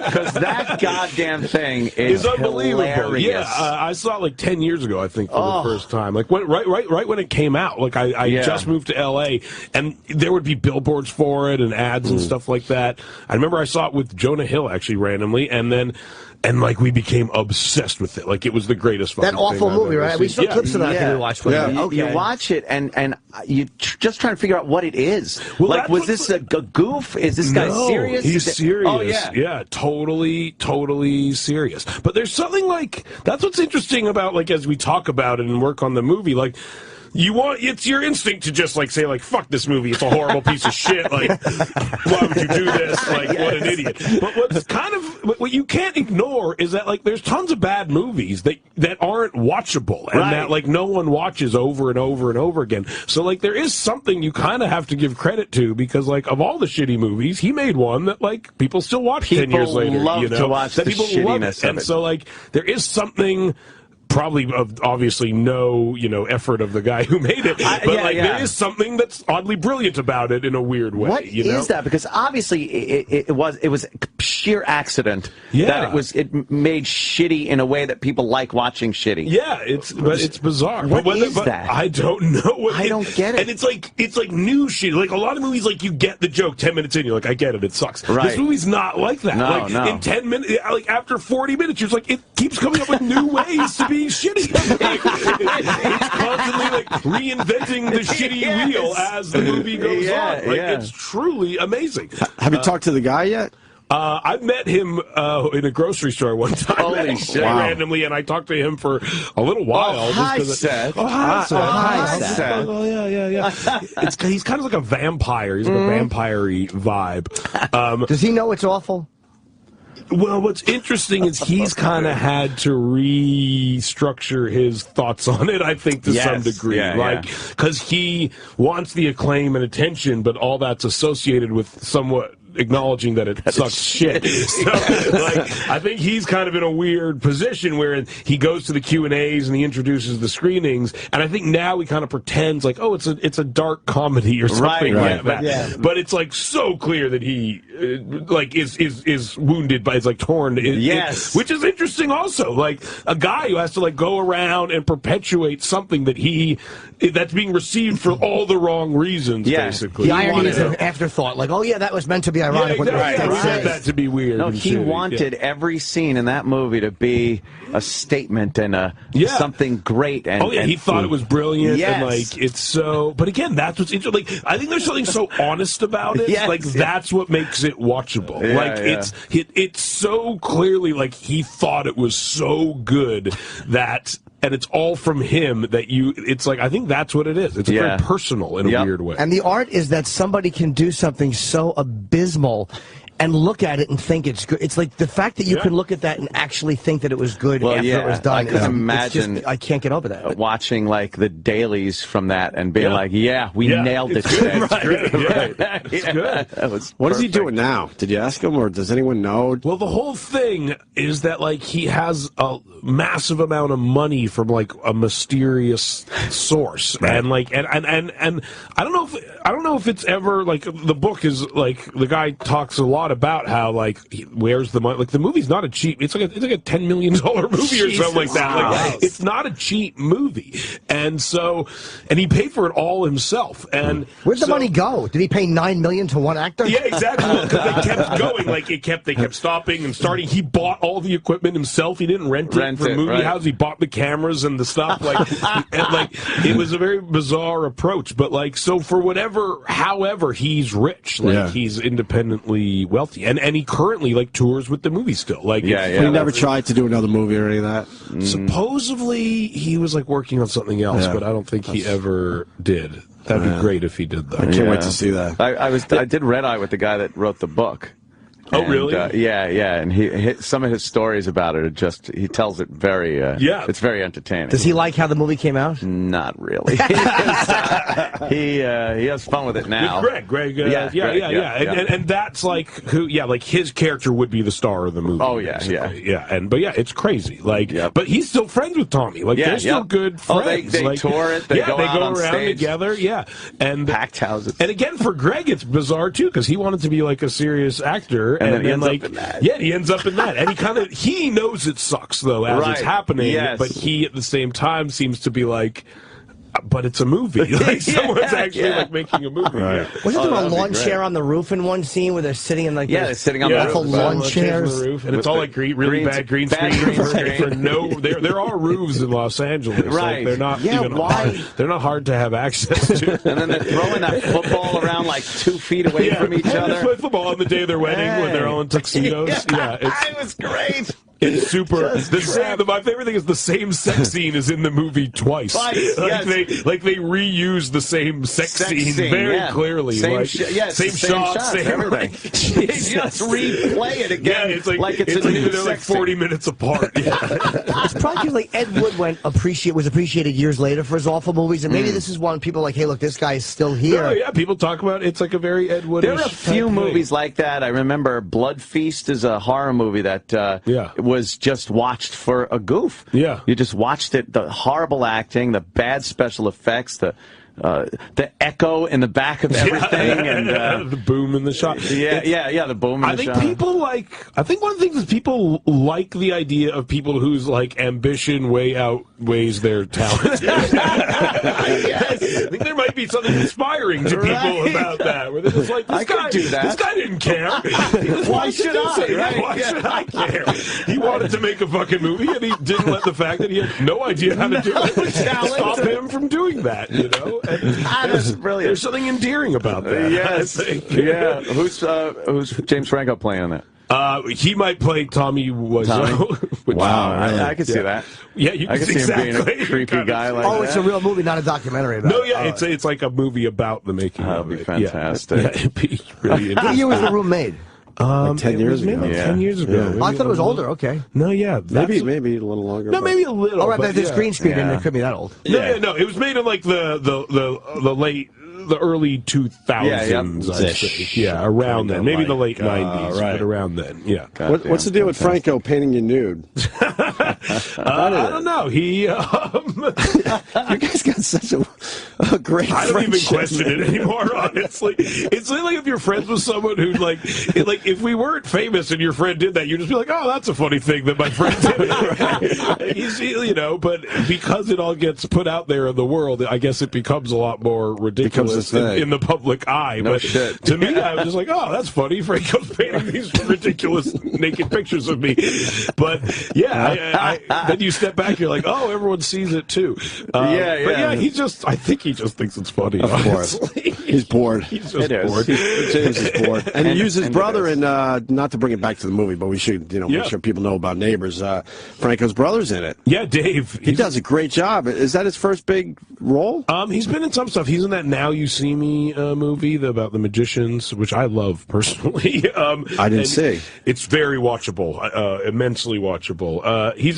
Because that goddamn thing is unbelievable. hilarious. Yeah, I saw it like 10 years ago, I think, for the first time. Like right when it came out. Like I just moved to L.A. and there would be billboards for it and ads and stuff like that. I remember I saw it with Jonah Hill actually randomly, and like we became obsessed with it. Like it was the greatest fucking that awful thing movie, right? seen. We saw clips of that. Yeah. We watched. You watch it and you just trying to figure out what it is. Well, like, was this a goof? Is this guy serious? He's serious. Oh yeah, totally serious. But there's something like that's what's interesting about like as we talk about it and work on the movie, like. It's your instinct to just like say like fuck this movie, it's a horrible piece of shit, like why would you do this, like what an idiot. But what's kind of what you can't ignore is that like there's tons of bad movies that aren't watchable and that like no one watches over and over and over again. So like there is something you kind of have to give credit to, because like of all the shitty movies, he made one that like people still watch 10 years later. Love to watch that the people shittiness love. And so like there is something. Probably of obviously no effort of the guy who made it, but there is something that's oddly brilliant about it in a weird way. What is that? Because obviously it was sheer accident that it made shitty in a way that people like watching shitty. Yeah, it's bizarre. What is that? I don't know. I don't get it. And it's like new shit. Like a lot of movies, like you get the joke 10 minutes in, you're like, I get it, it sucks. Right. This movie's not like that. No. In 10 minutes, like after 40 minutes, you're just like, it keeps coming up with new ways to be shitty. It's constantly like reinventing the shitty wheel as the movie goes on. Like it's truly amazing. Have you talked to the guy yet? I met him in a grocery store one time. Holy shit. Randomly, and I talked to him for a little while. Oh, hi, Seth. Hi, Seth. Oh, yeah. He's kind of like a vampire. He's like a vampire-y vibe. Does he know it's awful? Well, what's interesting is he's kind of had to restructure his thoughts on it, I think, to some degree. Because he wants the acclaim and attention, but all that's associated with somewhat acknowledging that it sucks shit. So, like, I think he's kind of in a weird position where he goes to the Q&As and he introduces the screenings, and I think now he kind of pretends like, oh, it's a dark comedy or something like that. Yeah. But it's like so clear that he like is wounded by, it's like torn. Which is interesting also. Like a guy who has to like go around and perpetuate something that's being received for all the wrong reasons, basically. The irony is an afterthought, like, oh yeah, that was meant to be ironic. Yeah, exactly. We want that to be weird. No, he wanted every scene in that movie to be a statement and something great. And he thought it was brilliant. Yes. And like it's so. But again, that's what's interesting. Like I think there's something so honest about it. Like that's what makes it watchable. It's so clearly like he thought it was so good that. And it's all from him that it's like, I think that's what it is. It's very personal in a weird way. And the art is that somebody can do something so abysmal and look at it and think it's good. It's like the fact that you can look at that and actually think that it was good after it was done. I could imagine. I can't get over that. Watching like the dailies from that and being like, we nailed it today. It's good. That was what is he doing now? Did you ask him, or does anyone know? Well, the whole thing is that like he has a massive amount of money from like a mysterious source, and like and I don't know if it's ever like the book is like the guy talks a lot about how like where's the money, like the movie's not a cheap, it's like a $10 million movie or something like that. Like it's not a cheap movie, and he paid for it all himself. And where'd the money go? Did he pay $9 million to one actor? Yeah, exactly. Because they kept going, like they kept stopping and starting. He bought all the equipment himself. He didn't rent it from movie house. He bought the cameras and the stuff. Like and like it was a very bizarre approach. But like so for however he's rich, like he's independently wealthy, and he currently like tours with the movie still. Like, He never tried to do another movie or any of that. Supposedly he was like working on something else, but I don't think he ever did. That'd be great if he did that. I can't wait to see that. I did Red Eye with the guy that wrote the book. Oh, really? Yeah, and some of his stories about it are he tells it very, it's very entertaining. Does he like how the movie came out? Not really. He has fun with it now. With Greg, and that's like like his character would be the star of the movie. Oh, yeah, but it's crazy. Like, but he's still friends with Tommy. Like, they're still good friends. They like, tour it. They go around stage together. And packed houses. And again, for Greg, it's bizarre too because he wanted to be like a serious actor. And then he ends up in that. Yeah, he ends up in that. And he knows it sucks, though, as it's happening. Yes. But he, at the same time, seems to be like, but it's a movie. Like, someone's actually like making a movie. Right. Wasn't there a lawn chair on the roof in one scene where they're sitting in like they're sitting on the roof. lawn chairs? The roof, and it's all like really bad green screen. For no, there are roofs in Los Angeles. Right. Like, they're not even hard. They're not hard to have access to. And then they're throwing that football around like 2 feet away from each other. They play football on the day of their wedding when they're all in tuxedos. It was great. It's super. My favorite thing is the same sex scene is in the movie twice. They reuse the same sex scene very clearly. Same same shots, everything. They just replay it again. Yeah, it's a new they're like 40 minutes apart. It's probably like Ed Wood was appreciated years later for his awful movies, and maybe this is one people like, hey, look, this guy is still here. No, yeah, people talk about it's like a very Ed Wood. There are a few movies like that. I remember Blood Feast is a horror movie that was just watched for a goof. Yeah. You just watched it, the horrible acting, the bad special effects, the echo in the back of everything, and the boom in the shot. The boom in the shot. I think one of the things is people like the idea of people whose like ambition way outweighs their talent. I think there might be something inspiring to people about that, where they're just like, this guy didn't care. Why should I? Why should I care? He wanted to make a fucking movie, and he didn't let the fact that he had no idea how to do it stop him from doing that, you know? That's brilliant. There's something endearing about that. Yes. Yeah. Who's James Franco playing in it? He might play Tommy Wiseau. Wow, I could see that. Yeah, you I can see him being a creepy guy like that. Oh, it's a real movie, not a documentary about it. It's like a movie about the making of it. That'd be fantastic. Yeah, it'd be really interesting. What year was The Room made? Like 10 years ago. 10 years ago. Yeah. I thought it was older. Okay. No, maybe a little longer. No, maybe a little. Oh, right, but there's green screen in there. It couldn't be that old. No, it was made in like the early 2000s, I'd say. Yeah, around then. Maybe the late 90s, but around then. Yeah. What's the deal with Franco painting you nude? I don't know. He, you guys got such a great I don't even friendship, question it anymore, honestly. It's like if you're friends with someone who, like if we weren't famous and your friend did that, you'd just be like, oh, that's a funny thing that my friend did. You know, but because it all gets put out there in the world, I guess it becomes a lot more ridiculous in the public eye. No but shit. To me, I was just like, oh, that's funny. Franco's painting these ridiculous naked pictures of me. But yeah, then you step back, you're like, oh, everyone sees it too. But yeah, I think he just thinks it's funny. Of course. He's bored. He's just bored. James is bored. And he used his brother in, not to bring it back to the movie, but we should, make sure people know about Neighbors. Franco's brother's in it. Yeah, Dave. He does a great job. Is that his first big role? He's been in some stuff. He's in that Now You See Me movie about the magicians, which I love personally. I didn't see. It's very watchable, immensely watchable. He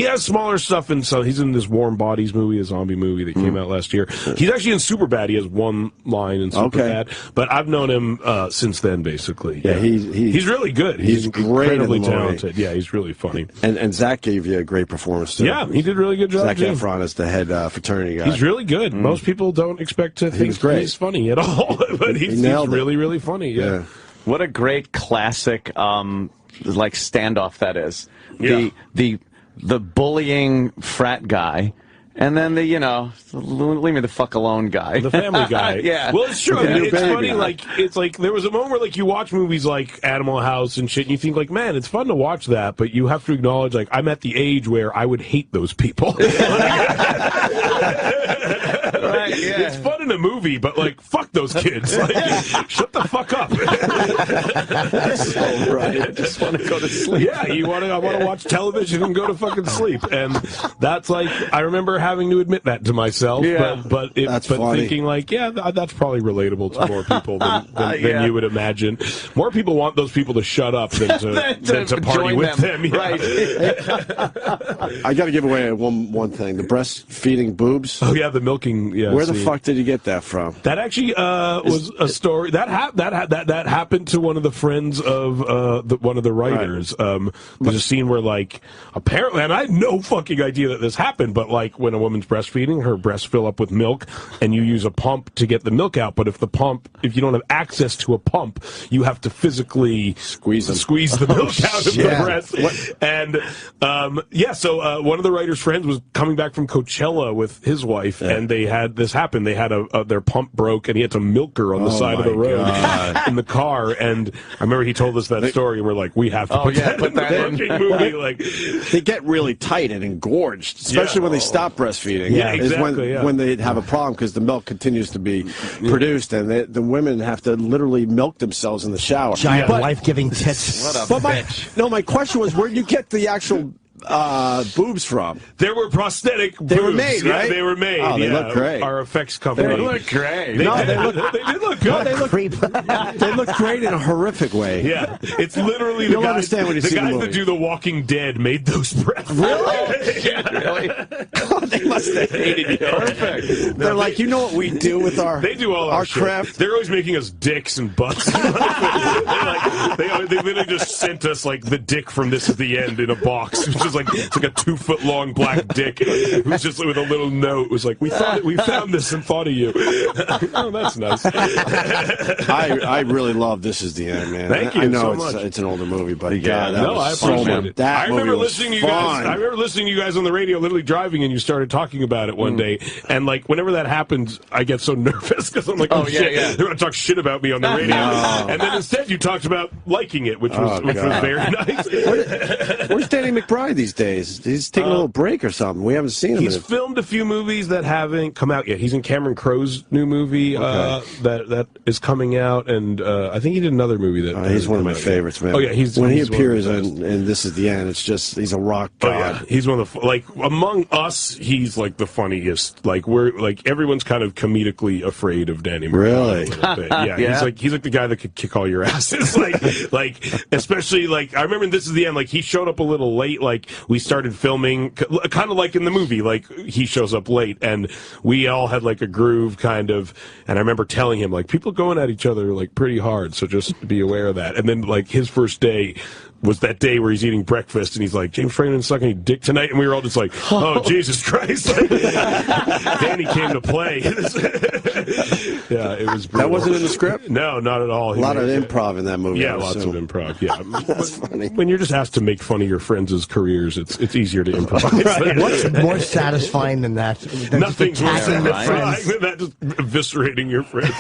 has smaller stuff in some. He's in this Warm Bodies movie, a zombie movie that came out last year. He's actually in Superbad. He has one line in Superbad, but I've known him since then, basically. Yeah, he's really good. He's incredibly talented. Yeah, he's really funny. And Zach gave you a great performance too. Yeah, he did a really good job. Zach too. Efron is the head fraternity guy. He's really good. Most people don't expect to think he's funny at all, but he's really, really funny. Yeah. What a great classic, like standoff that is. Yeah. The bullying frat guy. And then leave me the fuck alone guy. The family guy. Yeah. Well, it's true. It's funny, it's like there was a moment where you watch movies like Animal House and shit, and you think man, it's fun to watch that, but you have to acknowledge I'm at the age where I would hate those people. Right, yeah. It's fun in a movie, but like, fuck those kids. Like, shut the fuck up. So right. I just want to go to sleep. Yeah, I want to watch television and go to fucking sleep. And that's like, I remember having to admit that to myself, but thinking like, yeah, that's probably relatable to more people than you would imagine. More people want those people to shut up than to party with them. Yeah. Right. I got to give away one thing: the breastfeeding boobs. Oh yeah, the milking. Yeah. Where the fuck did you get that from? That actually was a story that happened to one of the friends of one of the writers. Right. There's a scene where like apparently, and I had no fucking idea that this happened, but like when a woman's breastfeeding, her breasts fill up with milk, and you use a pump to get the milk out. But if you don't have access to a pump, you have to physically squeeze the milk out of the breast. And so one of the writer's friends was coming back from Coachella with his wife, and they had this happen. They had their pump broke, and he had to milk her on the side of the road in the car. And I remember he told us that story, and we're like, we have to put that in the movie. Like, they get really tight and engorged, especially when they stop breastfeeding. Yeah, exactly. When they have a problem because the milk continues to be produced, and the women have to literally milk themselves in the shower. Giant life-giving tits. What a bitch. My question was, where did you get the actual boobs from? There were prosthetic boobs. They were made, right? Yeah, they were made. Oh, they look great. Our effects company. They look great. They did look good. They look great in a horrific way. Yeah, it's literally You'll understand when you see the guys movie. that do The Walking Dead made those breasts. Really? Yeah, really? God, they must have hated you. Perfect. They're like, you know what we do with our They do all our craft. They're always making us dicks and butts. They literally just sent us like the dick from This Is the End in a box. It's just like it's like a 2-foot long black dick. It was just with a little note. It was like, we found this and thought of you. Oh, that's nice. I really love This Is the End, man. Thank you I know so much. It's an older movie, but Yeah, God, I appreciate it. That I remember movie was listening to you guys. I remember listening to you guys on the radio, literally driving, and you started talking about it one day. And like whenever that happens, I get so nervous because I'm like, oh shit, they're going to talk shit about me on the radio. And then instead, you talked about liking it, which was very nice. Where's Danny McBride these days? He's taking a little break or something. We haven't seen him. He's filmed a few movies that haven't come out yet. He's in Cameron Crowe's new movie that is coming out, and I think he did another movie that. He's one of my favorites, man. Oh yeah, when he appears in This Is the End, it's just he's a rock god. Oh, yeah. He's one of the like among us. He's like the funniest. Like we're like everyone's kind of comedically afraid of Danny McBride. Really? A little bit. Yeah, he's like the guy that could kick all your asses. like especially like I remember in This Is the End. Like he showed up a little late. Like we started filming, kind of like in the movie. Like he shows up late, and we all had like a groove kind of. And I remember telling him like people going at each other like pretty hard, so just be aware of that. And then like his first day was that day where he's eating breakfast, and he's like, James Franklin sucking any dick tonight? And we were all just like, oh, Jesus Christ. Danny came to play. Yeah, it was brutal. That wasn't in the script? No, not at all. A lot of improv in that movie. Yeah, lots of improv, yeah. That's funny. When you're just asked to make fun of your friends' careers, it's easier to improvise. Right. What's more satisfying than that? Nothing's more satisfying than that, just eviscerating your friends.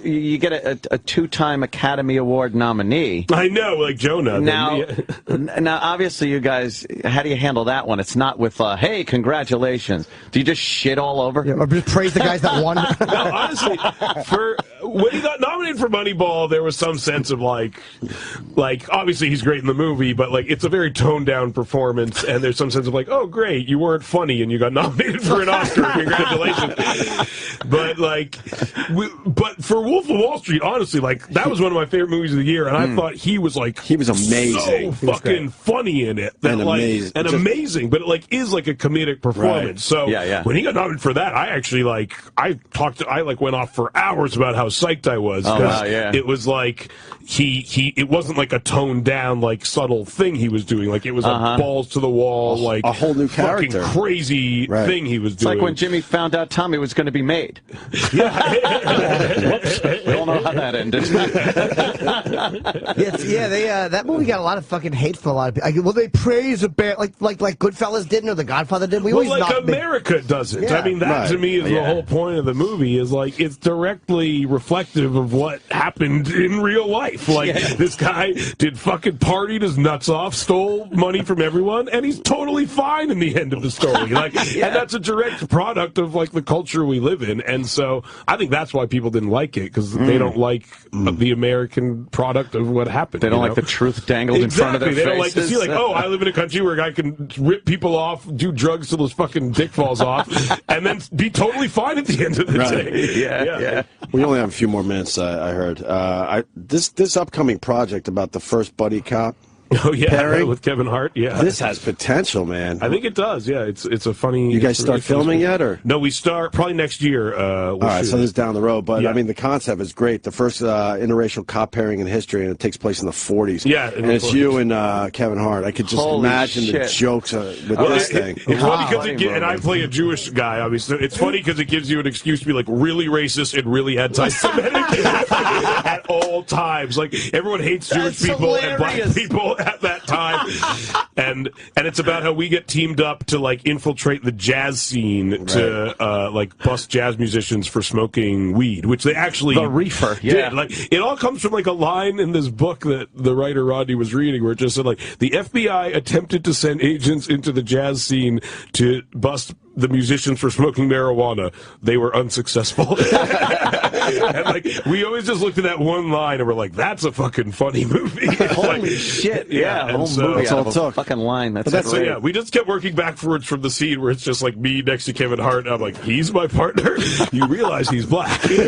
You get a two-time Academy Award nominee. I know, like Jonah. Now, obviously, you guys, how do you handle that one? It's not with, hey, congratulations. Do you just shit all over? Yeah, or just praise the guys that won? No, honestly, when he got nominated for Moneyball, there was some sense of like obviously he's great in the movie, but like it's a very toned down performance, and there's some sense of like, oh great, you weren't funny and you got nominated for an Oscar, congratulations. But but for Wolf of Wall Street, honestly, like that was one of my favorite movies of the year, and I thought he was amazing, so fucking funny in it, amazing, but it like is like a comedic performance. Right. So when he got nominated for that, I actually I went off for hours about how psyched I was. Oh, wow, yeah. It was like it wasn't like a toned down like subtle thing he was doing. Like it was a balls to the wall, like a whole new fucking character, crazy thing he was doing. It's like when Jimmy found out Tommy was going to be made. Whoops. We all know how that ended. That movie got a lot of fucking hate from a lot of people. Well, they praise a band like Goodfellas didn't or The Godfather did. America doesn't. I mean, that to me is the whole point of the movie. Is like it's directly reflecting reflective of what happened in real life. Like, this guy did fucking partied his nuts off, stole money from everyone, and he's totally fine in the end of the story. Like, and that's a direct product of, like, the culture we live in. And so I think that's why people didn't like it, because they don't like the American product of what happened. They don't like the truth dangled in front of their faces. They don't like to see, like, oh, I live in a country where a guy can rip people off, do drugs till his fucking dick falls off, and then be totally fine at the end of the day. Yeah. We only have a few more minutes, I heard. This upcoming project about the first buddy cop. Oh, yeah, pairing, with Kevin Hart, This has potential, man. I think it does, yeah. It's a funny... You guys start filming yet, or...? No, we start probably next year. All right, so this is down the road, but, I mean, the concept is great. The first interracial cop pairing in history, and it takes place in the 40s. Yeah. And it's you and Kevin Hart. I could just imagine the jokes with this thing. It's funny because and I play a Jewish guy, obviously. It's funny because it gives you an excuse to be, like, really racist and really anti-Semitic at all times. Like, everyone hates Jewish people and black people at that time. And it's about how we get teamed up to, like, infiltrate the jazz scene to like bust jazz musicians for smoking weed, which they actually the reefer did. Like, it all comes from, like, a line in this book that the writer Rodney was reading, where it just said, like, the FBI attempted to send agents into the jazz scene to bust the musicians for smoking marijuana. They were unsuccessful. And, like, we always just looked at that one line and we're like, that's a fucking funny movie. Holy shit, yeah. And Whole movie out of a fucking line. That's so, yeah, we just kept working backwards from the scene where it's just like me next to Kevin Hart, and I'm like, he's my partner? You realize he's black. We're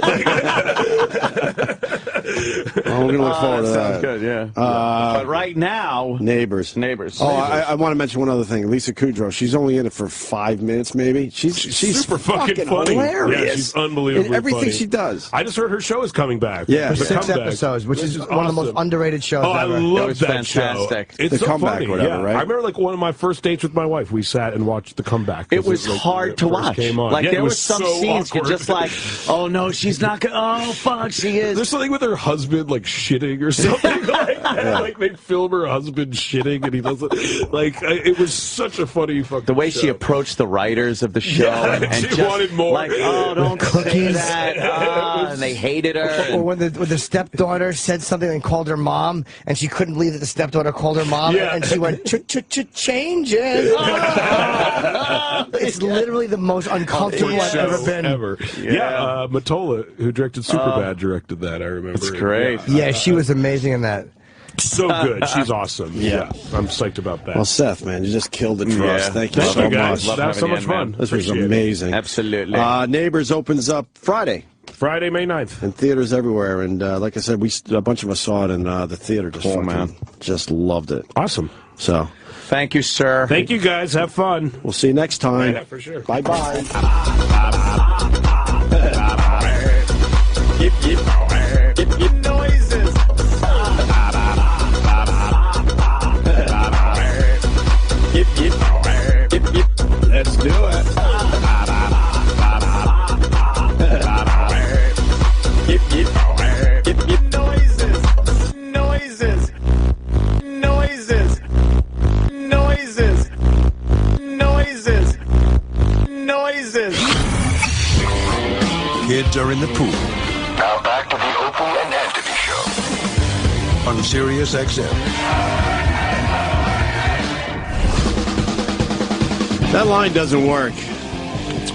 going to look forward to that. Sounds good, yeah. But right now... Neighbors. Oh, I want to mention one other thing. Lisa Kudrow, she's only in it for 5 minutes, maybe. She's super fucking funny. Hilarious. Yeah, she's unbelievably in everything funny. she does. I just heard her show is coming back. Yeah. For 6 episodes, which is one of the most underrated shows ever. I love that fantastic. show. It's The so Comeback funny. or whatever, right? I remember, like, one of my first dates with my wife, we sat and watched The Comeback. It was hard to watch. Like, there were some scenes you're just like, oh, no, she's not going to, oh, fuck, she is. There's something with her husband, like, shitting or something. Like, they film her husband shitting, and he doesn't. Like, it was such a funny fucking The way show. she approached the writers of the show. And she just, wanted more. Like, oh, don't say that. And they hated her. Or when the stepdaughter said something and called her mom, and she couldn't believe that the stepdaughter called her mom, and she went, changes. It's literally the most uncomfortable I've ever been. Yeah, Matola, who directed Superbad, directed that, I remember. It's great. Yeah, she was amazing in that. So good. She's awesome. Yeah. I'm psyched about that. Well, Seth, man, you just killed it for us. Thank you so guys. much. That was so much fun. This was amazing. Absolutely. Neighbors opens up Friday, May 9th. in theaters everywhere. And like I said, a bunch of us saw it in the theater. Just loved it. Awesome. So, thank you, sir. Thank you, guys. Have fun. We'll see you next time. Yeah, for sure. Bye-bye. Noises. Let's do it. Noises. Kids are in the pool. Now back to the Opie and Anthony Show on Sirius XM. That line doesn't work.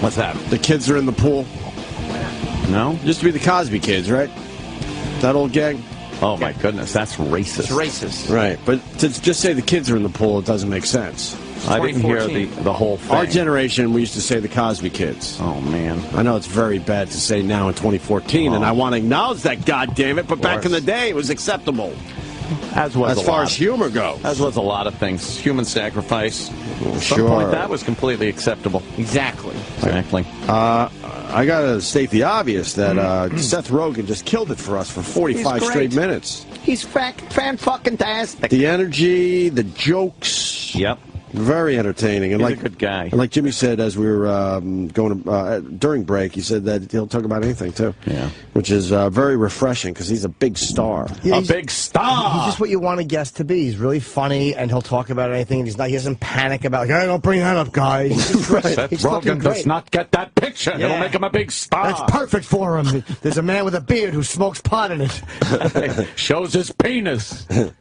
What's that? The kids are in the pool. No? Used to be the Cosby Kids, right? That old gang? Oh, my goodness. That's racist. It's racist. Right. But to just say the kids are in the pool, it doesn't make sense. I didn't hear the whole thing. Our generation, we used to say the Cosby Kids. Oh, man. I know it's very bad to say now in 2014, and I want to acknowledge that, goddammit, but back in the day, it was acceptable. As far as humor goes. As was a lot of things. Human sacrifice. At some Sure. point, that was completely acceptable. Exactly. I got to state the obvious that Seth Rogen just killed it for us for 45 straight minutes. He's fan-fucking-tastic. The energy, the jokes. Yep. Very entertaining. And He's like a good guy. And like Jimmy said, as we were going during break, he said that he'll talk about anything too. Yeah, which is very refreshing because he's a big star. Yeah, a big star. He's just what you want a guest to be. He's really funny, and he'll talk about anything. And he doesn't panic about, hey, don't bring that up, guys. Seth Rogen does not get that picture. Yeah. It'll make him a big star. That's perfect for him. There's a man with a beard who smokes pot in it. Shows his penis. Yeah,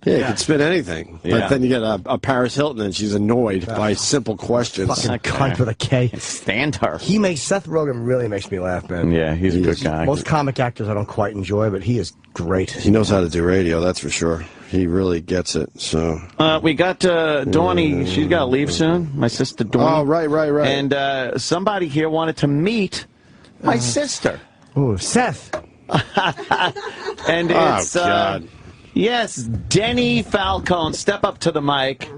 you can spit anything. But then you get a Paris Hilton, and she's annoyed by simple questions. Fucking cunt with a K. Stand her. Seth Rogen really makes me laugh, man. Yeah, he's a good guy. Most comic actors I don't quite enjoy, but he is great. He knows how to do radio, that's for sure. He really gets it. So we got Dawny. She's got to leave soon. My sister Dawny. Oh, right. And somebody here wanted to meet my sister. Oh, Seth. And it's God. Yes, Denny Falcone. Step up to the mic.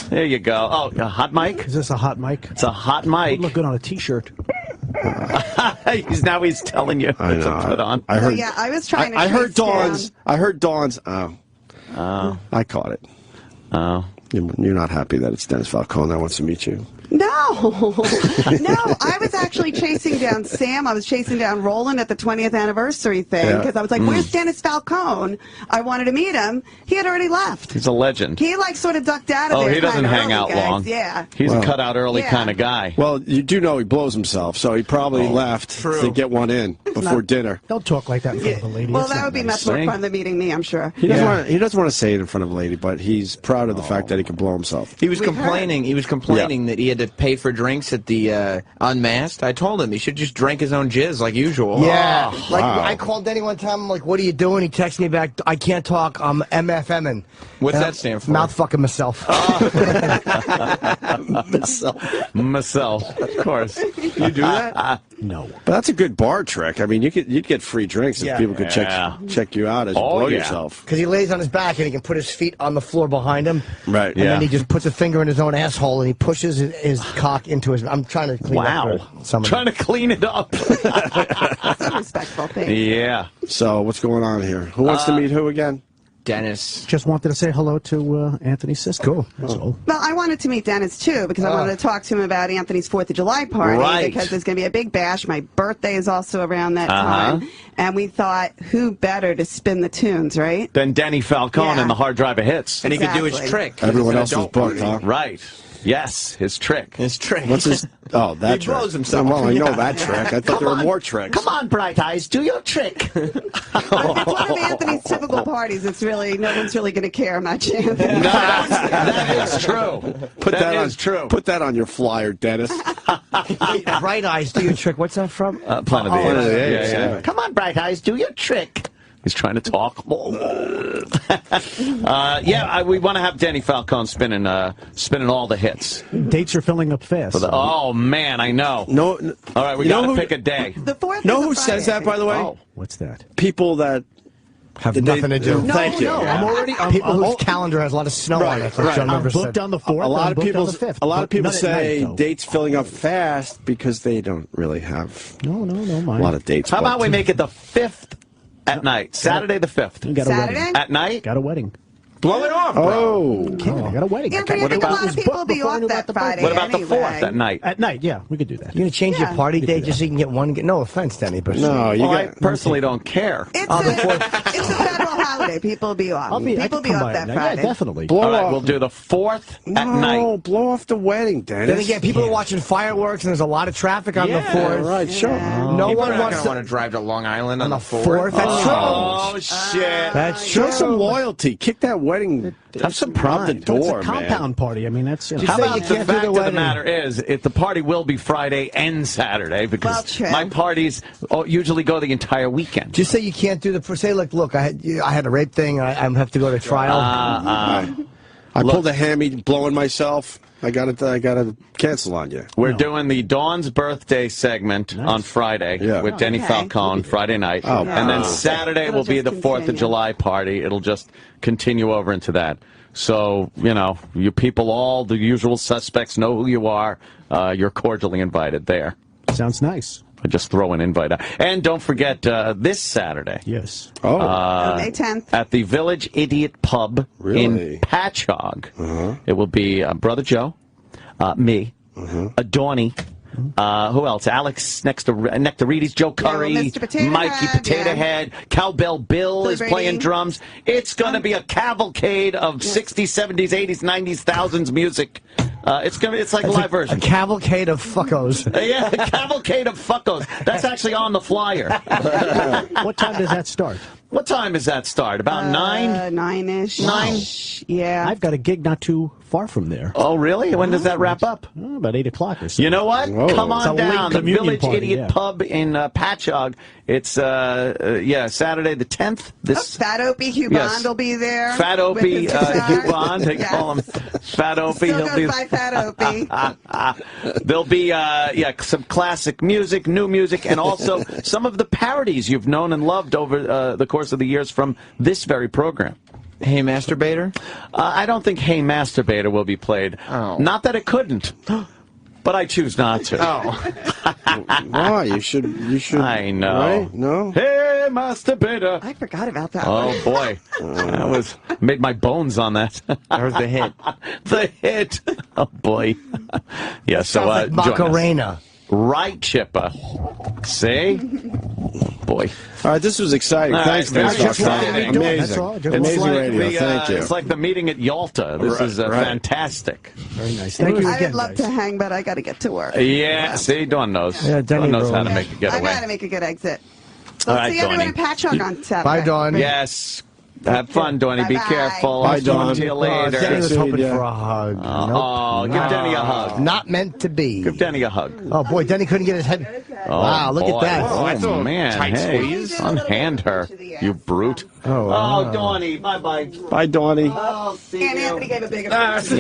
There you go. Oh, a hot mic? Is this a hot mic? It's a hot mic. Would look good on a T-shirt. He's telling you I know. to put on. I heard. Yeah, I was trying to. I heard trace Dawn's. I heard Dawn's. Oh, I caught it. Oh, you're not happy that it's Dennis Falcone that wants to meet you. No, I was actually chasing down Sam. I was chasing down Roland at the 20th anniversary thing because I was like, "Where's Dennis Falcone?" I wanted to meet him. He had already left. He's a legend. He like sort of ducked out of there. Oh, he doesn't hang early, out guys. long. Yeah, he's a cut out early kind of guy. Well, you do know he blows himself, so he probably left to get one in before dinner. Don't talk like that in front of a lady. Well, that would be much more fun than meeting me, I'm sure. He doesn't want to say it in front of a lady, but he's proud of the fact that he can blow himself. He was complaining. He was complaining that he had to pay for drinks at the Unmasked. I told him he should just drink his own jizz like usual. Yeah. I called Denny one time. I'm like, what are you doing? He texted me back, I can't talk. I'm MFMing. What's that stand for? Mouth fucking myself. Myself, of course. You do that? No. But that's a good bar trick. I mean, you'd get free drinks if people could check you out as you blow yourself. Because he lays on his back and he can put his feet on the floor behind him. Right. And then he just puts a finger in his own asshole and he pushes his cock into his. I'm trying to clean up. Trying to clean it up. That's a respectful thing. Yeah. So what's going on here? Who wants to meet who again? Dennis. Just wanted to say hello to Anthony's sister. Cool. That's all. Well, I wanted to meet Dennis, too, because I wanted to talk to him about Anthony's 4th of July party, because there's going to be a big bash. My birthday is also around that time. And we thought, who better to spin the tunes, right? Then Denny Falcone and the hard drive of hits. And he could do his trick. Everyone else was booked, huh? Right. Yes, his trick. His trick. What's his... Oh, that He trick. blows himself. Well, I know that trick. I thought there were more tricks. Come on, Bright Eyes, do your trick. It's one of Anthony's typical parties. It's really, no one's really going to care much. That is true. That is true. Put that on your flyer, Dennis. Bright Eyes, do your trick. What's that from? Planet of the Apes. Yeah. Come on, Bright Eyes, do your trick. He's trying to talk. We want to have Denny Falcone spinning all the hits. Dates are filling up fast. Oh man, I know. No. All right, we got to pick a day. The 4th Know is who a says Friday. that, by the way? Oh. What's that? People that Have nothing to do. Thank you. I'm already. People whose calendar has a lot of snow on it. Like John I'm Rivers booked said. on the 4th. A lot of people. On the 5th, A lot of people not at say night, though. dates filling up fast because they don't really have No, a mine. lot of dates. How about booked. we make it the 5th at night? Saturday the 5th. You got a Saturday? wedding. At night? Got a wedding. Blow it off, bro. Oh. I got a wedding. Yeah, but I think a lot of people will be off that Friday What about the anyway. 4th at night? At night, yeah, we could do that. You're going to change your Yeah. party date just so you can get one? No offense, Denny, but No, you Well, I got. personally don't care. It's a federal holiday. People will be off. I People can be come off by that at night. Friday. Yeah, definitely. Blow All right, off. we'll do the 4th at night. No, blow off the wedding, Dennis. then again, people are watching fireworks and there's a lot of traffic on the 4th. Right, sure. No People one are not wants going to to. want to drive to Long Island on the 4th. 4th. That's true. Oh shit! That's Show true. some loyalty. Kick that wedding. Have some out the pride. door, It's a compound party. I mean, that's. You know. How say about you the can't do fact the of the wedding? matter is, if the party will be Friday and Saturday, because Well, true. my parties usually go the entire weekend. Just say you can't do the. Say, look, I had a rape thing. I have to go to trial. I pulled a hammy blowing myself. I got to cancel on you. We're doing the Dawn's birthday segment on Friday with Denny Falcone, Friday night. Oh, and then wow. Saturday It'll will be just the 4th of continue. July party. It'll just continue over into that. So, you people, all the usual suspects know who you are. You're cordially invited there. Sounds nice. I just throw an invite out. And don't forget this Saturday. Yes. May 10th. At the Village Idiot Pub in Patchogue. It will be Brother Joe, me, Adorny, who else? Alex Nectarides, Joe Curry, Mikey Potato Head, Cowbell Bill is playing drums. It's going to be a cavalcade of 60s, 70s, 80s, 90s, thousands music. It's like a live version. A cavalcade of fuckos. Yeah, a cavalcade of fuckos. That's actually on the flyer. What time does that start? What time does that start? About 9? 9-ish. 9? Yeah. I've got a gig not too far from there. Oh, really? When does that wrap up? About 8 o'clock or so. You know what? Come on It's a down. late The communion Village party, Idiot Pub in Patchogue. It's, Saturday the 10th. Fat Opie Hugh Bond will be there. Fat Opie Hugh Bond. They call him Fat Opie. Still goes by Fat Opie. There'll be, some classic music, new music, and also some of the parodies you've known and loved over the course of the years from this very program. Hey Masturbator? I don't think Hey Masturbator will be played. Oh. Not that it couldn't, but I choose not to. Why? You should. I know. Right? No? Hey Masturbator. I forgot about that. Oh, boy. That made my bones on that. That was the hit. The hit. Oh, boy. Yeah, so, Sounds like Macarena. Right, Chippa. See? Boy. All right, this was exciting. Thanks, man. Amazing. Amazing radio. Thank you. It's like the meeting at Yalta. This is fantastic. Very nice. Thank you I would love to hang, but I got to get to work. Yeah, see, Dawn knows. Yeah, Dawn knows how to make a getaway. I got to make a good exit. All We'll right, see everyone Dawnie. in Patchogue on Saturday. Bye, Dawn. Yes. Have fun, Dawnie. Be careful. Bye, I'll talk Dawn. to you later. Denny was hoping for a hug. Oh, give Denny a hug. Not meant to be. Give Denny a hug. Oh, boy, Denny couldn't get his head. Oh, Wow, look at that. Oh, man. tight Hey, squeeze. unhand her, you brute. Oh, wow. Oh, Dawnie. Bye-bye. Bye, Dawnie. Oh, see And you. Anthony gave a big Yes.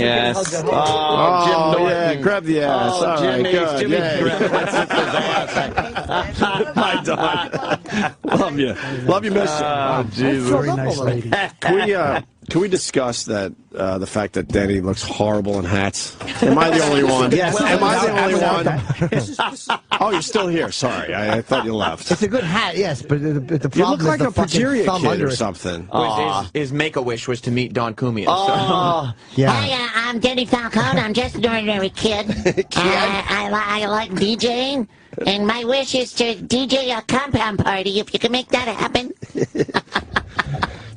Oh, Oh, Jim yeah. Norton. Grab the ass. Oh, All right, Jimmy. good. Jimmy Yay. grabbed my sister's ass. Bye, Dawn. Love you. Love you, miss you. Oh, Jesus. Very nice lady. Can we discuss that the fact that Denny looks horrible in hats? Am I the only one? Yes. Am I the only one? Oh, you're still here. Sorry, I thought you left. It's a good hat, yes, but the problem You look is like the a fucking Progeria thumb kid under or it. something. His make-a-wish was to meet Don Cumian. Oh. Yeah. Hi, I'm Denny Falcone. I'm just an ordinary kid. I like DJing, and my wish is to DJ a compound party. If you can make that happen.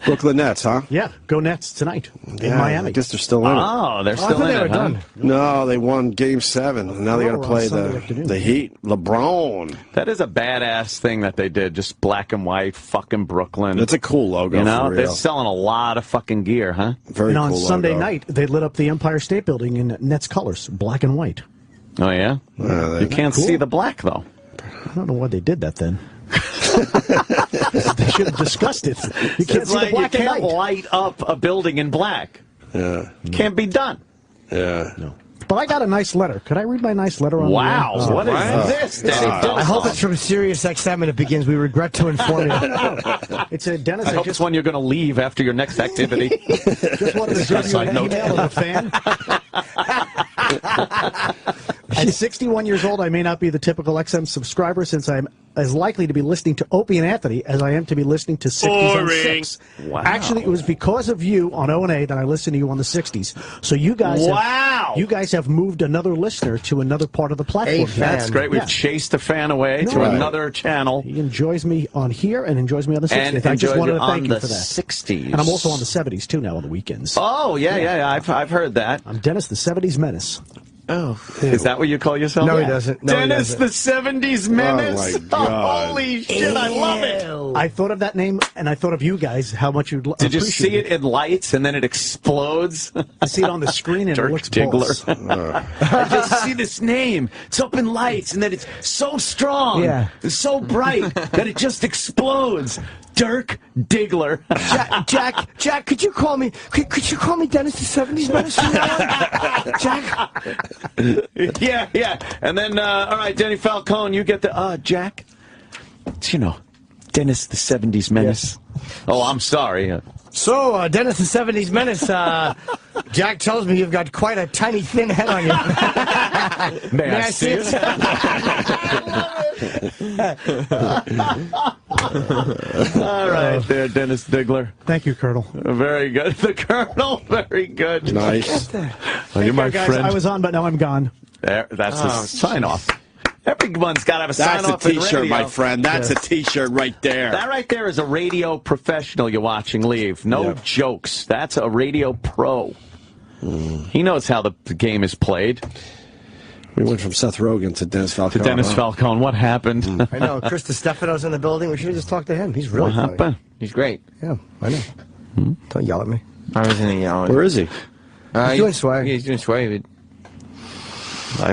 Brooklyn Nets, huh? Yeah, go Nets tonight in Yeah, Miami. I guess they're still in it. Oh, they're I still thought in they were it, huh? done. No, they won Game 7, and now they got to Oh, play Sunday afternoon. the Heat. LeBron. That is a badass thing that they did. Just black and white, fucking Brooklyn. It's a cool logo. You know, for they're real. selling a lot of fucking gear, huh? Very And on cool Sunday logo. night, they lit up the Empire State Building in Nets colors, black and white. Oh, yeah? You can't Cool. see the black, though. I don't know why they did that then. They should have discussed it. You can't It's see like the black you and can't white. light up a building in black. Yeah. Can't be done. Yeah. No. But I got a nice letter. Could I read my nice letter on Wow, the air? what is this, Denny? I hope it's from Sirius XM and it begins. We regret to inform you. It's a Dennis. I hope it's one you're going to leave after your next activity. Just wanted to give you an email of a fan. At 61 years old, I may not be the typical XM subscriber since I'm as likely to be listening to Opie and Anthony as I am to be listening to 60s on 6. Wow. Actually, it was because of you on O&A that I listened to you on the 60s. So you guys have moved another listener to another part of the platform. That's great. We've chased a fan away to another channel. He enjoys me on here and enjoys me on the 60s. And I just wanted to thank you on for the that. 60s. And I'm also on the 70s, too, now on the weekends. Oh, yeah. I've heard that. I'm Dennis the 70s Menace. Oh. Is that what you call yourself? No, he doesn't. No, Dennis he the 70s Menace. Oh, my God. Holy shit, I love it. I thought of that name, and I thought of you guys, how much you'd Did you see it in lights, and then it explodes? I see it on the screen, and Dirk it looks Diggler. balls. I just see this name. It's up in lights, and then it's so strong, it's so bright, that it just explodes. Dirk Diggler. Jack, could you call me? Could you call me Dennis the 70s Menace from now on? Jack? Yeah. And then, all right, Denny Falcone, you get the, Jack. It's, Dennis the 70s Menace. Oh, I'm sorry. So, Dennis, the 70s Menace, Jack tells me you've got quite a tiny, thin head on you. May I see it? All right, there, Dennis Diggler. Thank you, Colonel. Very good. The Colonel, very good. Nice. You're my guys, friend. I was on, but now I'm gone. There, that's a sign-off. Everyone's got to have a That's sign-off a in T-shirt, radio. my friend. That's a T-shirt right there. That right there is a radio professional you're watching leave. No jokes. That's a radio pro. He knows how the game is played. We went from Seth Rogen to Dennis Falcone. To Dennis Falcone. What happened? I know. Chris DiStefano's in the building. We should have just talked to him. He's really What funny. happened? He's great. Yeah, I know. Don't yell at me. I was in the yelling. Where is he? He's doing swag. Yeah, he's doing swag.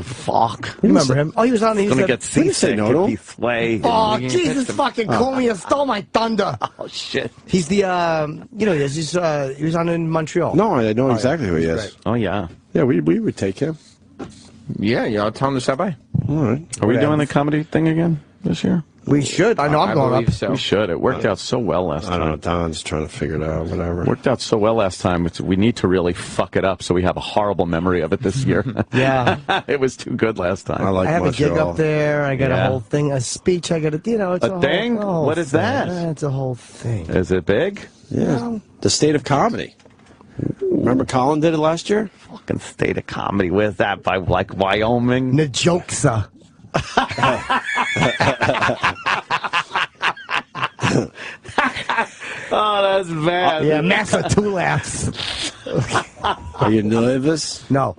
Fuck. You remember him? Oh, he was on the... He's going to get seasick if he sway. Oh, Jesus fucking call me. You stole my thunder. Oh, shit. He's the, you know, he was on in Montreal. No, I know exactly who he is. Great. Oh, yeah. Yeah, we would take him. Yeah, I'll tell him to stop by. All right. Are we doing the comedy thing again this year? We should. I know I'm going up. So. We should. It worked out so well last time. I don't know. Don's trying to figure it out. Whatever. Worked out so well last time. We need to really fuck it up so we have a horrible memory of it this year. Yeah. It was too good last time. I like I have Montreal. a gig up there. I got a whole thing, a speech. I got a, you know, it's A thing? Whole What is thing. that? It's a whole thing. Is it big? Yeah. The State of Comedy. Remember Colin did it last year? Fucking State of Comedy. Where's that? By, like, Wyoming? Najoxa. Oh, that's bad. Yeah, Massa 2 laughs. Are you nervous? No.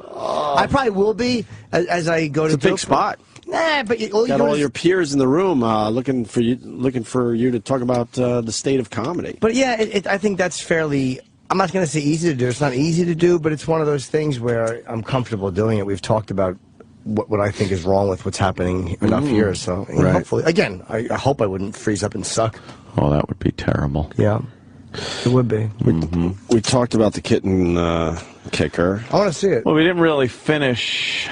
I probably will be as I go to It's a big spot. Nah, but Got all your peers in the room looking for you to talk about the state of comedy. But yeah, I think that's fairly. I'm not going to say easy to do. It's not easy to do, but it's one of those things where I'm comfortable doing it. We've talked about what I think is wrong with what's happening enough here. So hopefully, again, I hope I wouldn't freeze up and suck. Oh, that would be terrible. Yeah, it would be. We talked about the kitten kicker. I want to see it. Well, we didn't really finish.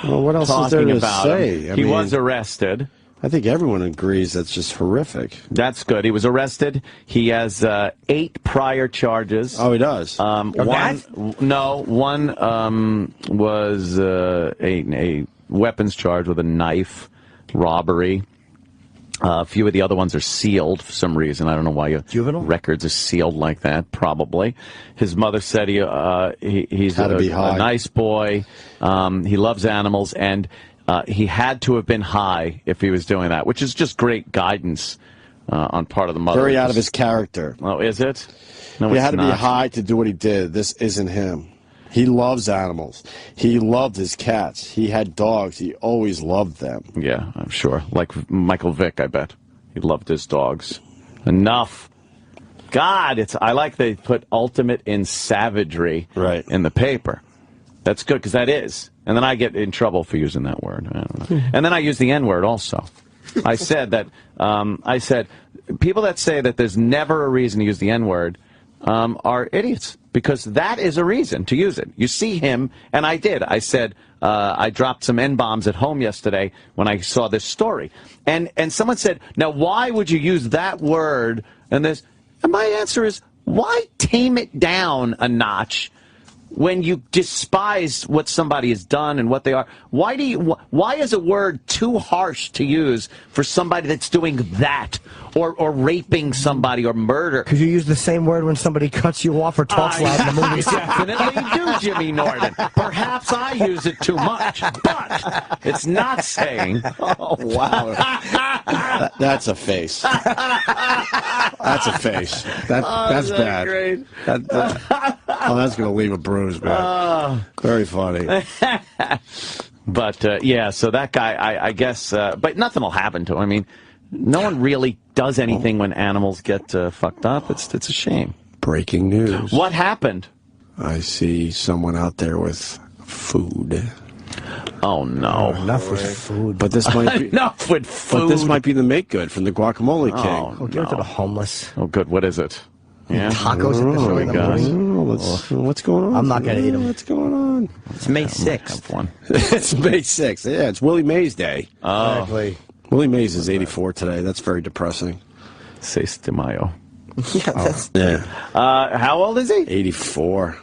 Well, what else is there talking to about say? him. He was arrested. I think everyone agrees that's just horrific. That's good. He was arrested. He has 8 prior charges. Oh, he does? One was a weapons charge with a knife, robbery. A few of the other ones are sealed for some reason. I don't know why your juvenile records are sealed like that. Probably. His mother said he's a nice boy. He loves animals, and he had to have been high if he was doing that, which is just great guidance on part of the mother. Very out of his character. Oh, is it? No, he it's had to not. be high to do what he did. This isn't him. He loves animals. He loved his cats. He had dogs. He always loved them. Yeah, I'm sure. Like Michael Vick, I bet. He loved his dogs. Enough. God, I like they put ultimate in savagery in the paper. That's good, because that is. And then I get in trouble for using that word. I don't know. And then I use the N-word also. I said that, people that say that there's never a reason to use the N-word are idiots, because that is a reason to use it. You see him, and I did. I said, I dropped some N-bombs at home yesterday when I saw this story. And someone said, now why would you use that word? And my answer is, why tame it down a notch when you despise what somebody has done and what they are? Why is a word too harsh to use for somebody that's doing that, or raping somebody, or murder? Because you use the same word when somebody cuts you off or talks loud in the movies. Definitely do, Jimmy Norton. Perhaps I use it too much, but it's not saying. Oh, wow. That's a face. That's a face. That's bad. Great? That's going to leave a bruise, man. Very funny. But, yeah, so that guy, I guess, but nothing will happen to him. I mean, no one really does anything when animals get fucked up. It's a shame. Breaking news. What happened? I see someone out there with food. Oh, no. Enough with food. But this might be enough with food. But this might be the make good from the Guacamole King. Oh, give it to the homeless. Oh, good. What is it? Yeah. Tacos at this point. What's going on? I'm not going to eat them. What's going on? It's May 6th. It's May 6th. Yeah, it's Willie Mays Day. Oh. Exactly. Willie Mays is 84 today. That's very depressing. 6 de Mayo. Yeah, that's... Yeah. How old is he? 84.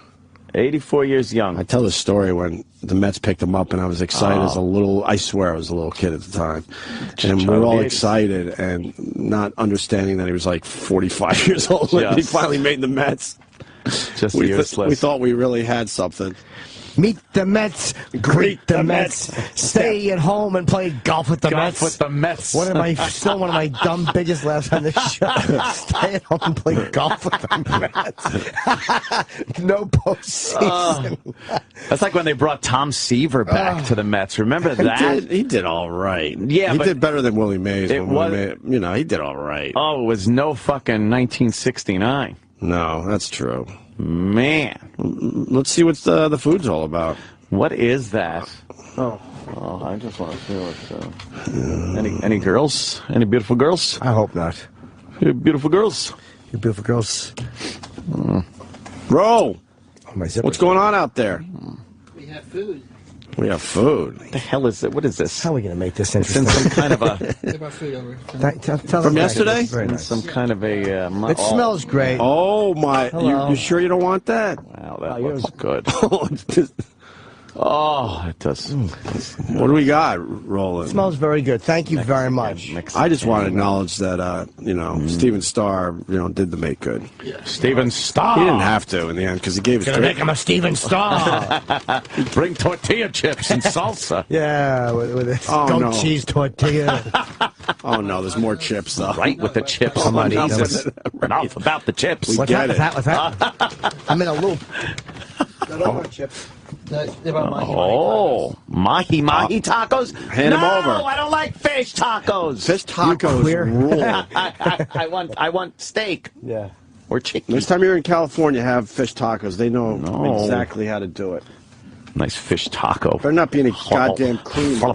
84 years young. I tell the story when the Mets picked him up, and I was excited as a little. I swear I was a little kid at the time, and we were all excited and not understanding that he was like 45 years old when he finally made the Mets. Just we useless. thought we really had something. Meet the Mets, greet the Mets, stay at home and play golf with the Mets. Golf with the Mets. Still one of my dumb bitches last on the show. Stay at home and play golf with the Mets. No postseason. That's like when they brought Tom Seaver back to the Mets. Remember that? He did all right. Yeah, he but did better than Willie Mays. It was, he did all right. Oh, it was no fucking 1969. No, that's true. Man. Let's see what the food's all about. What is that? Oh, I just want to see what's... Any girls? Any beautiful girls? I hope not. Beautiful girls? You beautiful girls. Roll! What's going on out there? We have food. We have food. What the hell is it? What is this? How are we going to make this It's interesting? in some kind of a... They brought food over. From yesterday? Very nice. Some kind of a... It smells great. Oh, my. Hello. You sure you don't want that? Wow, that looks good. Oh, it does. What do we got, Roland? It smells very good. Thank you very much. I just want to acknowledge that, Steven Starr, did the make good. Yeah. Steven Starr. He didn't have to in the end because he gave us Gonna make him a Steven Starr. Bring tortilla chips and salsa. Yeah, with a goat cheese tortilla. Oh, no, there's more chips, though. Right with the chips. Somebody Enough about the chips. What's that? I'm in a loop. Chips. Oh, mahi tacos? Hand them over. No, I don't like fish tacos. Fish tacos rule. I want steak. Yeah. Or chicken. Next time you're in California, have fish tacos. They know exactly how to do it. Nice fish taco. Better not be any goddamn cream. That's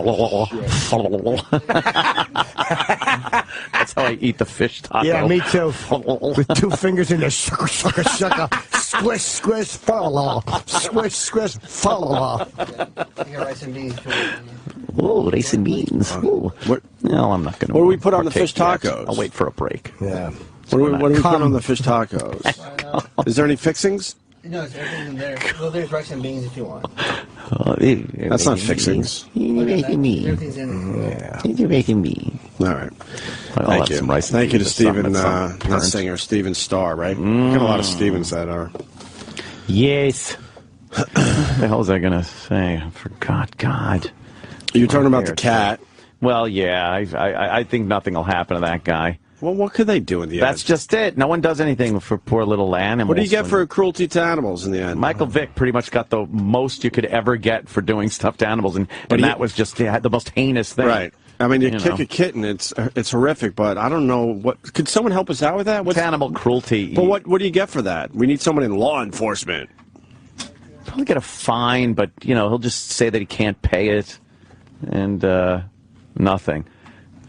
how I eat the fish taco. Yeah, me too. With 2 fingers in there, sucker, squish, squish, squish, squish, You got rice and beans. Oh, rice and beans. Ooh. No, I'm not going to. What do we put on the fish tacos? I'll wait for a break. Yeah. What do we put on the fish tacos? Is there any fixings? No, everything's in there. Well, there's rice and beans if you want. That's not fixings. Everything's in there. Yeah. You're making me. All right. Thank you. Thank you to Steven, not singer, Steven Starr, right? Got a lot of Stevens that are. Yes. What the hell was I going to say? I forgot. God. You're talking about the cat. Well, yeah. I think nothing will happen to that guy. Well, what could they do in the end? That's just it. No one does anything for poor little animals. What do you get for cruelty to animals in the end? Michael Vick pretty much got the most you could ever get for doing stuff to animals, and that was just the most heinous thing. Right. I mean, you kick a kitten, it's horrific, but I don't know what. Could someone help us out with that? What's animal cruelty? But what do you get for that? We need someone in law enforcement. Probably get a fine, but he'll just say that he can't pay it, and nothing.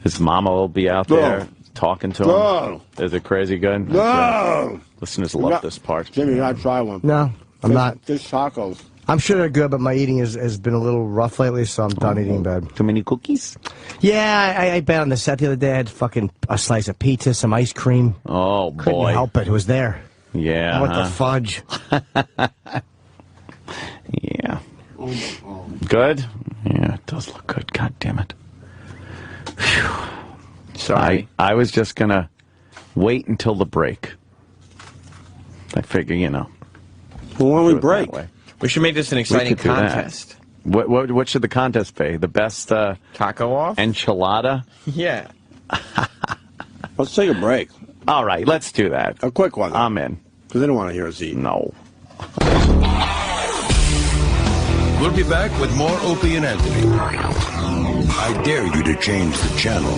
His mama will be out there. Talking to him. No. Is it crazy good? No. Listeners love this part. Jimmy, you gotta try one. No, I'm not. Fish tacos. I'm sure they're good, but my eating has been a little rough lately, so I'm done eating bad. Too many cookies? Yeah, I bet on the set the other day. I had fucking a slice of pizza, some ice cream. Oh, boy. Couldn't help it. It was there. Yeah. What the fudge? Yeah. Good? Yeah, it does look good. God damn it. Phew. Sorry. I was just going to wait until the break. I figure, Well, why don't we break? We should make this an exciting contest. What should the contest be? The best taco off? Enchilada? Yeah. Let's take a break. All right, let's do that. A quick one. I'm in. Because they don't want to hear us eat. No. We'll be back with more Opie and Anthony. I dare you to change the channel.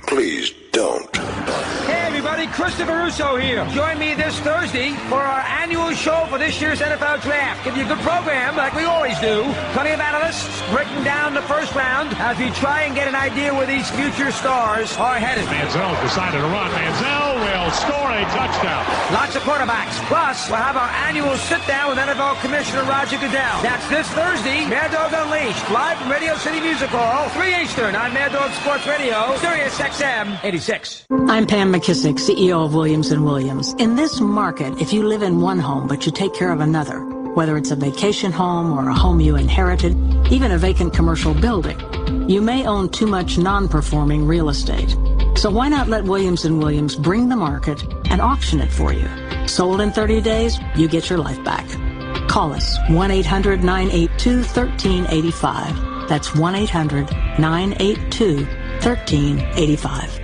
Please don't. Hey everybody, Christopher Russo here. Join me this Thursday for our annual show for this year's NFL Draft. Give you a good program like we always do. Plenty of analysts breaking down the first round as we try and get an idea where these future stars are headed. Manziel's decided to run. Manziel will score a touchdown. Lots of quarterbacks. Plus, we'll have our annual sit-down with NFL Commissioner Roger Goodell. That's this Thursday, Mad Dog Unleashed, live from Radio City Music Hall, 3 Eastern on Mad Dog Sports Radio, Sirius XM 86. I'm Pam McKissick, CEO CEO of Williams & Williams. In this market, if you live in one home but you take care of another, whether it's a vacation home or a home you inherited, even a vacant commercial building, you may own too much non-performing real estate. So why not let Williams & Williams bring the market and auction it for you? Sold in 30 days, you get your life back. Call us, 1-800-982-1385. That's 1-800-982-1385.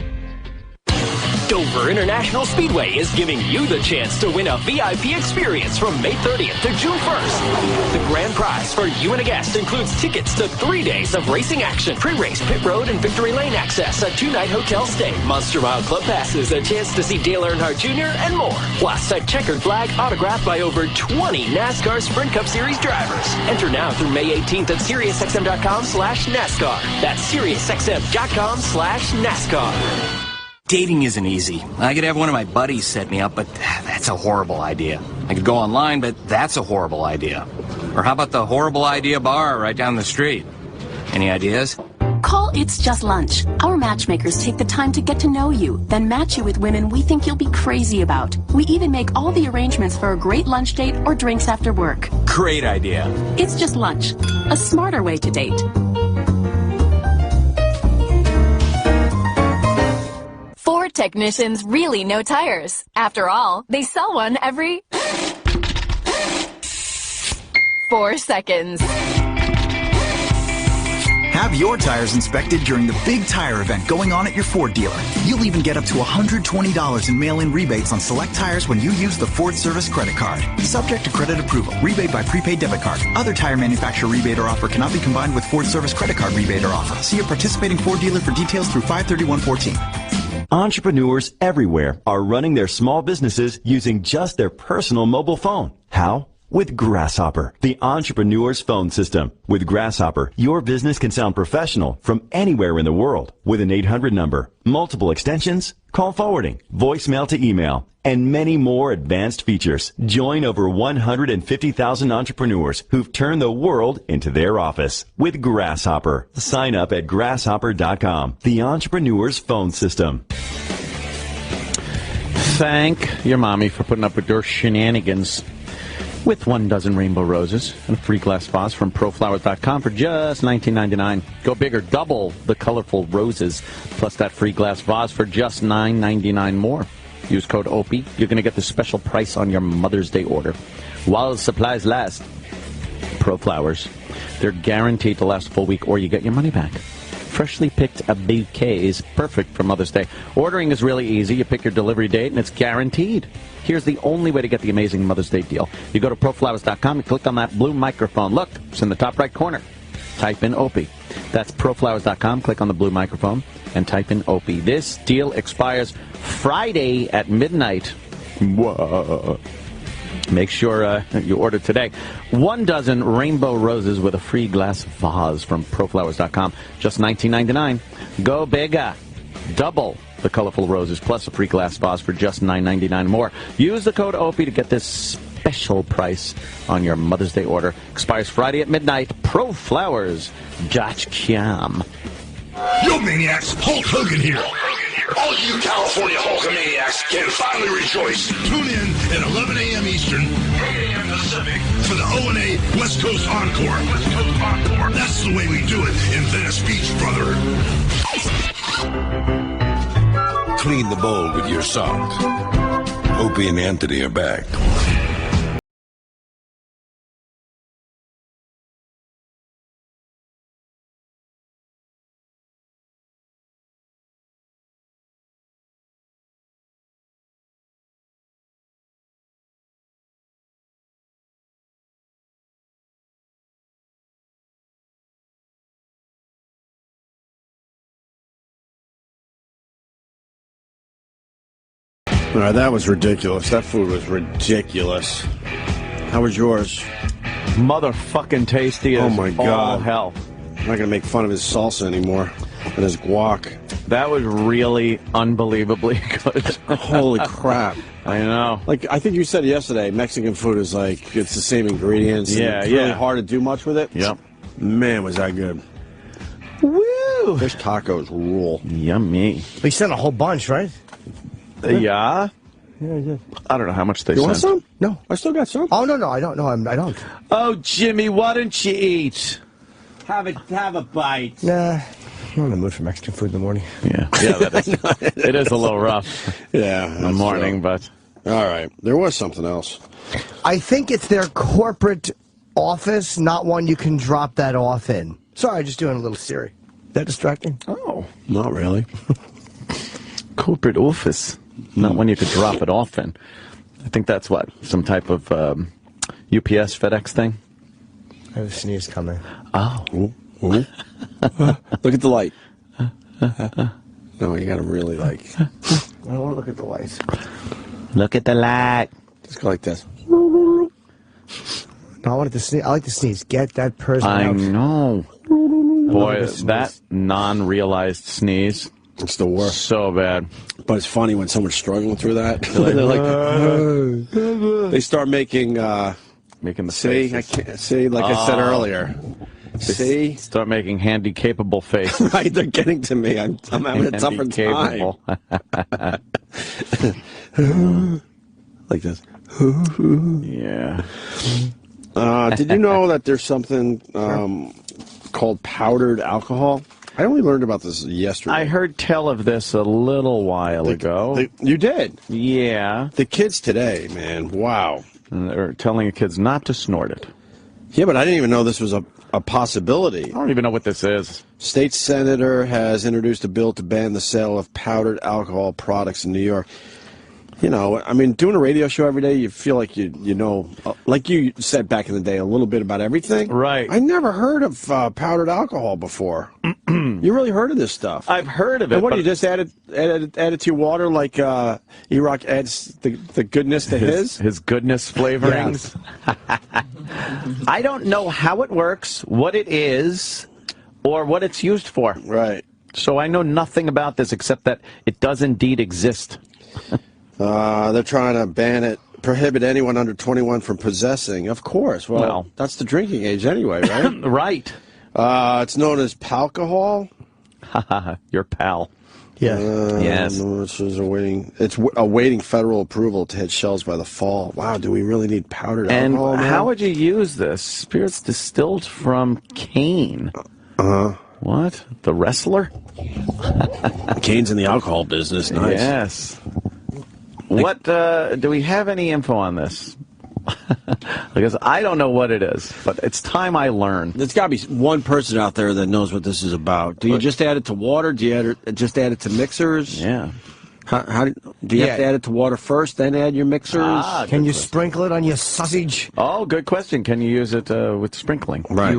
Dover International Speedway is giving you the chance to win a VIP experience from May 30th to June 1st. The grand prize for you and a guest includes tickets to 3 days of racing action, pre-race, pit road, and victory lane access, a 2-night hotel stay, Monster Mile Club passes, a chance to see Dale Earnhardt Jr., and more. Plus, a checkered flag autographed by over 20 NASCAR Sprint Cup Series drivers. Enter now through May 18th at SiriusXM.com/NASCAR. That's SiriusXM.com/NASCAR. Dating isn't easy. I could have one of my buddies set me up, but that's a horrible idea. I could go online, but that's a horrible idea. Or how about the horrible idea bar right down the street? Any ideas? Call It's Just Lunch. Our matchmakers take the time to get to know you, then match you with women we think you'll be crazy about. We even make all the arrangements for a great lunch date or drinks after work. Great idea. It's Just Lunch. A smarter way to date. Ford technicians really know tires. After all, they sell one every 4 seconds. Have your tires inspected during the big tire event going on at your Ford dealer. You'll even get up to $120 in mail-in rebates on select tires when you use the Ford Service credit card. Subject to credit approval. Rebate by prepaid debit card. Other tire manufacturer rebate or offer cannot be combined with Ford Service credit card rebate or offer. See a participating Ford dealer for details through 5/31/14. Entrepreneurs everywhere are running their small businesses using just their personal mobile phone. How? With Grasshopper, the entrepreneur's phone system. With Grasshopper, your business can sound professional from anywhere in the world with an 800 number, multiple extensions, call forwarding, voicemail to email, and many more advanced features. Join over 150,000 entrepreneurs who've turned the world into their office with Grasshopper. Sign up at grasshopper.com, the entrepreneur's phone system. Thank your mommy for putting up with your shenanigans. With 1 dozen rainbow roses and a free glass vase from proflowers.com for just $19.99. Go big or double the colorful roses, plus that free glass vase for just $9.99 more. Use code OPIE. You're going to get the special price on your Mother's Day order. While supplies last, ProFlowers. They're guaranteed to last a full week or you get your money back. Freshly picked bouquet is perfect for Mother's Day. Ordering is really easy. You pick your delivery date and it's guaranteed. Here's the only way to get the amazing Mother's Day deal. You go to proflowers.com and click on that blue microphone. Look, it's in the top right corner. Type in Opie. That's proflowers.com. Click on the blue microphone and type in Opie. This deal expires Friday at midnight. Whoa. Make sure you order today. 1 dozen rainbow roses with a free glass vase from proflowers.com. Just $19.99. Go bigger. Double the colorful roses plus a free glass vase for just $9.99 more. Use the code OPIE to get this special price on your Mother's Day order. Expires Friday at midnight. Proflowers.com. Yo, maniacs! Hulk Hogan here. All you California Hulkamaniacs can finally rejoice. Tune in at 11 a.m. Eastern, 8 a.m. Pacific for the O&A West Coast Encore. West Coast Encore. That's the way we do it in Venice Beach, brother. Clean the bowl with your sock. Opie and Anthony are back. All right, that was ridiculous. That food was ridiculous. How was yours? Motherfucking tasty as oh my God. All hell. I'm not going to make fun of his salsa anymore and his guac. That was really unbelievably good. Holy crap. I know. Like, I think you said yesterday, Mexican food is like, it's the same ingredients. Yeah, it's really hard to do much with it. Yep. Man, was that good. Woo! Fish tacos rule. Yummy. We sent a whole bunch, right? Yeah? Yeah. I don't know how much they You want sent. some? No, I still got some. Oh, no, I don't. No, I don't. Oh, Jimmy, why don't you eat? Have a bite. Nah, I'm in the mood for Mexican food in the morning. Yeah, that is. It is a little rough. Yeah, in the morning, but all right. There was something else. I think it's their corporate office, not one you can drop that off in. Sorry, just doing a little Siri. Is that distracting? Oh, not really. Corporate office, not one you could drop it off in. I think that's what, some type of UPS, FedEx thing. I have a sneeze coming. Oh. Ooh. Look at the light. No, you got to really like. I don't want to look at the lights. Look at the light. Just go like this. No, I wanted to sneeze. I like to sneeze. Get that person I out. know. Boy, that non-realized sneeze. It's the worst. So bad. But it's funny when someone's struggling through that. They're like, they start making the faces. I can't see. Like I said earlier. See, start making handy-capable faces. Right, they're getting to me. I'm having a tougher time. Like this. Yeah. Did you know that there's something called powdered alcohol? I only learned about this yesterday. I heard tell of this a little while ago. You did? Yeah. The kids today, man, wow. And they're telling the kids not to snort it. Yeah, but I didn't even know this was a possibility. I don't even know what this is. State senator has introduced a bill to ban the sale of powdered alcohol products in New York. You know, I mean, doing a radio show every day, you feel like you know, like you said back in the day, a little bit about everything. Right. I never heard of powdered alcohol before. You really heard of this stuff? I've heard of it. And what, do you just add it to your water like E-Rock adds the goodness to his? His goodness flavorings? I don't know how it works, what it is, or what it's used for. Right. So I know nothing about this except that it does indeed exist. They're trying to prohibit anyone under 21 from possessing. Of course. Well, that's the drinking age anyway, right? Right. It's known as palcohol. Your pal. Yeah. Yes. It's awaiting federal approval to hit shelves by the fall. Wow, do we really need powdered alcohol? And how would you use this? Spirits distilled from cane. What? The wrestler? Kane's in the alcohol business. Nice. Yes. What, do we have any info on this? Because I don't know what it is, but it's time I learn. There's got to be one person out there that knows what this is about. Do you just add it to water? Do you just add it to mixers? Yeah. How do you have to add it to water first, then add your mixers? Can you sprinkle it on your sausage? Oh, good question. Can you use it with sprinkling? Right.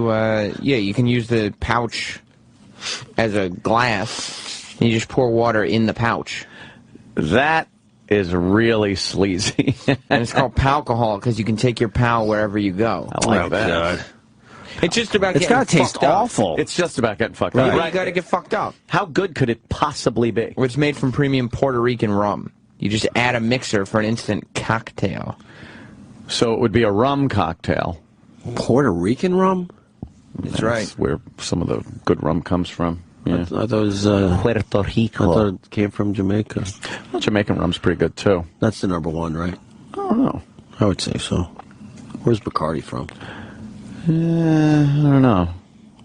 You can use the pouch as a glass, and you just pour water in the pouch. That is really sleazy. And it's called palcohol because you can take your pal wherever you go. I like that. God. It's just about It's getting got to taste fucked up. awful. It's just about getting fucked Right. up. You got to get fucked up. How good could it possibly be? It's made from premium Puerto Rican rum. You just add a mixer for an instant cocktail. So it would be a rum cocktail. Puerto Rican rum? That's right. Where some of the good rum comes from. Yeah. I thought it was Puerto Rico. I thought it came from Jamaica. Well, Jamaican rum's pretty good, too. That's the number one, right? I don't know. I would say so. Where's Bacardi from? I don't know.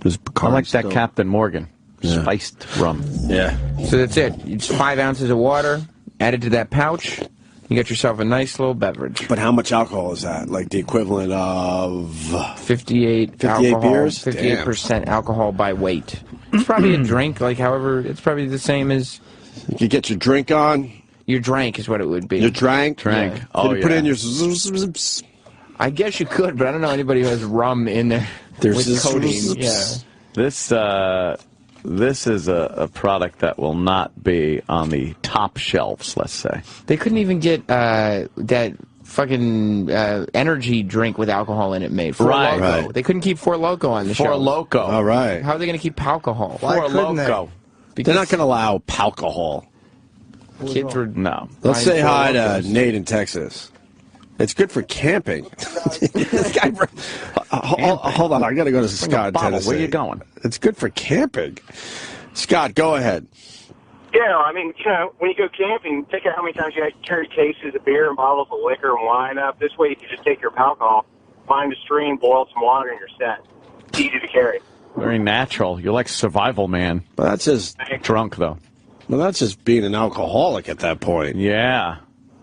Is Bacardi I like that still- Captain Morgan. Yeah. Spiced rum. Yeah. So that's it. It's 5 ounces of water, add it to that pouch. You got yourself a nice little beverage. But how much alcohol is that? Like the equivalent of 58 alcohol, beers? 58% alcohol by weight. It's probably a drink, like however, it's probably the same as... You could get your drink on. Your drank is what it would be. Your drank? Drank. Yeah. Oh, Could you put yeah. in your... I guess you could, but I don't know anybody who has rum in there There's with codeine. Yeah. This is a product that will not be on the top shelves, let's say. They couldn't even get that fucking energy drink with alcohol in it made. Four Right. Loko. Right. They couldn't keep Four Loko on the show. Four Loco. All right. How are they going to keep alcohol? Why Four couldn't they? Loco. They're not going to allow alcohol. Kids were No. Let's buying say Four hi to Lokos. Nate in Texas. It's good for camping. This guy, hold on, I got to go to Scott, bottle. Tennessee. Where you going? It's good for camping. Scott, go ahead. Yeah, I mean, when you go camping, think of how many times you had to carry cases of beer and bottles of liquor and wine up. This way you can just take your alcohol, find a stream, boil some water, and you're set. It's easy to carry. Very natural. You're like survival man. But that's just drunk, though. Well, that's just being an alcoholic at that point. Yeah.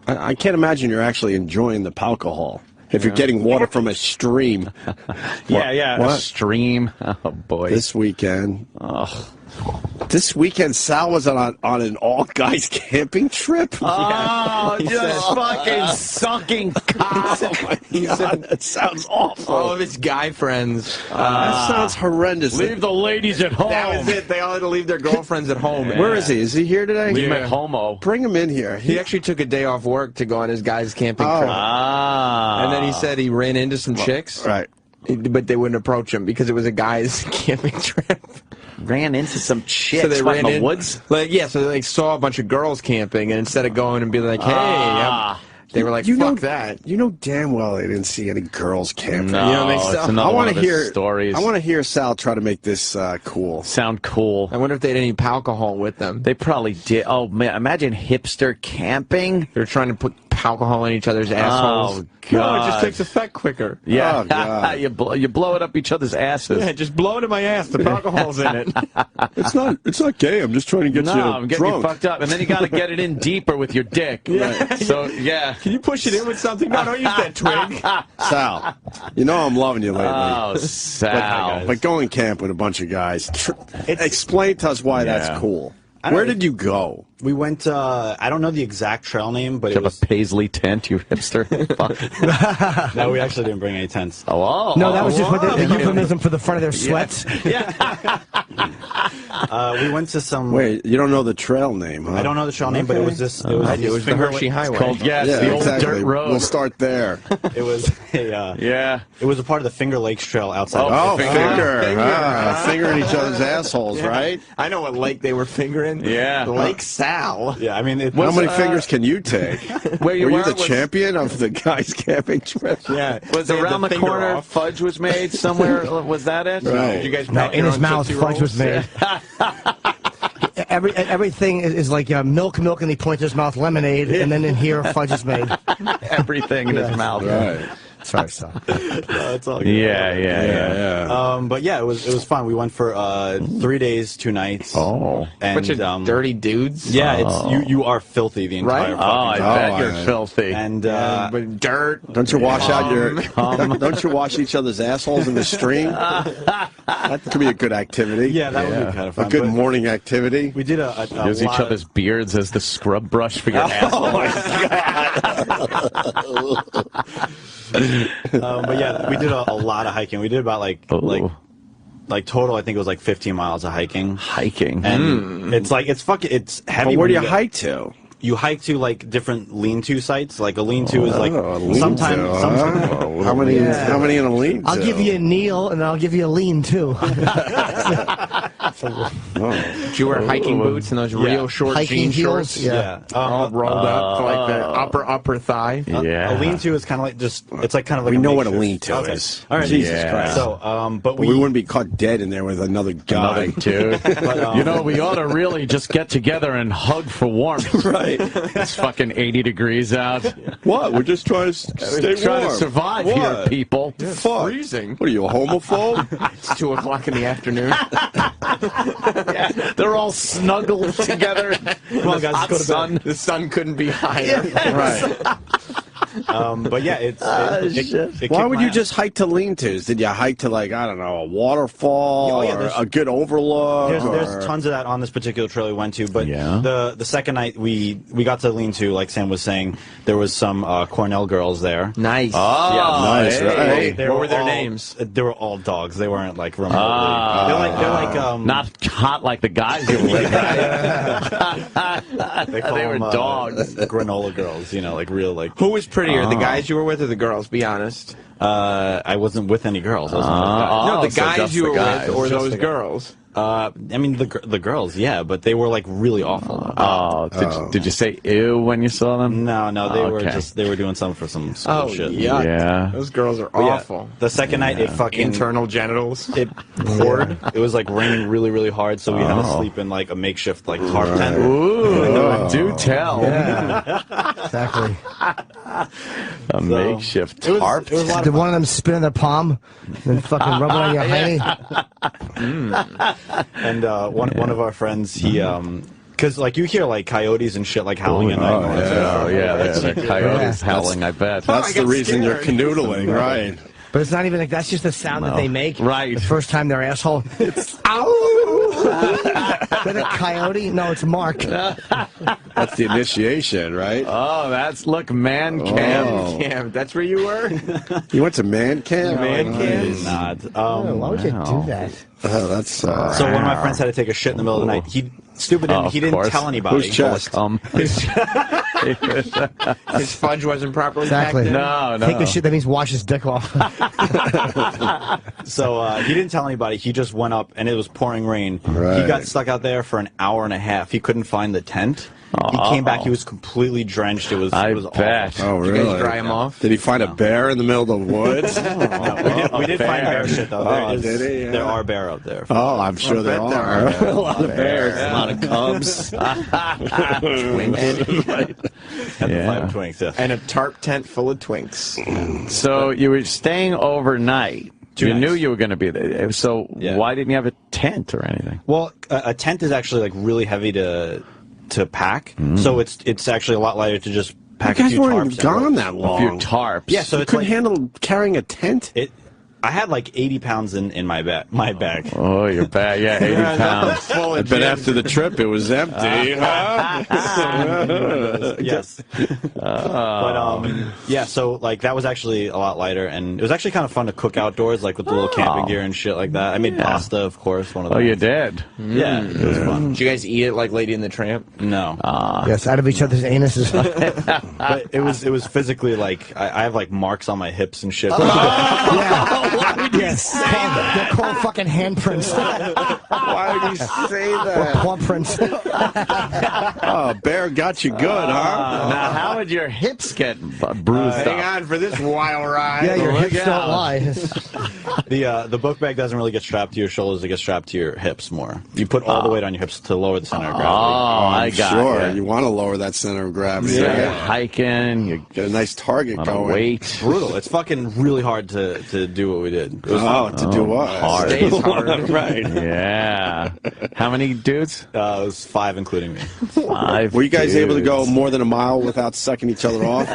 I can't imagine you're actually enjoying the alcohol. If you're getting water from a stream. A stream. Oh, boy. This weekend. Oh. This weekend, Sal was on an all-guys camping trip. Oh, just fucking sucking cock. Oh, my God. That sounds awful. All of his guy friends. That sounds horrendous. Leave the ladies at home. That was it. They all had to leave their girlfriends at home. Yeah. Where is he? Is he here today? Leave him at homo. Bring him in here. He actually took a day off work to go on his guys camping trip. And then he said he ran into some chicks. Right. But they wouldn't approach him because it was a guy's camping trip. Ran into some chicks So they ran in the in woods? So they saw a bunch of girls camping, and instead of going and being like, hey, they were like, fuck that. You know damn well they didn't see any girls camping. No, you know, it's another one of his stories. I want to hear Sal try to make this cool. Sound cool. I wonder if they had any alcohol with them. They probably did. Oh, man, imagine hipster camping. They're trying to put alcohol in each other's assholes. Oh, God. No, it just takes effect quicker. Yeah, Oh, God. you blow it up each other's asses. Yeah, just blow it in my ass. The alcohol's in it. It's not gay. I'm just trying to get I'm getting drunk. you fucked up, and then you got to get it in deeper with your dick. Yeah. Right. So yeah, Can you push it in with something? No, don't use that twig. Sal, you know I'm loving you lately. Oh, Sal. But going camp with a bunch of guys. Explain to us why that's cool. Where did you go? We went, I don't know the exact trail name, but Did you have a paisley tent, you hipster? Fuck. No, we actually didn't bring any tents. Oh, No, that was just the euphemism for the front of their sweats. We went to some... Wait, you don't know the trail name, huh? I don't know the trail name, but it was this... It was the Hershey Highway. Called, the old dirt road. We'll start there. It was a... It was a part of the Finger Lakes Trail outside. Oh, fingering each other's assholes, right? I know what lake they were fingering. Yeah. Lake Sal. Yeah, I mean... How many fingers can you take? Where you were you were the champion of the guys camping trip? Yeah. Was around the corner off. fudge was made somewhere? Was that it? Right. Did you guys No, pack in your his own mouth, Tootsie fudge Rolls? was made. Everything is like milk, and he points his mouth lemonade, and then in here, fudge is made. Everything in his mouth. Right. Sorry, son. It's all good. Yeah. But yeah, it was fun. We went for 3 days, 2 nights. Oh. And, Bunch of dirty dudes. Yeah, it's you are filthy the entire I bet you're yeah. filthy. And But dirt. Don't you wash out your? Don't you wash each other's assholes in the stream? That could be a good activity. yeah, that would be kind of fun. A good But morning activity. We did a Use each lot other's beards as the scrub brush for your asshole. but yeah, we did a lot of hiking. We did about like total. I think it was like 15 miles of hiking. And it's heavy. But where do you hike to? You hike to like different lean-to sites. Like a lean-to is like sometimes. How many in a lean-to? I'll give you a kneel, and I'll give you a lean, too. Did you wear hiking boots and those real short hiking jean heels? shorts? Yeah. All rolled up to like the upper thigh. A lean-to is kind of like it's like kind of like we know what a makeshift. lean-to is. All right, Jesus Christ. So, but we wouldn't be caught dead in there with another guy. Dude. We ought to really just get together and hug for warmth. Right. It's fucking 80 degrees out. What? We're just trying to stay We're trying warm. to survive What? here, people. Yeah, fuck. Freezing. What are you, a homophobe? It's 2 o'clock in the afternoon. They're all snuggled together. Come on, guys, let's go to bed. The sun couldn't be higher. Right. But yeah, it Why would you just hike to lean-tos? Did you hike to, like, I don't know, a waterfall or a good overlook? There's tons of that on this particular trail we went to, but the second night we got to lean-to, like Sam was saying, there was some Cornell girls there. Nice. Oh, nice. Hey. What were their names? They were all dogs. They weren't like remotely. They're like not hot like the guys you were with. they were dogs. Granola girls, like real like. Who was prettier, the guys you were with or the girls? Be honest. I wasn't with any girls. I was no, the so guys just you the were guys. with or Just those the girls. I mean, the girls, yeah, but they were like really awful. Did you say ew when you saw them? No, they were doing something for some school shit. Yuck. Yeah, those girls are But yeah, awful. the second night, it fucking internal genitals. It poured. It was like raining really, really hard, so we had to sleep in like a makeshift like tarp tent. Ooh, do tell. Yeah, exactly. A makeshift tarp. Did one of them spin in their palm and fucking rub it on your hiney? And one of our friends, he because like you hear like coyotes and shit like howling at night. They're coyotes howling. I bet that's the reason you're canoodling, right? But it's not even like that's just the sound that they make. Right. The first time their asshole. It's ow. Is that a coyote? No, it's Mark. That's the initiation, right? Oh, man camp. That's where you were? You went to man camp? Man camp? Not. Why would you do that? That's so one of my friends had to take a shit in the middle of the night. He didn't tell anybody. Whose chest? His fudge wasn't properly Exactly. packed in? No. Take a shit, that means wash his dick off. So he didn't tell anybody. He just went up, and it was pouring rain. Right. He got stuck out there for an hour and a half. He couldn't find the tent. He came back. He was completely drenched. It was bet. awful. Oh, really? Did you guys dry him off? Did he find a bear in the middle of the woods? We did find bear shit, though. Did he? Yeah. There are bear up there. Oh, I'm sure there are. A lot of bears, Yeah. a lot of cubs. Five twinks, yeah. And a tarp tent full of twinks. So you were staying overnight. Two You nights. knew you were going to be there. So why didn't you have a tent or anything? Well, a tent is actually like really heavy to pack, so it's actually a lot lighter to just pack You a guys few weren't tarps. gone that long. A few tarps. Yeah, so you it's couldn't like, handle carrying a tent? I had like 80 pounds in my bag. Oh, your bag. Yeah, 80 pounds. Full of But gyms. after the trip, it was empty. Yes. But yeah, so like that was actually a lot lighter, and it was actually kind of fun to cook outdoors, like with the little camping gear and shit like that. I made pasta, of course. One of those. Oh, you did? Yeah, it was fun. Did you guys eat it like Lady and the Tramp? No. Yes, out of each other's anuses. But it was physically like I have like marks on my hips and shit. Yeah. Yes. They're called fucking handprints. Why would you say Or that? paw prints. Oh, bear got you good, huh? Now, how would your hips get bruised Hang up? on for this wild ride. Yeah, your Look hips out. don't lie. The book bag doesn't really get strapped to your shoulders; it gets strapped to your hips more. You put all the weight on your hips to lower the center of Oh, gravity. I got Sure, it. you want to lower that center of gravity. So Yeah. you're hiking, you Get a nice target on a going. weight. Brutal. It's fucking really hard to do what we did. It was Oh, to do what? hard. Stays hard. Right. Yeah. How many dudes? it was 5, including me. 5. Were you guys able to go dudes. more than a mile without sucking each other off?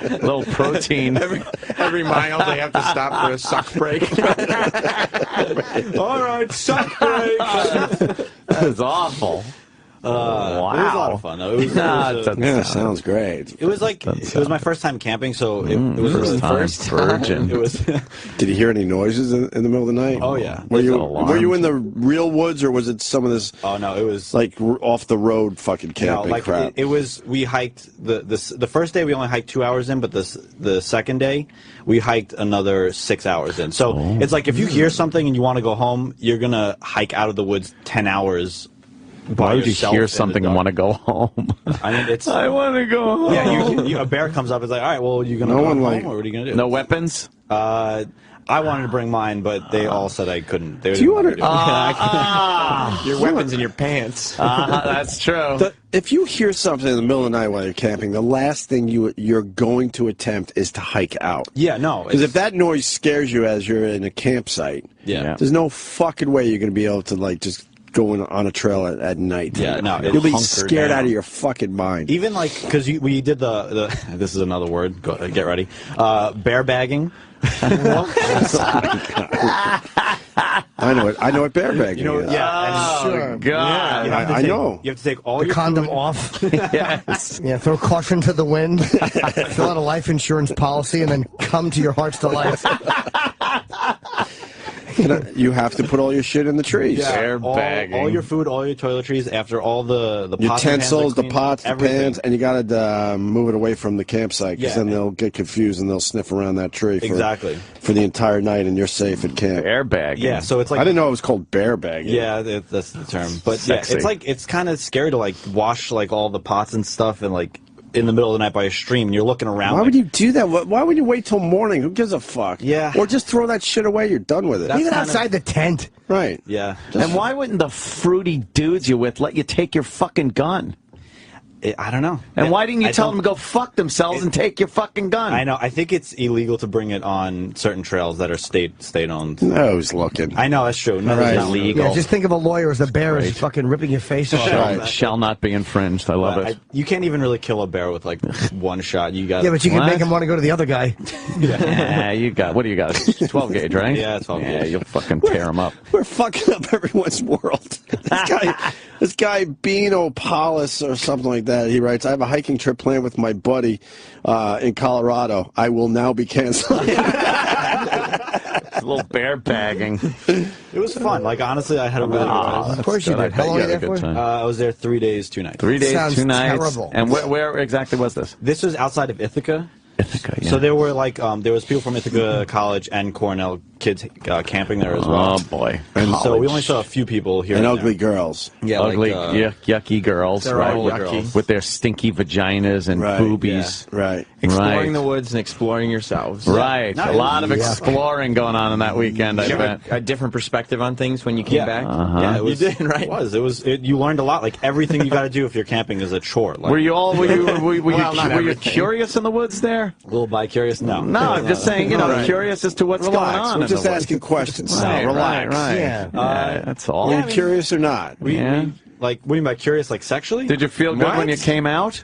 Little protein. Every mile they have to stop for a suck break. All right, suck break. That's awful. Wow. It was a lot of fun, though. It was, Yeah, sounds great. it was like it was my first time camping, so it was really First virgin. It was. Did you hear any noises in the middle of the night? Oh, yeah. Were you Alarms. in the real woods, or was it some of this Oh no, it was like off the road fucking camping like crap? it was. We hiked the first day. We only hiked 2 hours in, but the second day we hiked another 6 hours in. So it's like if you hear something and you want to go home, you're gonna hike out of the woods 10 hours. Why would you hear something and want to go home? I mean, it's. I want to go home. Yeah, a bear comes up. It's like, all right, well, you gonna No go one, home, like- or what are you gonna do? No weapons? I wanted to bring mine, but they all said I couldn't. They Do you didn't want want to? Your weapons in your pants. That's true. If you hear something in the middle of the night while you're camping, the last thing you're going to attempt is to hike out. Yeah, no. Because if that noise scares you as you're in a campsite, Yeah. there's no fucking way you're going to be able to like just go on a trail at night. Yeah, no, you'll be hunker scared down. out of your fucking mind. Even like because we did the this is another word. Get ready. Bear bagging. I know what bear bagging is. Yeah. Oh, God. I know. You have to take all The your condom food. off. Yes. Yeah, throw caution to the wind. Fill out a life insurance policy and then come to your heart's delight. You have to put all your shit in the trees. Yeah, all your food, all your toiletries, after all the pots utensils, and pans the pots, everything. the pans, and you got to move it away from the campsite because then they'll get confused and they'll sniff around that tree for the entire night, and you're safe at camp. Bear bagging. Yeah, so it's like I didn't know it was called bear bagging. Yeah, that's the term. But Sexy. it's kind of scary to like wash like all the pots and stuff and like in the middle of the night by a stream, and you're looking around. Why would you do that? Why would you wait till morning? Who gives a fuck? Yeah. Or just throw that shit away. You're done with it. Leave it outside the tent. Right. Yeah. And why wouldn't the fruity dudes you're with let you take your fucking gun? I don't know. And why didn't you tell them to go fuck themselves and take your fucking gun? I know. I think it's illegal to bring it on certain trails that are state-owned. No, who's looking. I know, that's true. No, Right. it's illegal. Yeah, just think of a lawyer as the bear is fucking ripping your face off. Shall not be infringed. I love it. You can't even really kill a bear with like one shot. You got. Yeah, but you can make him want to go to the other guy. Yeah, you got. What do you got? 12 gauge, right? Yeah, 12 gauge. Yeah, you'll fucking tear him up. We're fucking up everyone's world. This guy Beano Paulus or something like that. He writes, "I have a hiking trip planned with my buddy in Colorado. I will now be canceling." A little bear bagging. It was fun. Like honestly, I had a really good time. Of course you did. How long were you there for? I was there 3 days, 2 nights. 3 days, Sounds 2 nights. terrible. And where exactly was this? This was outside of Ithaca. Ithaca, yeah. So there were like there was people from Ithaca College and Cornell kids camping there as well. Oh boy! And so we only saw a few people here And and ugly there. girls. Yeah, Ugly, like, yucky girls, they're right? all yucky. With their stinky vaginas and Right, boobies. Right. Exploring Right. the woods and exploring yourselves. Right. No, a lot of yeah. exploring going on that weekend, I Did you bet. have a different perspective on things when you came back? Yeah, it was, You did, right? It was. You learned a lot. Like everything you got to do if you're camping is a chore. Like, Were you all? Were you Well, not were you everything. curious in the woods there? a little bi-curious? No. No, I'm just saying. You know, Right. curious as to what's Relax. going on. We're in just the woods. asking questions. Sal. Right, Relax. right. Yeah. That's all. Are you curious or not? Yeah. Like, what do you mean by curious? Like sexually? Did you feel good What? when you came out?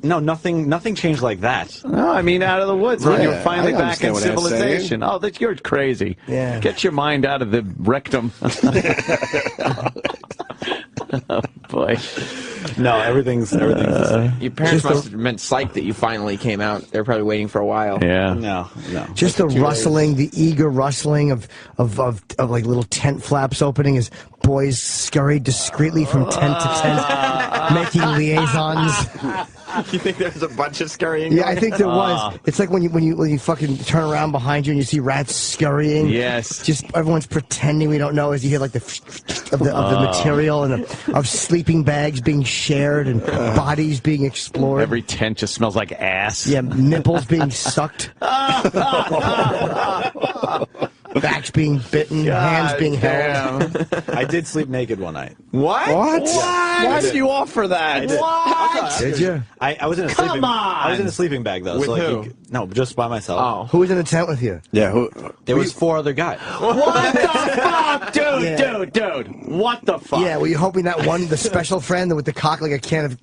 No, nothing changed like that. No, I mean out of the woods when Right. you're finally I back in understand what that's civilization. Oh, that you're crazy. Yeah. Get your mind out of the rectum. Oh boy. No, everything's the same. Your parents must have been psyched that you finally came out. They're probably waiting for a while. Yeah. No. Just the rustling, the eager rustling of like little tent flaps opening as boys scurry discreetly from tent to tent, making liaisons. You think there's a bunch of scurrying? Yeah, I think there was. It's like when you fucking turn around behind you and you see rats scurrying. Yes. Just everyone's pretending we don't know as you hear like the of the material and of sleeping bags being shared and bodies being explored. Every tent just smells like ass. Yeah, nipples being sucked. Backs being bitten, hands being held. I did sleep naked one night. What? Why did you offer that? What? Did you? I was in a sleeping. I was in a sleeping bag though. With so like who? no, just by myself. Oh. Who was in the tent with you? Yeah. There was 4 other guys. What the fuck, dude? Yeah. Dude. What the fuck? Yeah, were you hoping that one, the special friend with the cock like a can of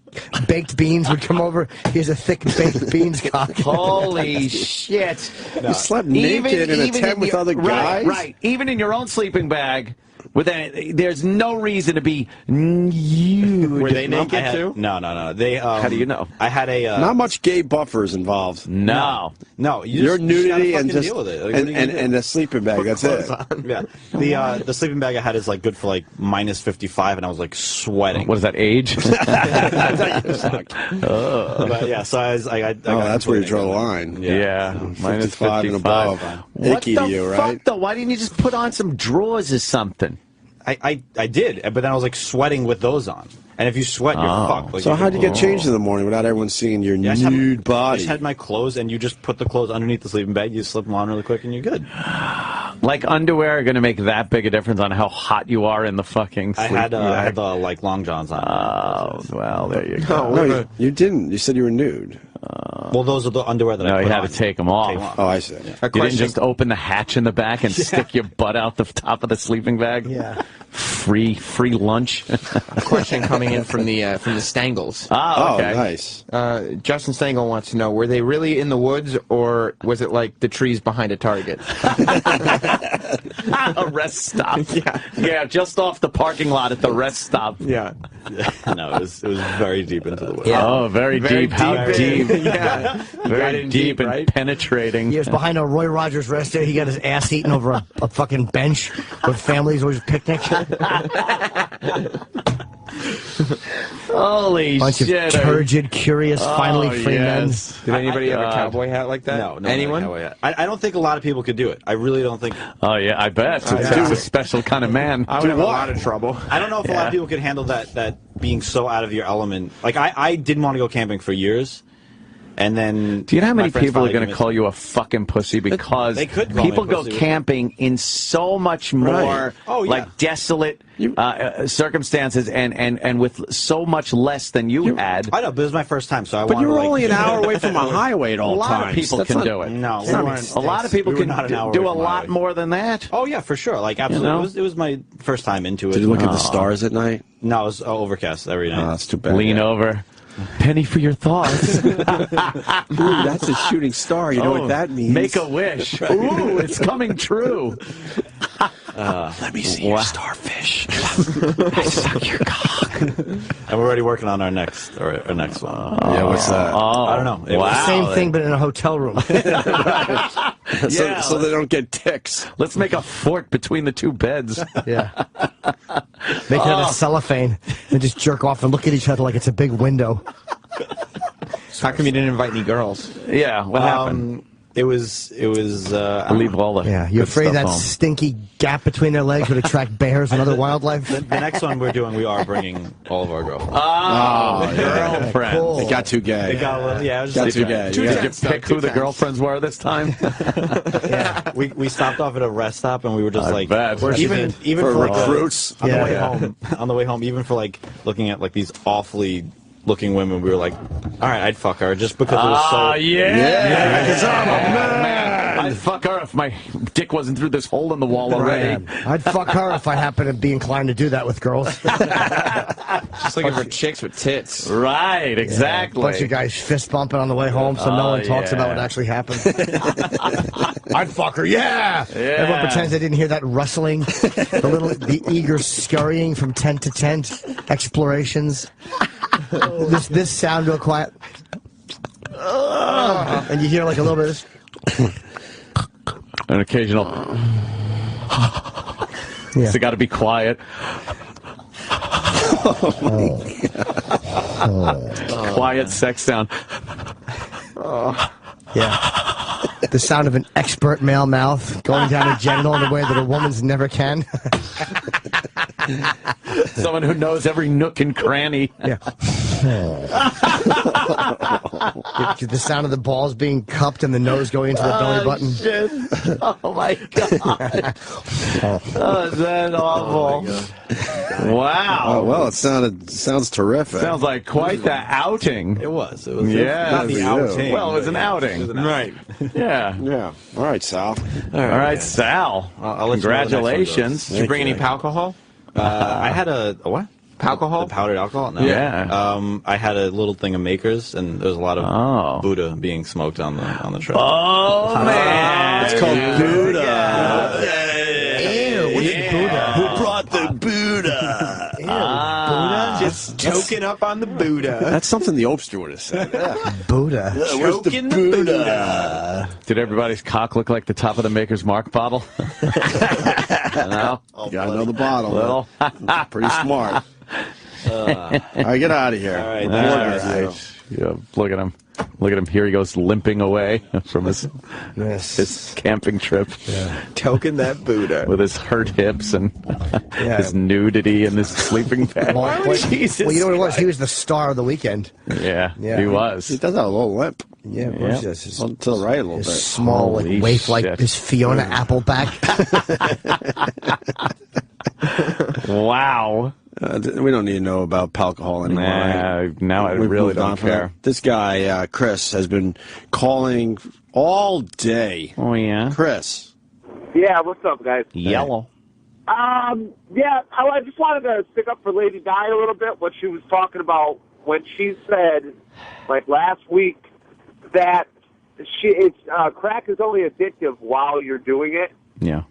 baked beans would come over? Here's a thick baked beans cock. Holy shit. You slept naked in a tent with other guys? Right. Even in your own sleeping bag. There's no reason to be nude. Were they naked too? No. They. How do you know? I had a. Not much gay buffers involved. No. Your nudity and just deal with it. Like, what are you gonna do? and a sleeping bag. That's it. Yeah. The sleeping bag I had is like good for like minus 55, and I was like sweating. What is that, age? But yeah, so I got that's where you draw the line. Yeah. Minus 55 and above. What Icky the to you, fuck, right? though? Why didn't you just put on some drawers or something? I did, but then I was like sweating with those on. And if you sweat, you're fucked. Like, So how'd you get changed in the morning without everyone seeing your I just nude I body? just had my clothes, and you just put the clothes underneath the sleeping bag. You slip them on really quick, and you're good. Like underwear are going to make that big a difference on how hot you are in the fucking I sleep had bag? the like long johns on. Oh, well, there you go. No, you didn't. You said you were nude. Well, those are the underwear that I No, put you had on. to take them off. Oh, I see. Yeah. You didn't just open the hatch in the back and stick your butt out the top of the sleeping bag? Yeah. free lunch. A question coming in from the Stangles. Oh, okay. Nice. Justin Stangle wants to know, were they really in the woods, or was it like the trees behind a Target? A rest stop. Yeah, just off the parking lot at the rest stop. Yeah. No, it was very deep into the woods. Yeah. Oh, very deep. How deep? Yeah. Very deep and right? penetrating. He was behind a Roy Rogers rest area. He got his ass eaten over a fucking bench with families always picnic. Holy bunch shit. of turgid, curious, finally free men. Did anybody have a cowboy hat like that? No, anyone? Cowboy hat. I don't think a lot of people could do it. I really don't think. Oh, yeah, I bet. It's a special kind of man. I would have a lot of trouble. I don't know if a lot of people could handle that being so out of your element. Like, I didn't want to go camping for years. And then, do you know how many people are going to call you a fucking pussy because they could people go camping in so much more like desolate circumstances and with so much less than you had. I know, but it was my first time, so I But wanted you're to, only an hour away from a highway at all times. A lot of people can do it. No, a lot of people can do a lot more than that. Oh yeah, for sure. Like absolutely, it was my first time into it. Did you look at the stars at night? No, it was overcast every night. Oh, that's too bad. Lean over. Penny for your thoughts. Ooh, that's a shooting star. You know what that means? Make a wish. Ooh, it's coming true. Let me see your starfish. I suck your cock. And we're already working on our next one. Yeah, what's that? I don't know. It was The same thing, but in a hotel room. So they don't get ticks. Let's make a fort between the two beds. Yeah. Make it out of cellophane and just jerk off and look at each other like it's a big window. How come you didn't invite any girls? Yeah, what happened? It was. Leave all the. Yeah, you afraid that home. stinky gap between their legs would attract bears and other wildlife? The next one we're doing, we are bringing all of our girlfriends. Oh, girlfriends. Cool. They got too gay. They got a little, it was Got just too gay. Did you pick who the girlfriends were this time? Yeah, we stopped off at a rest stop and we were just even for for recruits on the way home. On the way home, even for like looking at like these awfully looking women, we were like, all right, I'd fuck her just because it was so. Yeah, because I'm a man. I'd fuck her if my dick wasn't through this hole in the wall already. I'd fuck her if I happen to be inclined to do that with girls. Just looking for chicks with tits. Right, exactly. Bunch of guys fist bumping on the way home, so no one talks about what actually happened. I'd fuck her, yeah! Everyone pretends they didn't hear that rustling, the eager scurrying from tent to tent, explorations. This sound real quiet. And you hear like a little bit of this. An occasional. It's got to be quiet. Oh my God. Quiet sex sound. Yeah. The sound of an expert male mouth going down a genital in a way that a woman's never can. Someone who knows every nook and cranny. Yeah. The sound of the balls being cupped and the nose going into the belly button. Shit. Oh my God. Oh, is that awful? Wow. Oh, well, it sounds terrific. Sounds like quite the outing. It was. Yeah. Not the outing. Well, it was an outing. Right. Yeah. Yeah. All right, Sal. All right, Sal. I'll let you know Congratulations. Did you bring any alcohol? I had a what? Alcohol? The powdered alcohol? No. Yeah. I had a little thing of Makers, and there was a lot of Buddha being smoked on the trip. Oh, man. It's called Buddha. Ew, what's Buddha? Who brought the Buddha? Buddha? Just choking up on the Buddha. That's something the Opster would have said. Buddha. Where's the Buddha? Did everybody's cock look like the top of the Maker's Mark bottle? No? You gotta know the bottle. Little. Pretty smart. All right, get out of here. All right, Right. Yeah, look at him. Look at him. Here he goes limping away from his camping trip. Yeah. Toking that Buddha. With his hurt hips and his nudity and his sleeping bag. Jesus. Well, you know what it was? He was the star of the weekend. Yeah, he was. He does have a little limp. Yeah, of course he does. To the right a little bit. Small, Holy like, waif like shit. his Fiona Appleback. Wow. We don't need to know about alcohol anymore. Right? Now I really don't care. This guy, Chris, has been calling all day. Oh, yeah? Chris. Yeah, what's up, guys? Yellow. Yeah, I just wanted to stick up for Lady Di a little bit, what she was talking about when she said, like last week, that crack is only addictive while you're doing it. Yeah.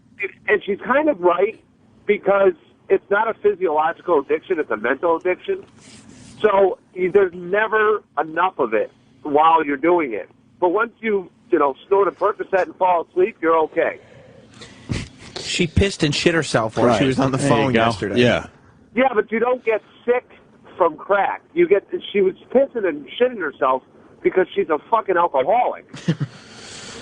And she's kind of right, because it's not a physiological addiction, it's a mental addiction. So there's never enough of it while you're doing it. But once you snort a Percocet and fall asleep, you're okay. She pissed and shit herself while she was on the phone yesterday. Yeah. Yeah, but you don't get sick from crack. She was pissing and shitting herself because she's a fucking alcoholic.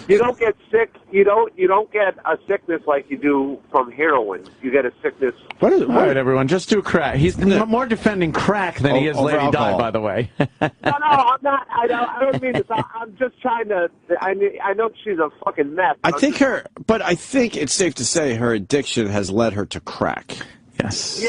You don't get sick. You don't get a sickness like you do from heroin. You get a sickness. All right, everyone, just do crack. He's more defending crack than he is Lady Di, by the way. No, I'm not. I don't mean this. I'm just trying to. I know she's a fucking mess. I think it's safe to say her addiction has led her to crack. Yes.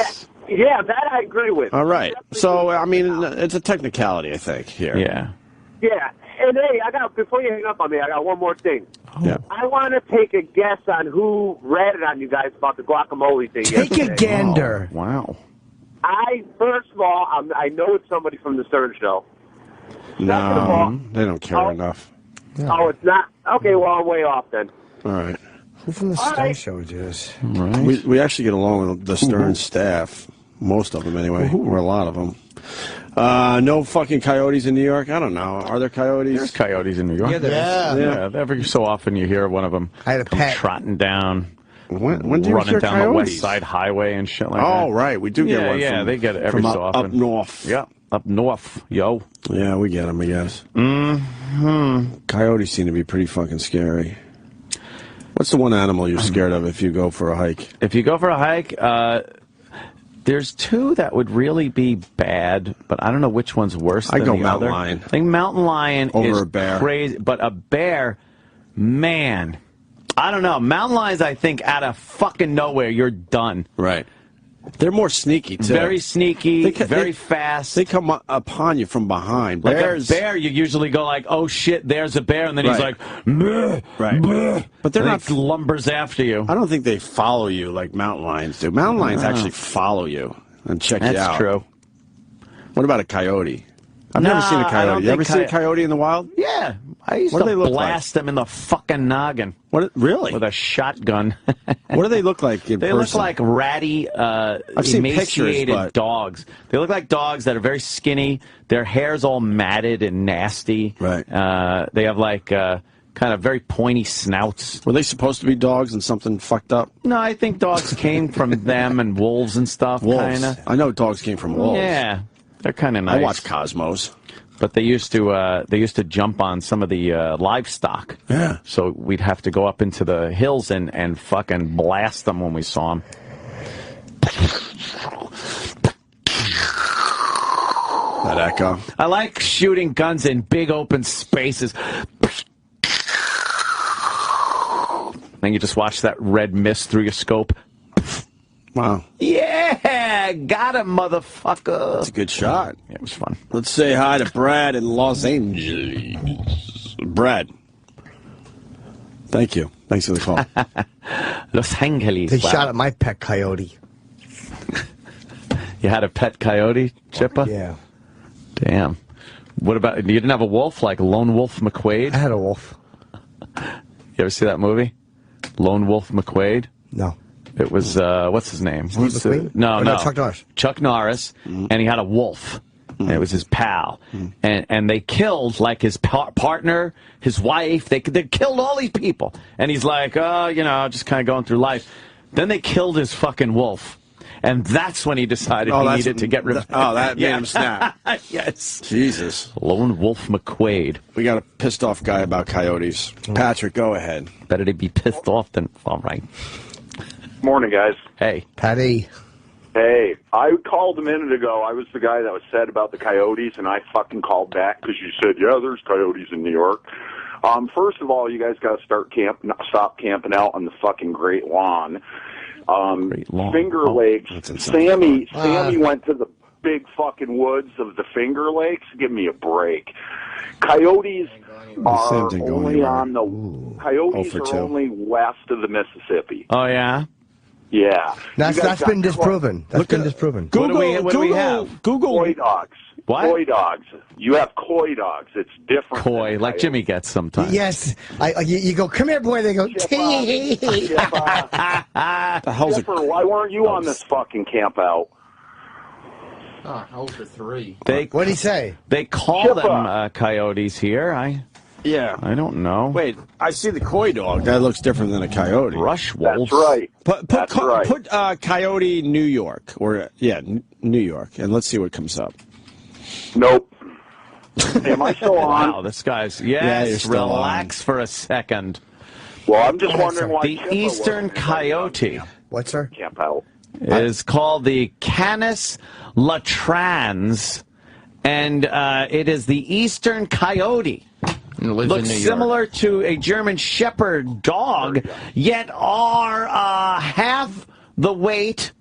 Yeah, that I agree with. All right. So, I mean, it's a technicality, I think, here. Yeah. Yeah. And hey, before you hang up on me, I got one more thing. Yeah. I want to take a guess on who ratted on you guys about the guacamole thing. Take a gander. Oh, wow. First of all, I know it's somebody from the Stern Show. No, they don't care enough. Yeah. Oh, it's not? Okay, well, I'm way off then. All right. Who from the Stern Show does? Right. We actually get along with the Stern staff. Most of them, anyway. Or a lot of them. No fucking coyotes in New York? I don't know. Are there coyotes? There's coyotes in New York. Yeah. Every so often you hear one of them come trotting down. When do you running hear down coyotes? the West Side Highway and shit like that. Oh, right. We do get one Yeah, from, they get it every from so up, often. up north. Yeah, up north, yo. Yeah, we get them, I guess. Mm-hmm. Coyotes seem to be pretty fucking scary. What's the one animal you're scared of if you go for a hike? If you go for a hike, there's two that would really be bad, but I don't know which one's worse than the other. I go mountain lion. I think mountain lion over is a bear. Crazy, but a bear, man, I don't know. Mountain lions, I think, out of fucking nowhere, you're done. Right. They're more sneaky, too. Very sneaky, very fast. They come upon you from behind. Like Bears, a bear, you usually go like, oh shit, there's a bear, and then he's like, bleh, right. bleh, but they're not lumbers after you. I don't think they follow you like mountain lions do. Mountain lions actually follow you and check you out. That's true. What about a coyote? I've never seen a coyote. You ever seen a coyote in the wild? Yeah. I used to blast them in the fucking noggin. Really? With a shotgun. What do they look like in They person? look like ratty, I've seen emaciated pictures, but... dogs. They look like dogs that are very skinny. Their hair's all matted and nasty. Right. They have like kind of very pointy snouts. Were they supposed to be dogs and something fucked up? No, I think dogs came from them and wolves and stuff. Wolves. Kinda. I know dogs came from wolves. Yeah. They're kind of nice. I watch Cosmos. But they used to jump on some of the livestock. Yeah. So we'd have to go up into the hills and fucking blast them when we saw them. That echo. I like shooting guns in big open spaces. Then you just watch that red mist through your scope. Wow. Yeah, got him, motherfucker. That's a good shot. Yeah, it was fun. Let's say hi to Brad in Los Angeles. Brad. Thank you. Thanks for the call. Los Angeles. They shot at my pet coyote. You had a pet coyote, Chippa? Yeah. Damn. What about, you didn't have a wolf like Lone Wolf McQuade? I had a wolf. You ever see that movie? Lone Wolf McQuade? No. It was, what's his name? Steve McQueen? No. Chuck Norris. Chuck Norris, and he had a wolf. And it was his pal. And they killed, like, his partner, his wife. They killed all these people. And he's like, just kind of going through life. Then they killed his fucking wolf. And that's when he decided he needed to get rid of it. Oh, that made him snap. Yes. Jesus. Lone Wolf McQuade. We got a pissed off guy about coyotes. Patrick, go ahead. Better to be pissed off than, all right. Morning, guys. Hey. Patty. Hey, I called a minute ago. I was the guy that was said about the coyotes, and I fucking called back because you said, yeah, there's coyotes in New York. First of all, you guys got to stop camping out on the fucking Great Lawn. Finger Lakes. Sammy went to the big fucking woods of the Finger Lakes. Give me a break. Coyotes are only on the coyotes are only west of the Mississippi. Oh yeah. Yeah. That's been disproven. That's been disproven. Google, what do we have? Google koi dogs. What? Koi dogs. You have koi dogs. It's different. Koi, like Jimmy gets sometimes. Yes. You go, come here, boy. They go, tee. The hell's Chipper, why weren't you on this fucking camp out? Oh, 0 for 3. What'd he say? They call them coyotes here. I don't know. Wait, I see the koi dog. That looks different than a coyote. Rush wolves. That's right. Put coyote New York, or New York, and let's see what comes up. Nope. Am I still on? Wow, this guy's you're still relax for a second. Well, I'm just wondering why the eastern coyote. What's sir? Camp out. Is called the Canis latrans, and it is the eastern coyote. Looks similar to a German Shepherd dog, yet are half the weight.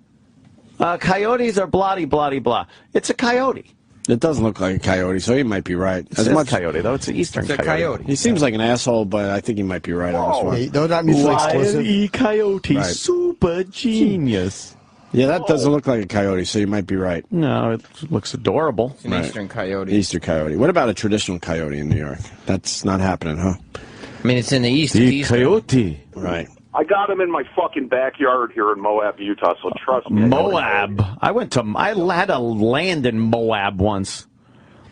Coyotes are bloody, bloody, blah. It's a coyote. It doesn't look like a coyote, so he might be right. It's a coyote, though. It's an eastern coyote. He seems like an asshole, but I think he might be right on this one. Yeah, they're not mutually exclusive. Wile-E coyote, Right. super genius. Yeah, that doesn't look like a coyote, so you might be right. No, it looks adorable. It's an eastern coyote. Eastern coyote. What about a traditional coyote in New York? That's not happening, huh? I mean, it's in the east. The coyote. Right. I got him in my fucking backyard here in Moab, Utah, so trust me. Moab. I had to land in Moab once.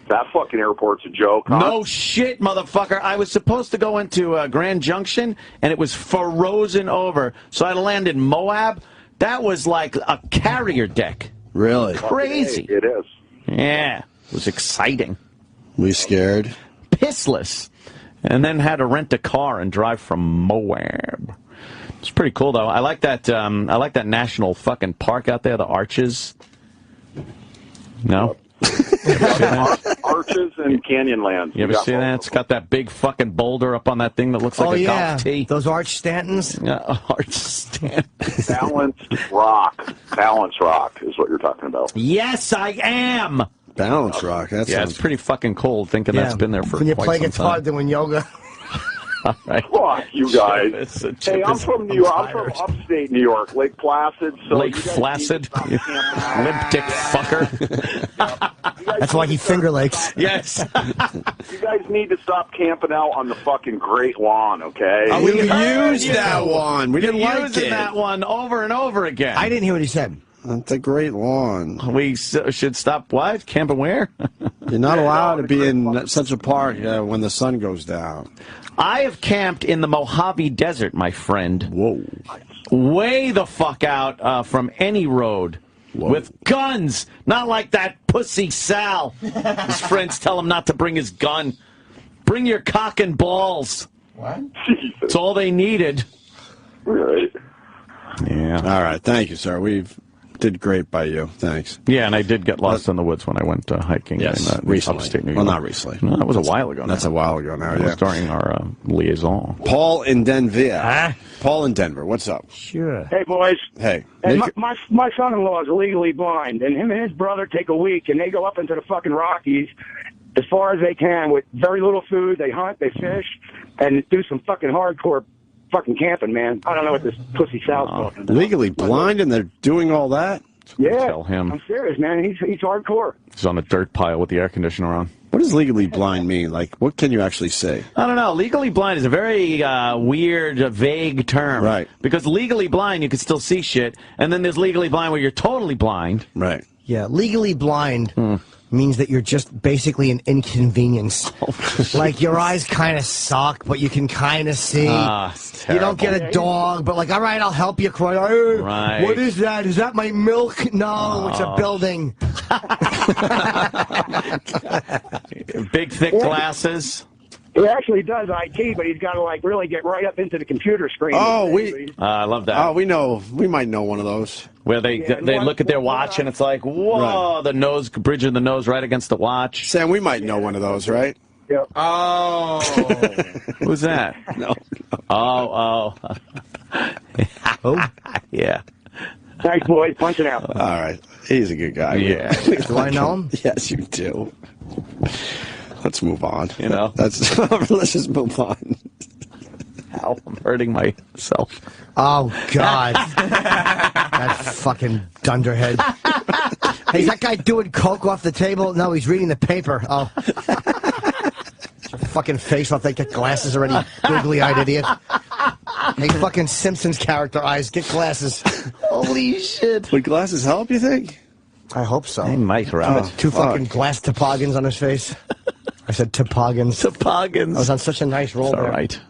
That fucking airport's a joke, huh? No shit, motherfucker. I was supposed to go into Grand Junction, and it was frozen over. So I landed in Moab. That was like a carrier deck. Really? Crazy. It is. Yeah. It was exciting. We scared? Pissless. And then had to rent a car and drive from Moab. It's pretty cool, though. I like that national fucking park out there, the Arches. No? Arches and Canyonlands. You ever see that? It's got that big fucking boulder up on that thing that looks like a golf tee. Those Arch Stantons? Yeah, Arch Stantons. Balance Rock is what you're talking about. Yes, I am. Balance Rock. That's it's pretty fucking cold thinking that's been there for when you quite play some guitar time. doing yoga. All right. Fuck you guys. Hey, I'm from New York. I'm from upstate New York, Lake Placid. So Lake Flaccid? Limp dick fucker. That's why he Finger Lakes. Yes. You guys need to stop camping out on the fucking Great Lawn, okay? We used that one. We didn't like using it. that one over and over again. I didn't hear what he said. That's a great lawn. We should stop what? Camping where? You're not allowed to be in Central Park when the sun goes down. I have camped in the Mojave Desert, my friend. Whoa. Way the fuck out from any road. Whoa. With guns. Not like that pussy Sal. His friends tell him not to bring his gun. Bring your cock and balls. What? That's all they needed. Right. Yeah. All right. Thank you, sir. We've did great by you. Thanks. Yeah, and I did get lost in the woods when I went hiking in recently. upstate New York. Well, not recently. No, that was a while ago now. That's a while ago now, It was during our liaison. Paul in Denver. Paul in Denver, what's up? Sure. Hey, boys. Hey. And my son-in-law is legally blind, and him and his brother take a week, and they go up into the fucking Rockies as far as they can with very little food. They hunt, they fish, and do some fucking hardcore fucking camping, man. I don't know what this pussy Sal's talking about. Legally blind and they're doing all that? Yeah, Tell him. I'm serious, man. He's hardcore. He's on a dirt pile with the air conditioner on. What does legally blind mean? Like, what can you actually say? I don't know. Legally blind is a very weird, vague term. Right. Because legally blind, you can still see shit. And then there's legally blind where you're totally blind. Right. Yeah, legally blind means that you're just basically an inconvenience. Like, your eyes kind of suck, but you can kind of see. You don't get a dog, but like, all right, I'll help you cry. Right. What is that? Is that my milk? No, it's a building. Big, thick glasses. He actually does IT, but he's got to like really get right up into the computer screen. Oh, I love that. Oh, we know. We might know one of those. Where they look at their watch and it's like, whoa, the nose, bridge of the nose right against the watch. Sam, we might know one of those, right? Yep. Oh. Who's that? No. Oh. Yeah. Thanks, boys. Punching out. All right. He's a good guy. Yeah. Do I know him? Yes, you do. Let's move on. You know? Let's just move on. Ow, I'm hurting myself. Oh, God. That fucking dunderhead. Hey, is that guy doing coke off the table? No, he's reading the paper. Oh. Your fucking face off. They get glasses already. Googly-eyed idiot. Hey, fucking Simpsons character eyes. Get glasses. Holy shit. Would glasses help, you think? I hope so. They might, Robert. Two fucking glass topoggans on his face. I said topoggans. Topoggans. I was on such a nice roll It's all there. right.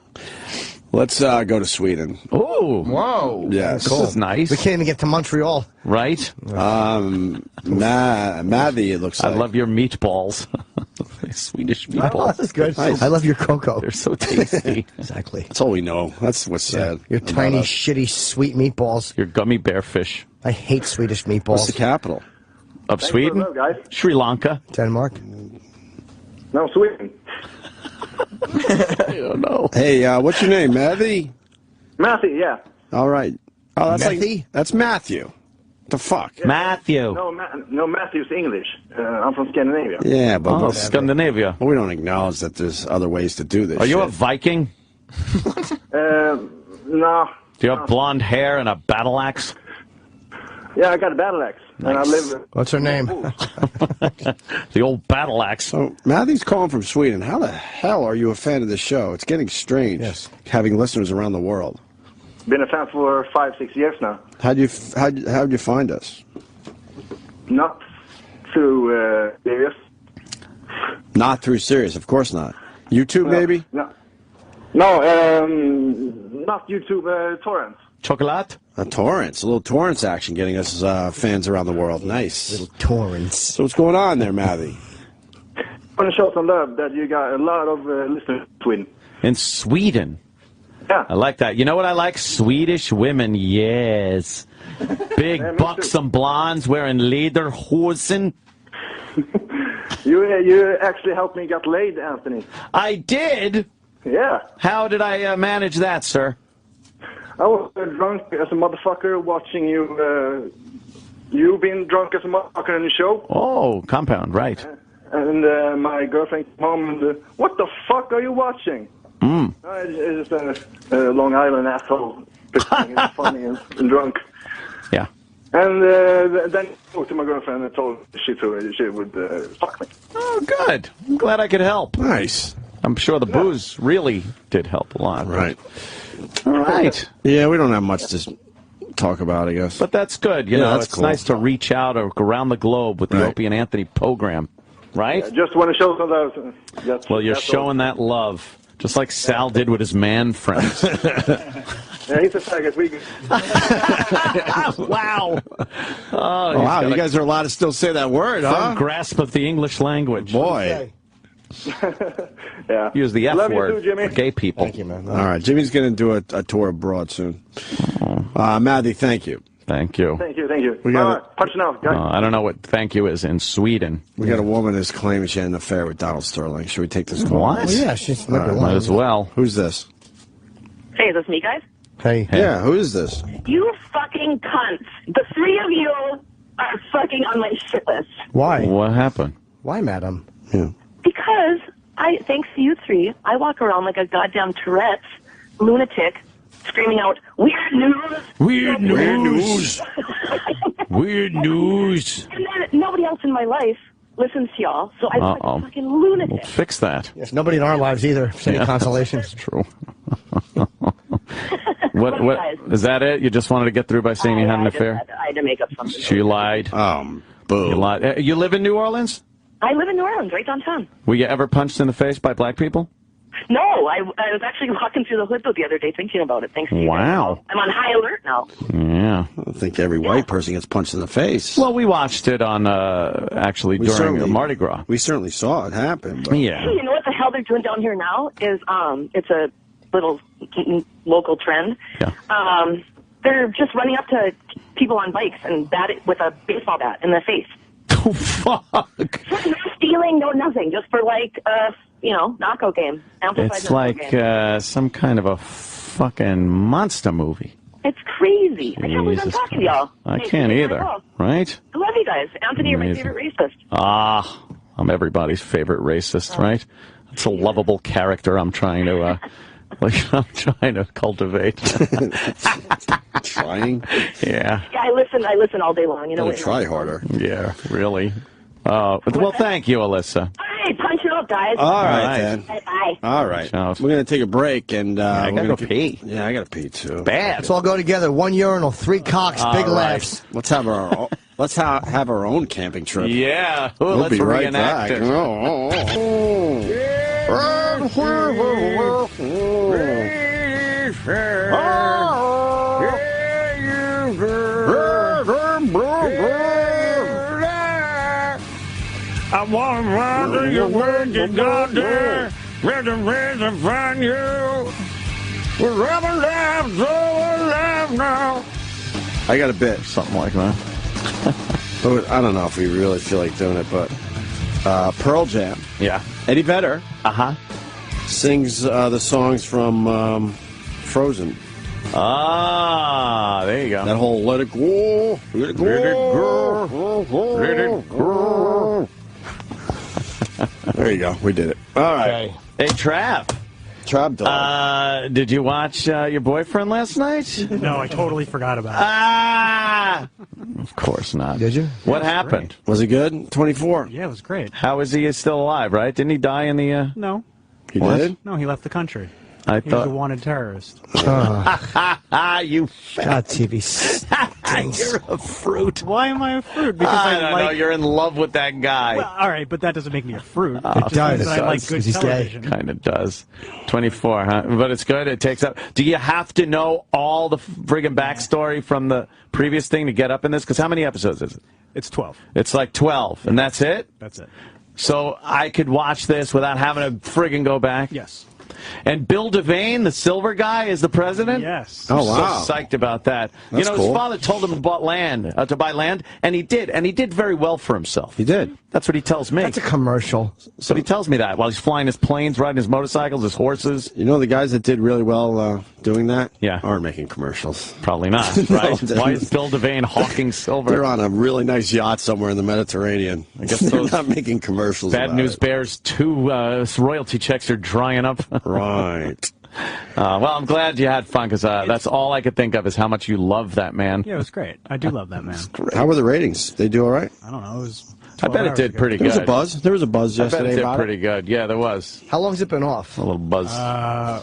Let's go to Sweden. Oh. Whoa. Yes. This is nice. We can't even get to Montreal. Right? Mathy, it looks like. I love your meatballs. Swedish meatballs. That's good. Nice. I love your cocoa. They're so tasty. Exactly. That's all we know. That's what's said. Your about tiny, us. shitty, sweet meatballs. Your gummy bear fish. I hate Swedish meatballs. What's the capital? Of Sweden? for the vote, guys. Sri Lanka. Denmark. No, Sweden. I don't know. Hey, what's your name, Mathy? Matthew, yeah. All right. Oh, that's Mathy? that's Matthew. The fuck? Matthew. No, Matthew's English. I'm from Scandinavia. Yeah, but Oh, Scandinavia. we don't acknowledge that there's other ways to do this. Are you a shit. Viking? No. Do you have blonde hair and a battle axe? Yeah, I got a battle axe. And I live. What's her name? The old battle axe. So, Matthew's calling from Sweden. How the hell are you a fan of the show? It's getting strange having listeners around the world. Been a fan for 5-6 years now. How'd you find us? Not through Sirius. Not through Sirius, of course not. YouTube, maybe? No, not YouTube, torrents. Chocolate? Torrents. A little Torrents action getting us fans around the world. Nice. Little Torrents. So what's going on there, Mathy? I want to show some love that you got a lot of listeners in Sweden. In Sweden? Yeah. I like that. You know what I like? Swedish women, yes. Big, buxom blondes wearing lederhosen. You actually helped me get laid, Anthony. I did? Yeah. How did I manage that, sir? I was drunk as a motherfucker watching you. You being drunk as a motherfucker in the show. Oh, Compound, right. And my girlfriend came home and, what the fuck are you watching? It's a Long Island asshole. It's funny and drunk. Yeah. And then I spoke to my girlfriend and told her she would fuck me. Oh, good. I'm glad I could help. Nice. I'm sure the booze really did help a lot. Right. All right. Yeah, we don't have much to talk about, I guess. But that's good. You Yeah, know, that's it's cool. nice to reach out around the globe with the Right. Opie and Anthony program, right? I just want to show some love. Well, you're showing that love, just like Sal did with his man friends. Yeah, he's a faggot. Wow. Oh, wow, you guys are allowed to still say that word, huh? grasp of the English language. Boy. Yeah. Use the F Love you word too, Jimmy. for gay people. Thank you, man. All right, Jimmy's going to do a tour abroad soon. Mathy, thank you. Thank you. Thank you. We got All right, punch now, guys. I don't know what thank you is in Sweden. We got a woman who's claiming she had an affair with Donald Sterling. Should we take this call? What? Well, yeah, she's All right, Might as well. Who's this? Hey, is this me, guys? Hey. Yeah, who is this? You fucking cunts. The three of you are fucking on my shit list. Why? What happened? Why, madam? Yeah. Because thanks to you three, I walk around like a goddamn Tourette's lunatic, screaming out, "Weird news! Weird news! Weird news!" And then nobody else in my life listens to y'all, so I look like a fucking lunatic. We'll fix that. Yes, nobody in our lives either. Same consolation. That's true. What is that it? You just wanted to get through by saying you had an affair? I had to make up something. She lied. Boo. You lied. You live in New Orleans? I live in New Orleans, right downtown. Were you ever punched in the face by black people? No, I was actually walking through the hood the other day thinking about it. Thanks to you. Wow. I'm on high alert now. Yeah. I don't think every white person gets punched in the face. Well, we watched it on actually during Mardi Gras. We certainly saw it happen. But. Yeah. Hey, you know what the hell they're doing down here now is it's a little local trend. Yeah. They're just running up to people on bikes and bat it with a baseball bat in the face. Oh, fuck. No stealing, no nothing, just for like knockout game. Amplified It's knockout like game. some kind of a fucking monster movie. It's crazy. I can't believe I'm Jesus talking to y'all. I Hey, can't hey, either. hello. Right? I love you guys. Anthony, you're my Amazing. favorite racist. Ah, I'm everybody's favorite racist, right? It's a lovable character I'm trying to Like I'm trying to cultivate. Trying? Yeah. Yeah, I listen all day long. You know. Try harder. Yeah, really. Well, thank you, Alyssa. All right, punch it up, guys. All right, then. Bye. All right. We're going to take a break, and I we're gotta going to pee. Yeah, I got to pee, too. Bad. Let's all go together. 1 urinal, 3 cocks, big laughs. Let's have our own camping trip. Yeah. Ooh, We'll let's be right reenact back. I want to run to your word, you got there. Where the reason find you. We're rubbing down, so alive now. I got a bit. Something like that. I don't know if we really feel like doing it, but Pearl Jam. Yeah. Eddie Vedder. Uh-huh. Sings the songs from Frozen. Ah, there you go. That whole let it go, let it go, let it go. There you go. We did it. All right. Hey, Trav. Trav dog. Did you watch your boyfriend last night? No, I totally forgot about it. Ah! Of course not. Did you? What happened? Was it good? 24. Yeah, it was great. How is he still alive, right? Didn't he die in the... No. He did? No, he left the country. I He thought... was a wanted terrorist. You God, TV stinks. You're a fruit. Why am I a fruit? Because I don't know. You're in love with that guy. Well, all right, but that doesn't make me a fruit. It does. I like good television. Kind of does. 24, huh? But it's good. It takes up. Do you have to know all the friggin' backstory from the previous thing to get up in this? Because how many episodes is it? It's 12. It's like 12, and that's it? That's it. So I could watch this without having to friggin' go back? Yes. And Bill Devane, the silver guy, is the president? Yes. I'm Oh, wow. so psyched about that. That's His cool. father told him to buy land, and he did. And he did very well for himself. He did. That's what he tells me. That's a commercial. So he tells me that while he's flying his planes, riding his motorcycles, his horses. You know the guys that did really well doing that? Yeah. Aren't making commercials. Probably not, right? Why is Bill Devane hawking silver? They're on a really nice yacht somewhere in the Mediterranean. I guess they're those not making commercials. Bad about News it. Bears 2 royalty checks are drying up. Right. Well, I'm glad you had fun because that's all I could think of is how much you love that man. Yeah, it was great. I do love that man. How were the ratings? They do all right? I don't know. It was I bet it did pretty There good. was a buzz. There was a buzz I bet yesterday it did about pretty good. Yeah, there was. How long's it been off? A little buzz.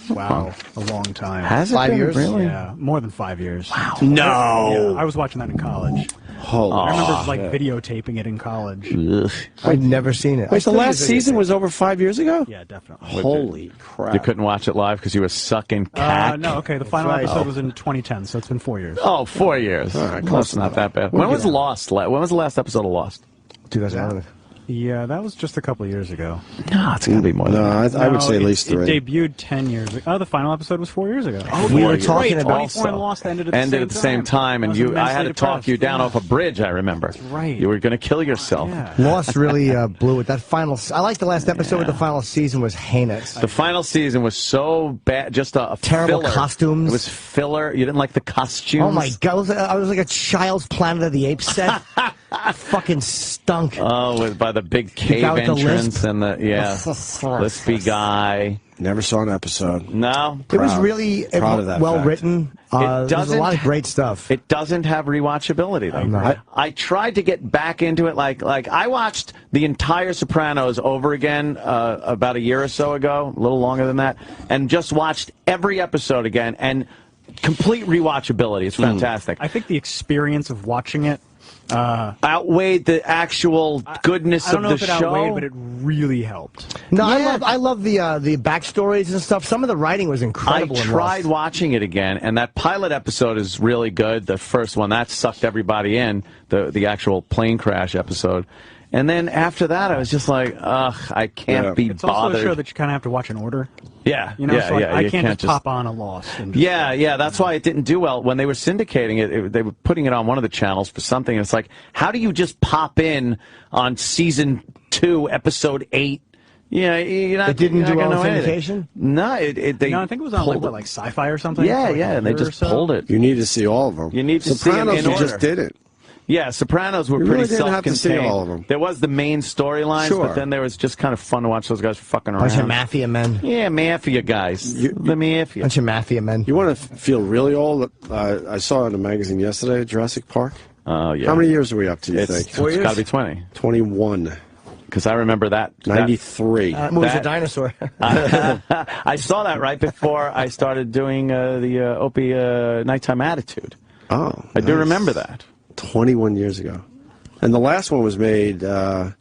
Wow, a long time. Has it 5 been? years? Really? Yeah, more than 5 years. Wow. No. Yeah, I was watching that in college. Holy I remember shit. videotaping it in college. Ugh. I've never seen it. Wait, the last season was over 5 years ago? Yeah, definitely. Holy crap. You couldn't watch it live because you were sucking cack? No, okay. The final right. episode was in 2010, so it's been 4 years. Oh, 4 years. All right, Well, close that's not enough. that bad. We'll When get was out. Lost? When was the last episode of Lost? 2011. Yeah, that was just a couple of years ago. No, it's going to be more than No, that. I would say at least It 3. debuted 10 years ago. Oh, the final episode was 4 years ago. We were talking about 24 and Lost ended at the same time, and was I had to immensely talk you depressed. down Yeah. off a bridge, I remember. That's right. You were going to kill yourself. Yeah. Lost really blew it. That final. I like the last episode, but the final season was heinous. The final season was so bad, just a Terrible filler. costumes. It was filler. You didn't like the costumes. Oh my god! I was like a child's Planet of the Apes set. Fucking stunk. Oh, by the big cave guy with the entrance lisp? and the lispy guy. Never saw an episode. No, It was really Proud of that well fact. written. There's a lot of great stuff. It doesn't have rewatchability though. No. I tried to get back into it. Like I watched the entire Sopranos over again about a year or so ago, a little longer than that, and just watched every episode again and complete rewatchability. It's fantastic. I think the experience of watching it Outweighed the actual goodness I don't of know the if it show. outweighed, but it really helped. No, I love the backstories and stuff. Some of the writing was incredible. I tried watching it again, and that pilot episode is really good. The first one, that sucked everybody in, the actual plane crash episode. And then after that, I was just like, ugh, I can't be It's bothered. also a show that you kind of have to watch in order. Yeah, You know, yeah, so yeah. I you can't just pop on a Lost. And just, Yeah, that's why it didn't do well. When they were syndicating it, they were putting it on one of the channels for something, and it's like, how do you just pop in on season 2, episode 8? Yeah, you're not. It didn't you're not do well gonna in know anything. syndication? No, they No, I think it was on pulled like sci-fi or something. Yeah, for like a and they year or just so. pulled it. You need to see all of them. You need to see 'em Sopranos, in you order. just did it. Yeah, Sopranos were You pretty really didn't have to see self-contained. all of them. There was the main storylines, Sure. but then there was just kind of fun to watch those guys fucking around. Bunch of mafia men. Yeah, mafia guys. The mafia. Bunch of mafia men. You want to feel really old? I saw in a magazine yesterday, Jurassic Park. Oh, yeah. How many years are we up to, you think? It's got to be 20. 21. Because I remember that. 93. Movie's a dinosaur. I saw that right before I started doing the Opie Nighttime Attitude. Oh. I do remember that. 21 years ago. And the last one was made, I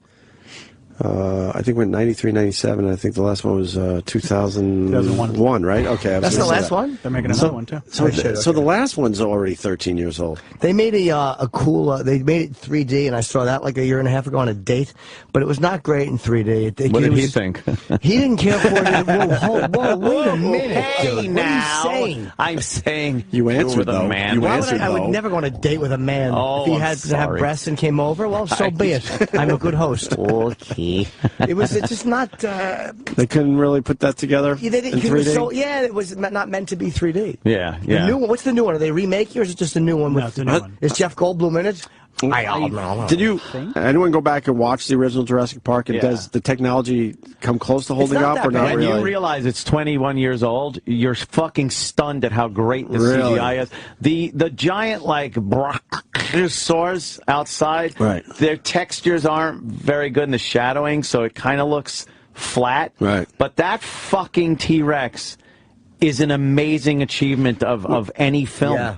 think, went 93, 97. I think the last one was 2001, right? Okay. That's the last one? They're making another one, too. So the last one's already 13 years old. They made a cool, they made it 3D, and I saw that like a year and a half ago on a date, but it was not great in 3D. What did he think? He didn't care for it. Whoa, wait a minute, Hey, dude. now. What are you saying? I'm saying You answered, were the though. man. You Why answered, I would though. never go on a date with a man. Oh, if he I'm had to have sorry. breasts and came over, well, so be it. I'm a good host. Okay. It's just not. They couldn't really put that together They didn't, in 3D? it was not meant to be 3D. Yeah, The yeah. new one. What's the new one? Are they remaking, or is it just a new one? No, it's a new one. Is Jeff Goldblum in it? Did anyone go back and watch the original Jurassic Park? And Yeah. does the technology come close to holding not up or that not bad. When really? you realize it's 21 years old, you're fucking stunned at how great the Really? CGI is. The giant, like, brachiosaurs outside, Right. their textures aren't very good in the shadowing, so it kind of looks flat. Right. But that fucking T-Rex is an amazing achievement of any film. Yeah.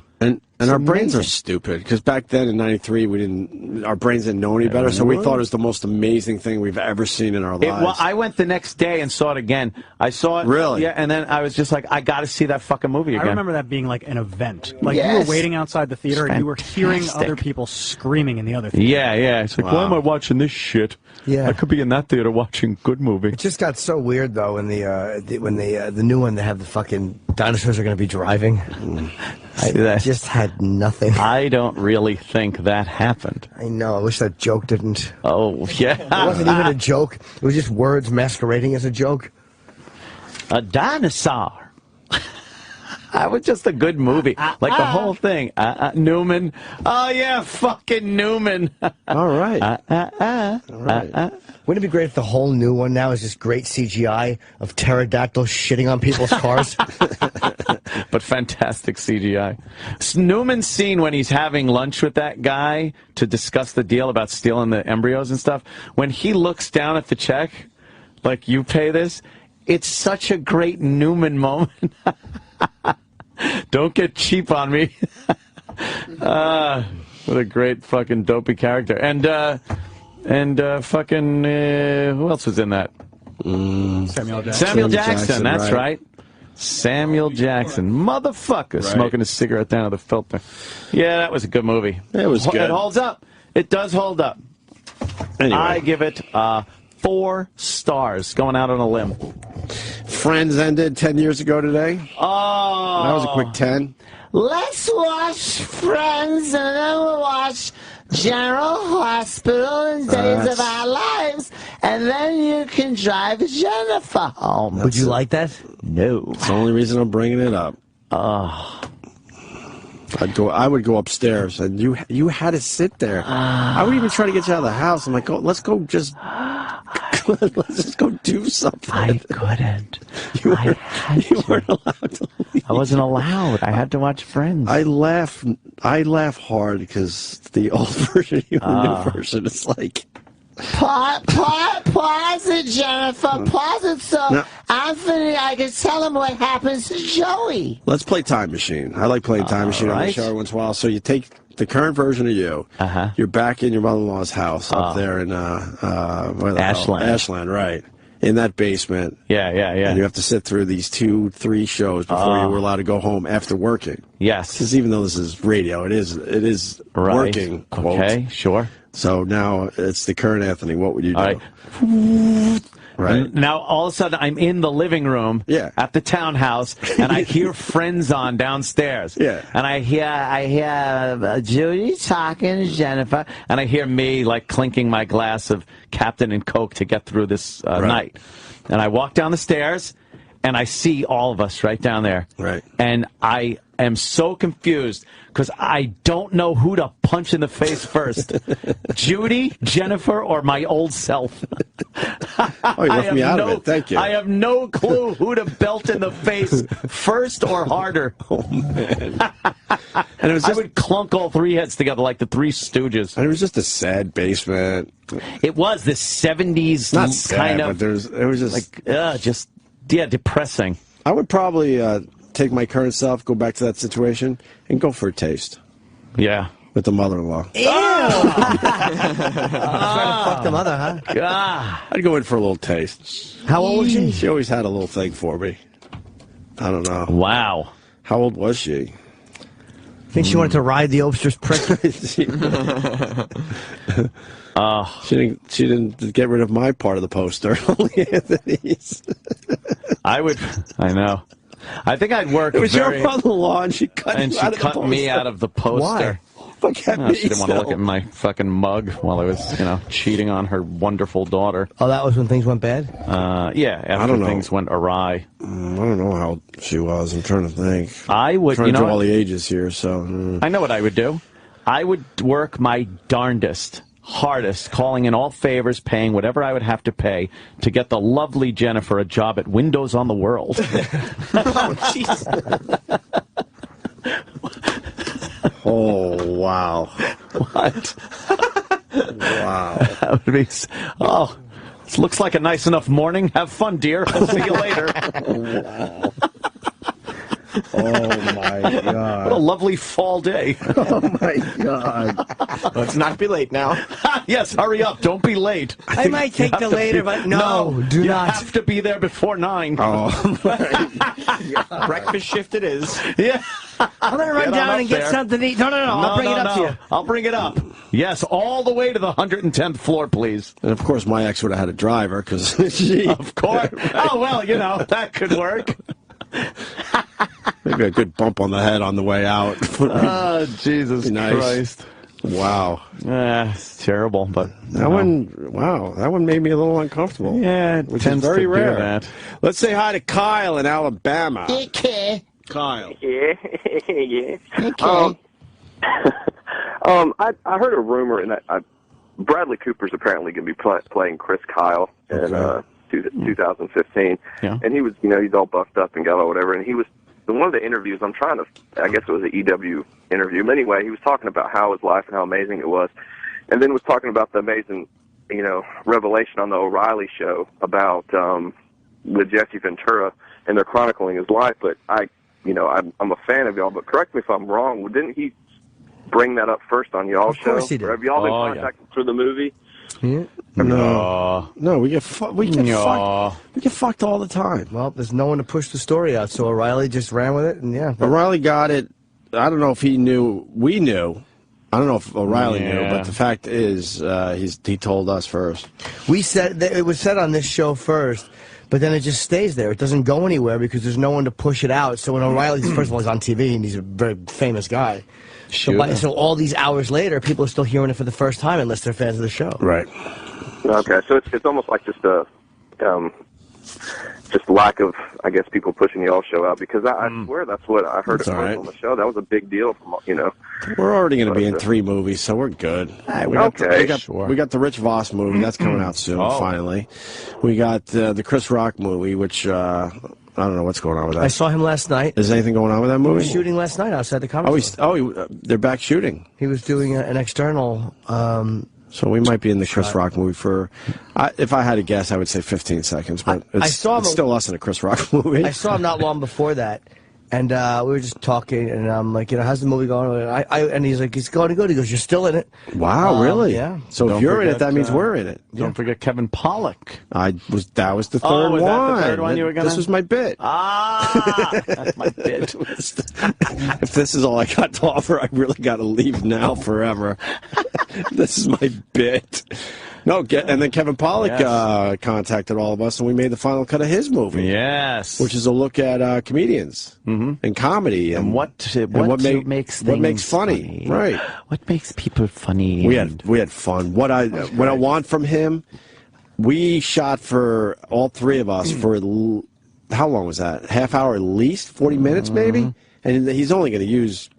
And our brains are amazing. stupid because back then in '93 our brains didn't know any better, so we thought it was the most amazing thing we've ever seen in our lives. Well, I went the next day and saw it again. I saw it. Really? Yeah, and then I was just like, I got to see that fucking movie again. I remember that being like an event. Like you Yes. were waiting outside the theater and you were hearing fantastic. other people screaming in the other theater. Yeah. It's like, why am I watching this shit? Yeah. I could be in that theater watching good movie. It just got so weird though when the new one they have the fucking dinosaurs are going to be driving. I just had nothing. I don't really think that happened. I know. I wish that joke didn't. Oh, yeah. It wasn't even a joke. It was just words masquerading as a joke. A dinosaur. That was just a good movie. Like the whole thing. Newman. Oh, yeah, fucking Newman. All right. All right. Wouldn't it be great if the whole new one now is just great CGI of pterodactyls shitting on people's cars? But fantastic CGI. Newman's scene when he's having lunch with that guy to discuss the deal about stealing the embryos and stuff, when he looks down at the check, like, you pay this, it's such a great Newman moment. Don't get cheap on me. What a great fucking dopey character. And fucking, who else was in that? Samuel Jackson. Samuel Jackson, that's right. right. Samuel Jackson. Motherfucker. Right. Smoking a cigarette down at the filter. Yeah, that was a good movie. It was good. It holds up. It does hold up. Anyway. I give it 4 stars. Going out on a limb. Friends ended 10 years ago today. Oh. That was a quick 10. Let's watch Friends and then we'll watch General Hospital and Days of Our Lives, and then you can drive Jennifer home. Would you like that? No. It's the only reason I'm bringing it up. I would go upstairs, and you had to sit there. I would even try to get you out of the house. I'm like, let's go just do something. I couldn't. You weren't allowed to leave. I wasn't allowed. I had to watch Friends. I laugh hard because the old version, the new version, it's like... Pause it, Jennifer. Pause it so No. Anthony, I can tell him what happens to Joey. Let's play Time Machine. I like playing Time Machine on the right. show once in a while. So you take the current version of you. You're back in your mother-in-law's house up there in where the hell? Ashland. Ashland, right. In that basement. Yeah. And you have to sit through these 2-3 shows before you were allowed to go home after working. Yes. Because even though this is radio, it is Right. working, quote. Okay, sure. So now it's the current Anthony. What would you do? All right. Right. And now all of a sudden I'm in the living room at the townhouse and I hear Friends on downstairs. Yeah. And I hear Judy talking to Jennifer and I hear me like clinking my glass of Captain and Coke to get through this night. And I walk down the stairs and I see all of us right down there. Right. And I am so confused because I don't know who to punch in the face first. Judy, Jennifer, or my old self. Oh, you left me out of it. Thank you. I have no clue who to belt in the face first or harder. Oh, man. And it was just, I would clunk all three heads together like the Three Stooges. And it was just a sad basement. It was this 70s Not sad, kind of. but it was just depressing. I would probably take my current self, go back to that situation, and go for a taste. Yeah. With the mother-in-law. Ew! Trying to fuck the mother, huh? I'd go in for a little taste. How old was she? She always had a little thing for me. I don't know. Wow. How old was she? Think she wanted to ride the Obster's prick? She didn't get rid of my part of the poster. Only Anthony's. I know. I think I'd work. It was your mother-in-law, and she cut me out of the poster. Why? Look at me. She didn't want to look at my fucking mug while I was, cheating on her wonderful daughter. Oh, that was when things went bad? Yeah, after things went awry. I don't know how old she was. I'm trying to think. I would, trying to draw all the ages here, so. I know what I would do. I would work my darndest, hardest, calling in all favors, paying whatever I would have to pay to get the lovely Jennifer a job at Windows on the World. Oh, jeez. Oh, wow. What? Wow. That would be... It looks like a nice enough morning. Have fun, dear. I'll see you later. Wow. Oh, my God. What a lovely fall day. Oh, my God. Let's not be late now. Yes, hurry up. Don't be late. I might take the later, but no, do not. You have to be there before 9. Oh, breakfast shift it is. Yeah. I'm going to run down and get something to eat. No, I'll bring it up to you. I'll bring it up. Yes, all the way to the 110th floor, please. And, of course, my ex would have had a driver, because she... Of course. Oh, well, that could work. Maybe a good bump on the head on the way out. Oh, Jesus Christ. Wow. It's terrible, but... That one made me a little uncomfortable. Yeah, it which tends is very to rare. do that. Let's say hi to Kyle in Alabama. Okay. Kyle. Yeah, yeah. Okay. I heard a rumor, and Bradley Cooper's apparently going to be playing Chris Kyle in 2015. Yeah. And he was, he's all buffed up and got all whatever. And he was in one of the interviews. I guess it was an EW interview. But anyway, he was talking about how his life and how amazing it was, and then was talking about the amazing, revelation on the O'Reilly show about with Jesse Ventura, and they're chronicling his life. But I'm a fan of y'all. But correct me if I'm wrong. Didn't he bring that up first on y'all's show? Of course he did. Or have y'all been contacted for the movie? Yeah. No, we get fucked all the time. Well, there's no one to push the story out, so O'Reilly just ran with it, and yeah. O'Reilly got it. I don't know if he knew. We knew. I don't know if O'Reilly knew, but the fact is, he told us first. We said that it was said on this show first, but then it just stays there. It doesn't go anywhere because there's no one to push it out. So when O'Reilly's, first of all, he's on TV, and he's a very famous guy. Sure. So all these hours later, people are still hearing it for the first time unless they're fans of the show. Right. Okay, so it's almost like just a lack of, I guess, people pushing the all show out, because I swear that's what I heard on the show. That was a big deal, We're already going to be in 3 movies, so we're good. We got the Rich Voss movie that's coming out soon. Finally, we got the Chris Rock movie, which. I don't know what's going on with that. I saw him last night. Is anything going on with that movie? He was shooting last night outside the comedy store. They're back shooting. He was doing an external. So we might be in the Chris Rock movie for, if I had to guess, I would say 15 seconds. But it's still us in a Chris Rock movie. I saw him not long before that. And we were just talking, and I'm like, how's the movie going? And he's like, it's going good. He goes, you're still in it. Wow, really? Yeah. So if you're in it, that means we're in it. Don't forget Kevin Pollak. That was the third one. Was that the third one you were gonna? This was my bit. That's my bit. If this is all I got to offer, I really got to leave now forever. This is my bit. No, and then Kevin Pollak contacted all of us, and we made the final cut of his movie. Yes, which is a look at comedians and comedy and what makes funny. Right? What makes people funny? We had fun. What I want from him, we shot for all 3 of us for how long was that? Half hour at least? 40 minutes maybe? And he's only going to use...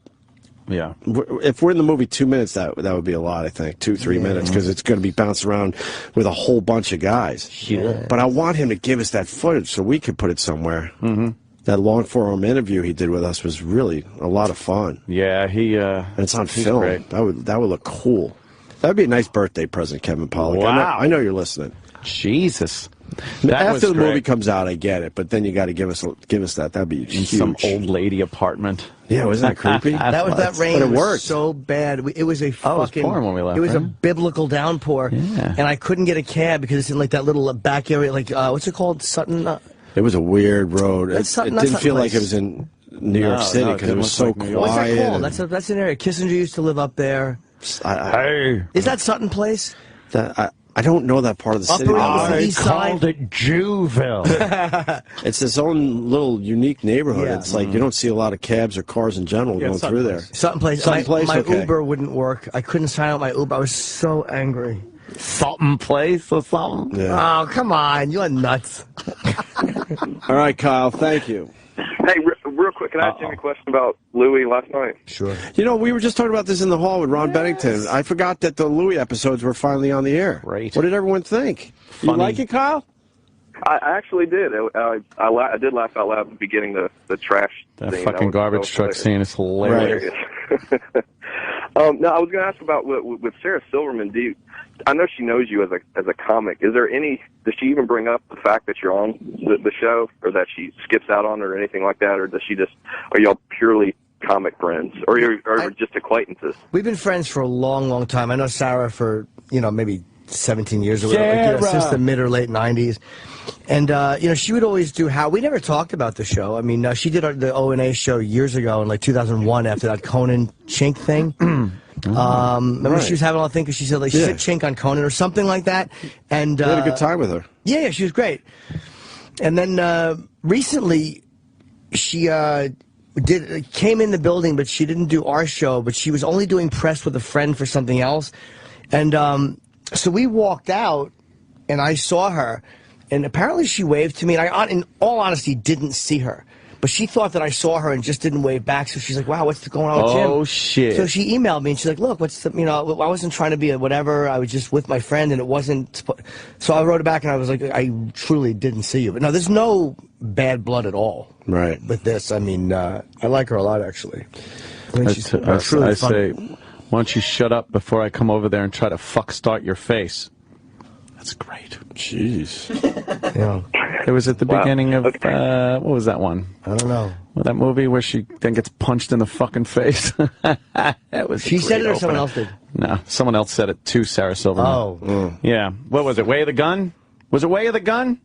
Yeah. If we're in the movie 2 minutes, that would be a lot, I think. 2-3 minutes, because it's going to be bounced around with a whole bunch of guys. Sure. But I want him to give us that footage so we could put it somewhere. That long-form interview he did with us was really a lot of fun. Yeah, and it's on film. Great. That would look cool. That would be a nice birthday present, Kevin Pollak. Wow. I know you're listening. Jesus. After the movie comes out, I get it, but then you got to give us that. That'd be huge. In some old lady apartment. Yeah, wasn't that creepy? that rain but it was worked. so bad. It was a it was fucking. pouring when we left, It was a right? biblical downpour, Yeah. and I couldn't get a cab because it's in like that little back area, like what's it called, Sutton? It was a weird road. It didn't feel like it was in New York City because it was so quiet. What's that called? That's an area. Kissinger used to live up there. Is that Sutton Place? I don't know that part of the city. I called it Jewville. It's its own little unique neighborhood. Yeah. It's like you don't see a lot of cabs or cars in general going through there. Sutton Place. My Uber wouldn't work. I couldn't sign out my Uber. I was so angry. Sutton Place or something? Yeah. Oh, come on. You're nuts. All right, Kyle. Thank you. Hey, real quick, can I ask you a question about Louis last night? Sure. You know, we were just talking about this in the hall with Ron Bennington. I forgot that the Louis episodes were finally on the air. Great. What did everyone think? You like it, Kyle? I actually did. I did laugh out loud at the beginning, the trash That scene. fucking garbage truck scene is hilarious. No, I was going to ask about with Sarah Silverman. I know she knows you as a comic. Does she even bring up the fact that you're on the show, or that she skips out on it, or anything like that, or are y'all purely comic friends, or just acquaintances? We've been friends for a long, long time. I know Sarah for maybe 17 years or whatever, since the mid or late 90s. And she would always do we never talked about the show. I mean, she did the O&A show years ago in like 2001 after that Conan Chink thing. Remember she was having all the thing because she said she said Chink on Conan or something like that. And we had a good time with her. Yeah, she was great. And then recently she came in the building, but she didn't do our show, but she was only doing press with a friend for something else. And so we walked out, and I saw her, and apparently she waved to me, and I, in all honesty, didn't see her. But she thought that I saw her and just didn't wave back, so she's like, wow, what's going on with Jim? Oh, shit. So she emailed me, and she's like, look, I wasn't trying to be a whatever, I was just with my friend, and it wasn't... So I wrote it back, and I was like, I truly didn't see you. But no, there's no bad blood at all. Right. With this, I mean, I like her a lot, actually. I mean, she's I truly fun. say, why don't you shut up before I come over there and try to start your face? That's great. Jeez. Yeah. It was at the beginning of, what was that one? I don't know. Well, that movie where she then gets punched in the fucking face. That was She said it or someone else did? No, someone else said it to Sarah Silverman. Oh. Yeah. What was it, Way of the Gun? Was it Way of the Gun?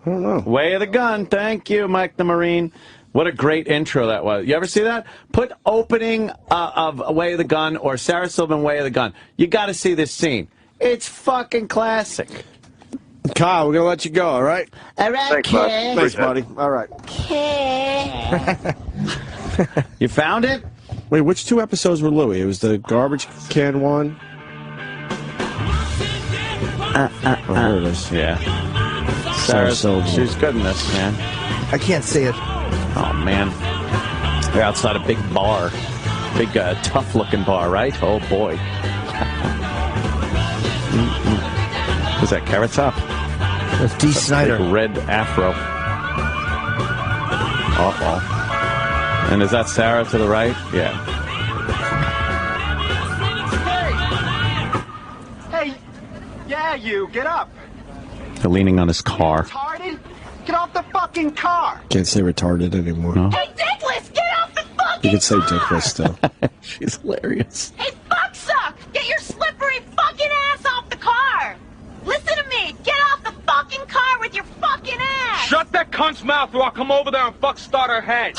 I don't know. Way of the Gun. Thank you, Mike the Marine. What a great intro that was. You ever see that? Put opening of Way of the Gun or Sarah Silverman Way of the Gun. You got to see this scene. It's fucking classic. Kyle, we're going to let you go, all right? All right, Thanks, bud. Thanks, buddy. All right. You found it? Wait, which two episodes were Louis? It was the garbage can one? Oh, there it is. Yeah. Sarah Silverman. She's good in this, man. I can't see it. Oh, man. They're outside a big bar. Big, tough-looking bar, right? Oh, boy. Was that Carrot Top? That's D. Snyder. Big red afro. Uh-oh. And is that Sarah to the right? Yeah. Hey, yeah, you, get up. They're leaning on his car. Retarded? Get off the fucking car. Can't say retarded anymore. No. Hey, Dickless, get off the fucking You can say dickless still. She's hilarious. Hey, fucksuck, get your slippery fucking ass off the car. Listen to me, get off the fucking car with your fucking ass. Shut that cunt's mouth or I'll come over there and start her head.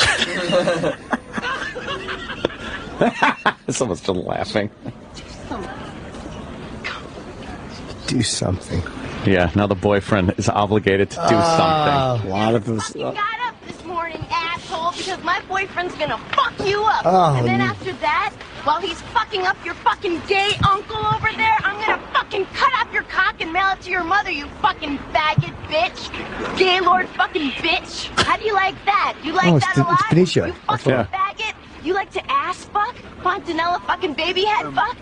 Someone's still laughing. Do something. Yeah, now the boyfriend is obligated to do something. A lot of them. You got up this morning, asshole, because my boyfriend's gonna fuck you up. Oh, and then after that, while he's fucking up your fucking gay uncle over there, I'm gonna fucking cut off your cock and mail it to your mother, you fucking faggot bitch. Gaylord fucking bitch. How do you like that? You like that a lot? It's Benicio. You fucking faggot. You like to ass fuck? Fontanella fucking baby head fuck?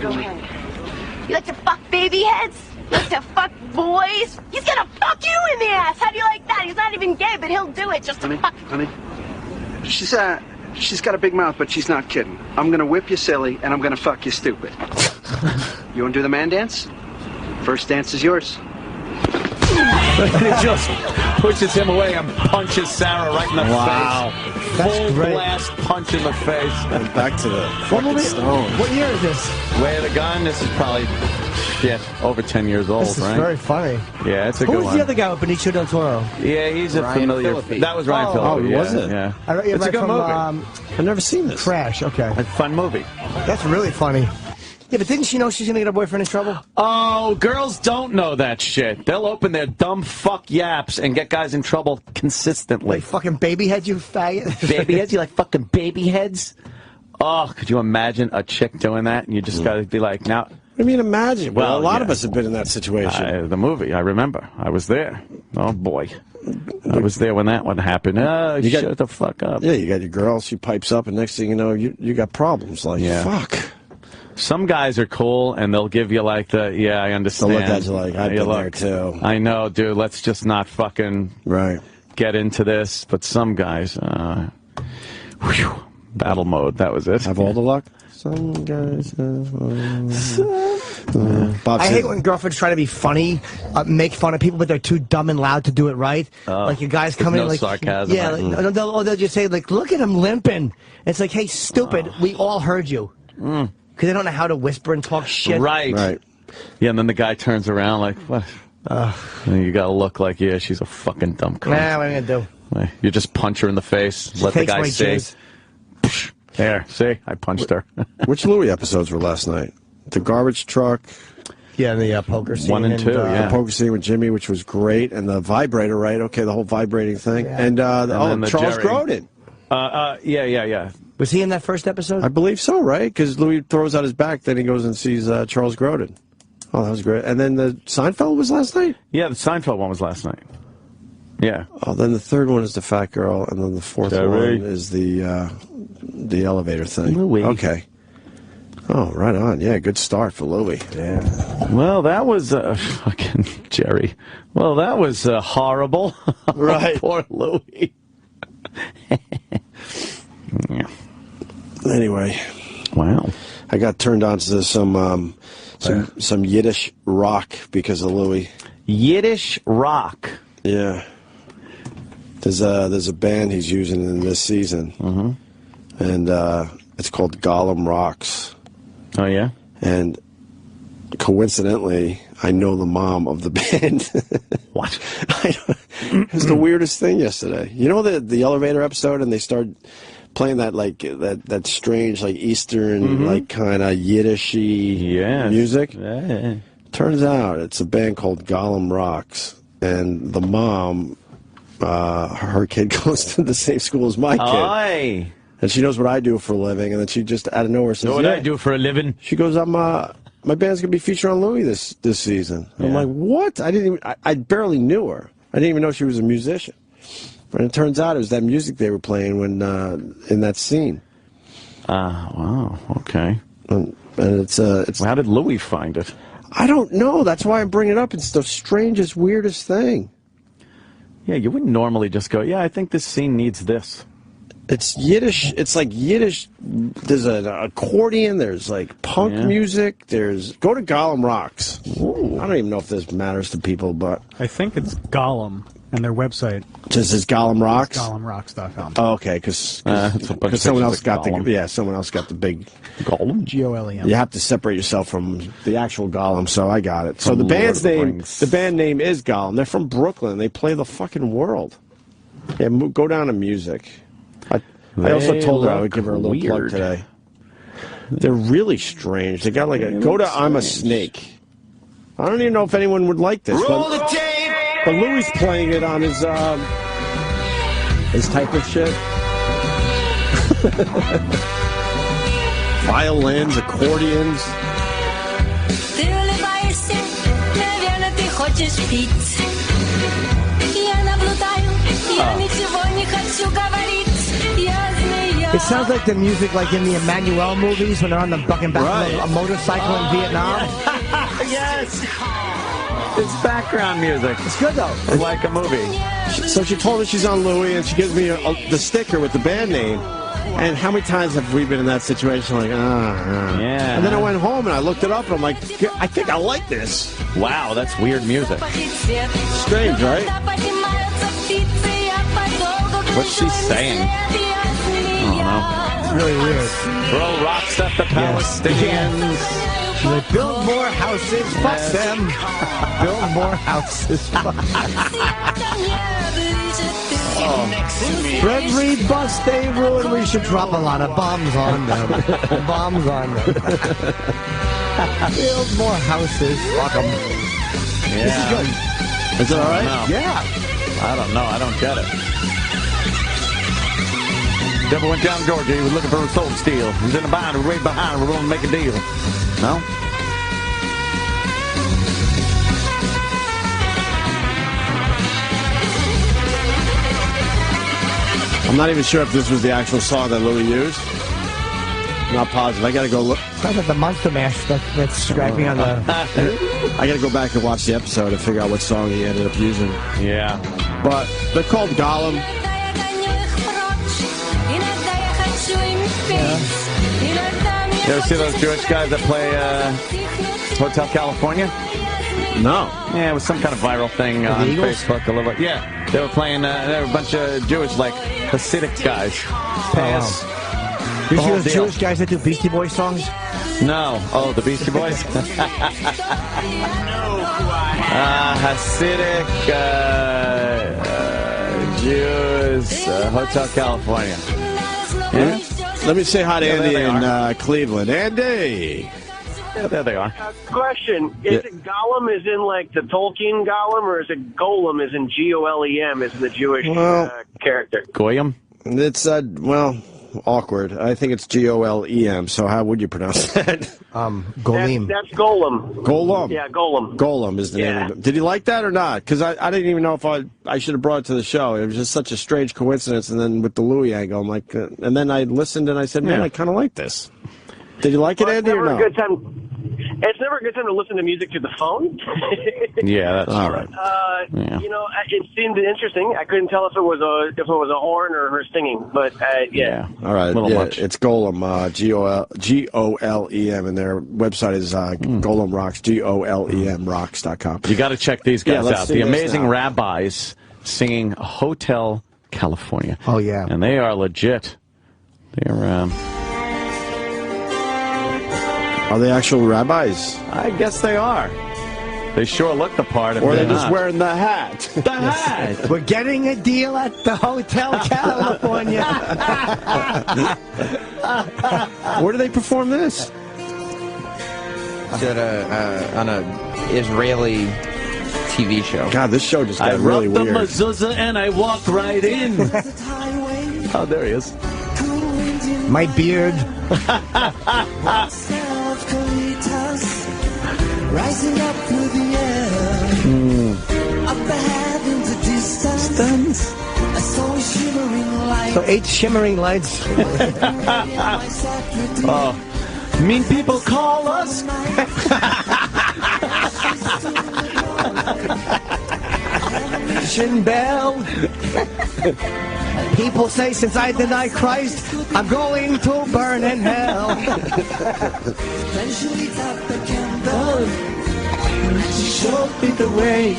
Go ahead. You like to fuck baby heads? You like to fuck boys? He's gonna fuck you in the ass. How do you like that? He's not even gay, but he'll do it just to fuck. Honey, she's got a big mouth, but she's not kidding. I'm gonna whip you silly, and I'm gonna fuck you stupid. You wanna do the man dance? First dance is yours. He just pushes him away and punches Sarah right in the face. That's Full great. blast punch in the face. And back to the What fucking movie? Stones. What year is this? Way of the Gun. This is probably over 10 years old, This is right? very funny. Yeah, it's a Who good was one. the other guy with Benicio del Toro? Yeah, he's a Ryan familiar. Phillippe. That was Ryan Phillippe. Yeah, was it? Yeah. It's a good movie. I've never seen this. Crash. Okay. A fun movie. That's really funny. Yeah, but didn't she know she's gonna get her boyfriend in trouble? Oh, girls don't know that shit. They'll open their dumb fuck yaps and get guys in trouble consistently. Like fucking baby heads, you faggot. Baby heads? You like fucking baby heads? Oh, could you imagine a chick doing that? And you just gotta be like, now. What do you mean imagine? Well, a lot yeah. of us have been in that situation. The movie, I remember. I was there. Oh, boy. I was there when that one happened. Oh, shut the fuck up. Yeah, you got your girl, she pipes up, and next thing you know, you got problems. Like, fuck. Some guys are cool, and they'll give you like I understand. They'll look at you like, I've been there too. I know, dude, let's just not fucking get into this. But some guys, battle mode, that was it. Have all the luck? Some guys I hate when girlfriends try to be funny, make fun of people, but they're too dumb and loud to do it right. Like your guys come in, no like sarcasm. yeah, like, they'll just say like, "Look at him limping." It's like, "Hey, stupid, we all heard you," because they don't know how to whisper and talk shit. Right. Yeah, and then the guy turns around like, what? And you gotta look like, yeah, she's a fucking dumb cunt. Nah, what am I gonna do? You just punch her in the face, let the takes guy my see. jizz. There, see? I punched her. Which Louis episodes were last night? The garbage truck. Yeah, the poker scene. 1 and 2, The poker scene with Jimmy, which was great, and the vibrator, right? Okay, the whole vibrating thing. Yeah. And, then the Charles Jerry. Grodin. Yeah. Was he in that first episode? I believe so, right? Because Louis throws out his back, then he goes and sees Charles Grodin. Oh, that was great. And then the Seinfeld was last night? Yeah, the Seinfeld one was last night. Yeah. Oh, then the third one is the fat girl, and then the fourth Jerry. one is the elevator thing. Louis. Okay. Oh, right on. Yeah, good start for Louis. Yeah. Well, that was fucking Jerry. Well, that was horrible. Right. Poor Louis. Yeah. Anyway. Wow. I got turned on to some Yiddish rock because of Louis. Yiddish rock. Yeah. There's a band he's using in this season, and it's called Gollum Rocks. Oh yeah. And coincidentally, I know the mom of the band. What? It was the weirdest thing yesterday. You know the elevator episode, and they start playing that that strange like Eastern like kind of Yiddishy music. Yeah. Turns out it's a band called Gollum Rocks, and the mom, her kid goes to the same school as my kid. Aye. And she knows what I do for a living, and then she just out of nowhere says, Know what I do for a living? She goes, my band's gonna be featured on Louis this season. Yeah. I'm like, what? I barely knew her. I didn't even know she was a musician. And it turns out it was that music they were playing when in that scene. Wow. Okay. And it's how did Louis find it? I don't know. That's why I'm bringing it up. It's the strangest, weirdest thing. Yeah, you wouldn't normally just go, yeah, I think this scene needs this. It's Yiddish. It's like Yiddish. There's an accordion. There's like punk music. Go to Gollum Rocks. Ooh. I don't even know if this matters to people, but I think it's Gollum and their website. Just as Gollum Rocks. GollumRocks.com. Oh, okay, because someone else got someone else got the big Gollum. Golem. You have to separate yourself from the actual Gollum, so I got it. So the band name is Gollum. They're from Brooklyn. They play the fucking world. Yeah, go down to music. I also told her I would give her a little plug today. They're really strange. They got like go to I'm a Snake. I don't even know if anyone would like this. Roll the tape! But Louis playing it on his type of shit. Violins, accordions. Ты улыбаешься, наверное, ты хочешь пить. Я наблюдаю, я ничего не хочу говорить. Я змея. It sounds like the music like in the Emmanuel movies when they're on the bucking back of a motorcycle in Vietnam. Yes. It's background music. It's good, though. It's like a movie. So she told me she's on Louis, and she gives me the sticker with the band name. And how many times have we been in that situation? Like, yeah. And then I went home and I looked it up, and I'm like, I think I like this. Wow, that's weird music. Strange, right? What's she saying? I don't know. Really weird. Throw rocks at the Palestinians. Like, build more houses, fuck them. Build more houses, fuck For every bus they ruin, we should drop a lot of bombs on them. Bombs on them. Build more houses, fuck them. Yeah. This is good. Is it all right? Yeah. I don't know. I don't get it. Devil went down to Georgia. He was looking for a soul steel. He was in the bind. We're way behind. We're going to make a deal. No? I'm not even sure if this was the actual song that Louis used. Not positive. I got to go look. Sounds like the Monster Mash that's striking on the... I got to go back and watch the episode and figure out what song he ended up using. Yeah. But they're called Gollum. You ever see those Jewish guys that play Hotel California? No. Yeah, it was some kind of viral thing on Facebook a little bit. Yeah, they were playing, there were a bunch of Jewish, like, Hasidic guys. Pass. You see those Jewish guys that do Beastie Boys songs? No. Oh, the Beastie Boys? Hasidic Jews, Hotel California. Yeah? Let me say hi to Andy in Cleveland. Andy! Yeah, there they are. Question. Is it Gollum as in like the Tolkien Gollum, or is it Golem as in G-O-L-E-M as in the Jewish character? Goyim? It's, awkward. I think it's G-O-L-E-M, so how would you pronounce that? Golem. That's Golem. Golem. Yeah, Golem. Golem is the name of it. Did you like that or not? Because I didn't even know if I should have brought it to the show. It was just such a strange coincidence, and then with the Louis angle, I'm like, and then I listened and I said, man, I kind of like this. Did you like it, Andy, or no? It's never a good time to listen to music through the phone. Yeah, that's all right. You know, it seemed interesting. I couldn't tell if it was a horn or her singing, but yeah. All right. Much. It's Golem, G-O-L-E-M, and their website is Golem Rocks, Golem Rocks.com. You got to check these guys out. The Amazing now. Rabbis singing Hotel California. Oh, yeah. And they are legit. They're, Are they actual rabbis? I guess they are. They sure look the part. Or they're just wearing the hat. The hat. We're getting a deal at the Hotel California. Where do they perform this? It's on a Israeli TV show. God, this show just got really weird. I rubbed the mezuzah and I walked right in. Oh, there he is. My beard. Rising up through the air, up ahead in the distance, I saw a shimmering light. So 8 shimmering lights. Mean people call us. Shin Bell. People say since I deny Christ, I'm going to burn in hell. Then she lit up the candle, and she showed me the way.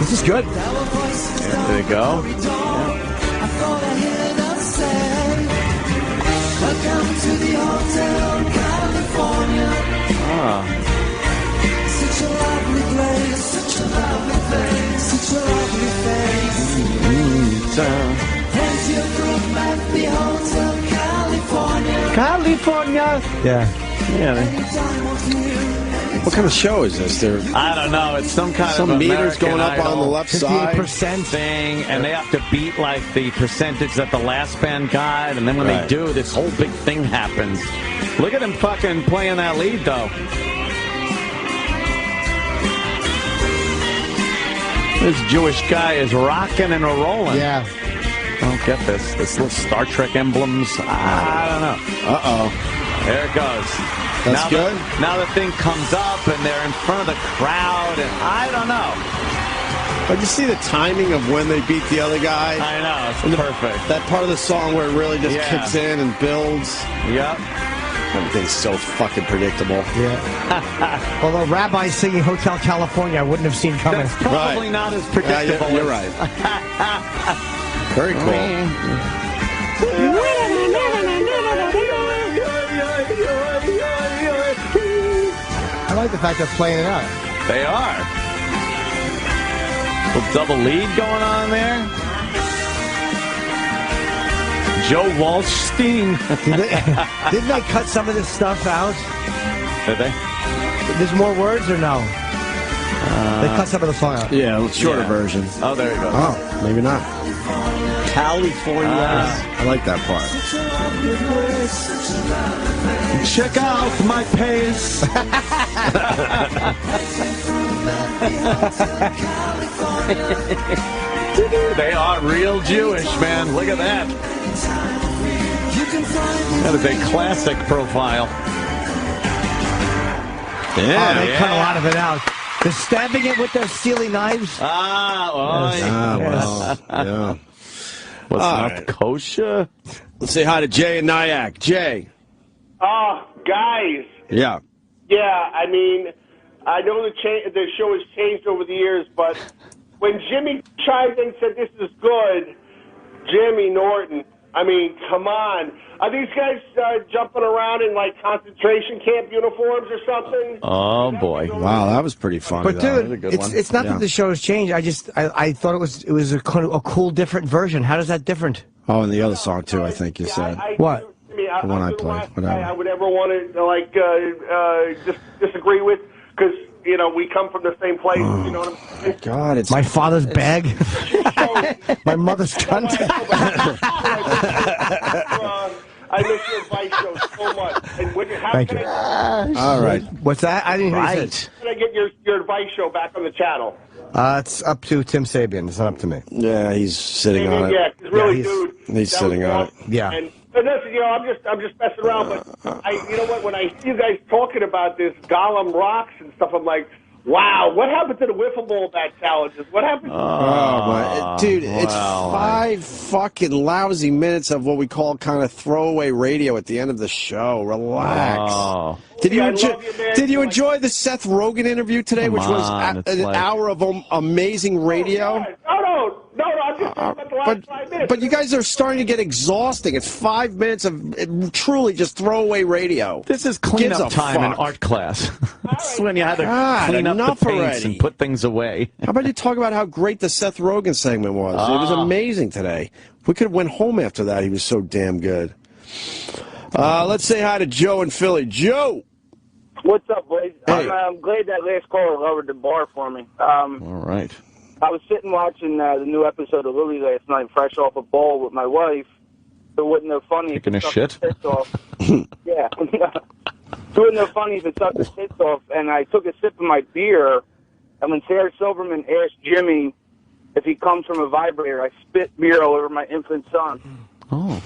This is good. There you go. I thought I heard her say, welcome to the Hotel California. Such a lovely place, such a lovely face, such a lovely face. Plenty of room at the Hotel California. California. Yeah. What kind of show is this? I don't know. It's some kind of American meters going up Idol on the left side. 58% thing, and they have to beat like the percentage that the last band got, and then when they do, this whole big thing happens. Look at him fucking playing that lead, though. This Jewish guy is rocking and rolling. Yeah. I don't get this. This little Star Trek emblems. I don't know. Uh-oh. There it goes. That's now good. Now the thing comes up, and they're in front of the crowd, and I don't know. But you see the timing of when they beat the other guy? I know. It's perfect. That part of the song where it really just kicks in and builds. Yep. Everything's so fucking predictable. Yeah. Although Rabbi singing Hotel California, I wouldn't have seen coming. That's probably not as predictable. You're right. Very cool. I like the fact they're playing it out. They are. Little double lead going on there. Joe Walshstein. Didn't they cut some of this stuff out? Did they? There's more words or no? They cut some of the song out. Yeah, shorter version. Oh, there you go. Oh, maybe not. California. I like that part. Check out my pace. They are real Jewish, man. Look at that. That is a classic profile. Yeah, they cut a lot of it out. They're stabbing it with their steely knives. Well, yeah. What's All not right. kosher? Let's say hi to Jay and Nyack. Jay. Guys. Yeah. Yeah, I mean, I know the show has changed over the years, but when Jimmy chimed in and said this is good, Jimmy Norton, I mean, come on. Are these guys jumping around in, like, concentration camp uniforms or something? Oh, boy. Wow, that was pretty funny. But dude, it's not that the show has changed. I thought it was a cool, different version. How does that different? Oh, and the other song, too, I think you said. What? I mean, The one I played. Whatever. I would ever want to, like, disagree with, because, you know, we come from the same place, you know what I'm saying? God, it's... My father's bag? My mother's cunt? I miss your Vice show so much. And Thank you. All right. What's that? I didn't hear you say it. How can I get your Vice show back on the channel? It's up to Tim Sabian. It's not up to me. Yeah, he's sitting on it. Yeah, because really, dude. He's sitting on it. Yeah. And listen, you know, I'm just messing around, but you know what? When I see you guys talking about this Gollum rocks and stuff, I'm like, wow, what happened to the wiffle ball bat challenges? What happened? Dude, it's 5 fucking lousy minutes of what we call kind of throwaway radio at the end of the show. Relax. Oh. Did you enjoy the Seth Rogen interview today, which was an hour of amazing radio? No, I'm just talking about the last 5 minutes. But you guys are starting to get exhausting. It's 5 minutes of truly just throwaway radio. This is cleanup time in art class. That's when you had to clean up the paints and put things away. How about you talk about how great the Seth Rogen segment was? It was amazing today. We could have went home after that. He was so damn good. Let's say hi to Joe in Philly. Joe! What's up, boys? Hey. I'm glad that last caller lowered the bar for me. All right. I was sitting watching the new episode of Lily last night, fresh off a bowl with my wife. It wasn't no funny. Taking a shit? Off. Yeah. It wasn't no funny if it sucked the tits off. And I took a sip of my beer, and when Sarah Silverman asked Jimmy if he comes from a vibrator, I spit beer all over my infant son. Oh.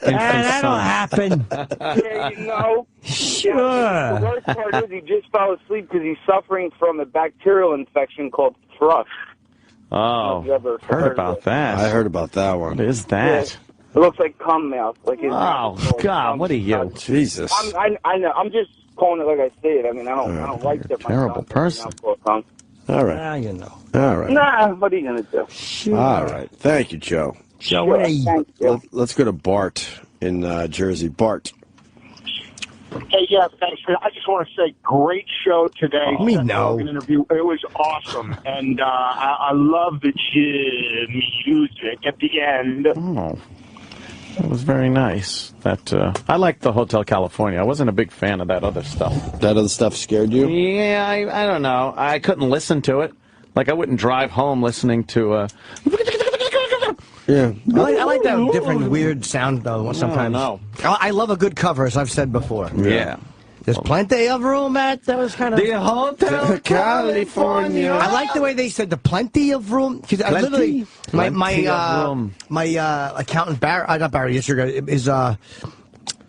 That'll happen. Yeah, you know. Sure. The worst part is he just fell asleep because he's suffering from a bacterial infection called thrush. Oh, heard about that. I heard about that one. What is that? It looks like cum mouth. Like his God, what are you? Jesus. I know. I'm just calling it like I say it. I mean, I don't like that. Terrible person. All right. Now you know. All right. Nah, what are you going to do? Sure. All right. Thank you, Joe. Let's go to Bart in Jersey. Bart. Hey, yeah, thanks. I just want to say, great show today. Me know. Interview. It was awesome, and I love the music at the end. Oh, that was very nice. That I liked the Hotel California. I wasn't a big fan of that other stuff. That other stuff scared you? Yeah, I don't know. I couldn't listen to it. Like, I wouldn't drive home listening to Yeah. I like that different weird sound, though, sometimes. No. I love a good cover, as I've said before. Yeah. There's plenty of room at, that was kind of... The Hotel California. I like the way they said the plenty of room. Because I literally, my accountant, Barry, not Barry, yes, is, oh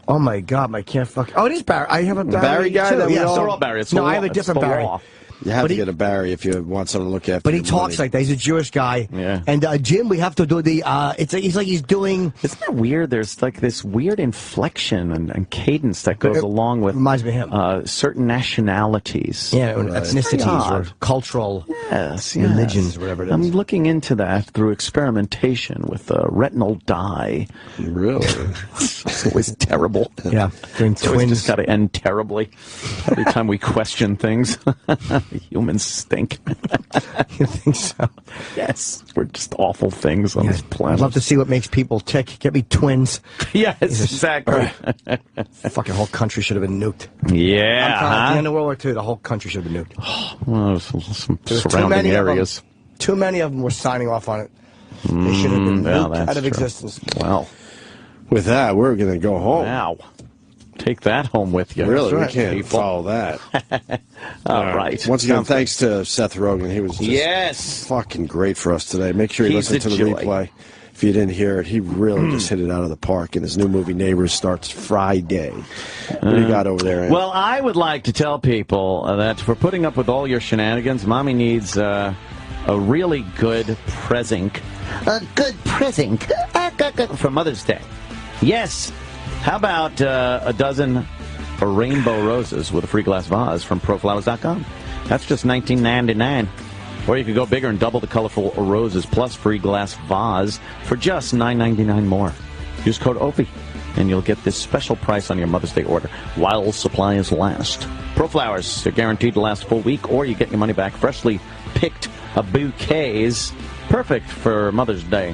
my God, I can't fuck. Oh, it is Barry. I have a Barry guy too. that we Yeah, all... so, They're all Barry. It's no, the I have a law. different It's the Barry. law. You have to get a Barry if you want someone to look after. But he your talks money. like that. He's a Jewish guy. Yeah. And Jim, we have to do the. He's like he's doing. Isn't that weird? There's like this weird inflection and cadence that goes along with reminds me of him. Certain nationalities. Yeah, ethnicities or cultural religions, whatever it is. I'm looking into that through experimentation with retinal dye. Really? It's always terrible. Yeah, doing twins. Just got to end terribly. Every time we question things, humans stink. You think so? Yes, we're just awful things on this planet. I'd love to see what makes people tick. Get me twins. Yes, exactly. Fucking whole country should have been nuked. Yeah. At the end of World War II, the whole country should have been nuked. Well, some surrounding areas. Too many of them were signing off on it. They should have been nuked out of existence. Well, with that, we're going to go home. Wow. Take that home with you. Really, we can't follow that. All right. Once again, thanks to Seth Rogen. He was just fucking great for us today. Make sure you listen to the replay. If you didn't hear it, he really just hit it out of the park. And his new movie, Neighbors, starts Friday. What do you got over there, Ann? Well, I would like to tell people that for putting up with all your shenanigans, Mommy needs a really good present. A good present for Mother's Day. Yes. How about a dozen rainbow roses with a free glass vase from proflowers.com? That's just $19.99. Or you could go bigger and double the colorful roses plus free glass vase for just $9.99 more. Use code OPIE, and you'll get this special price on your Mother's Day order while supplies last. ProFlowers, they're guaranteed to last a full week, or you get your money back. Freshly picked bouquets, perfect for Mother's Day.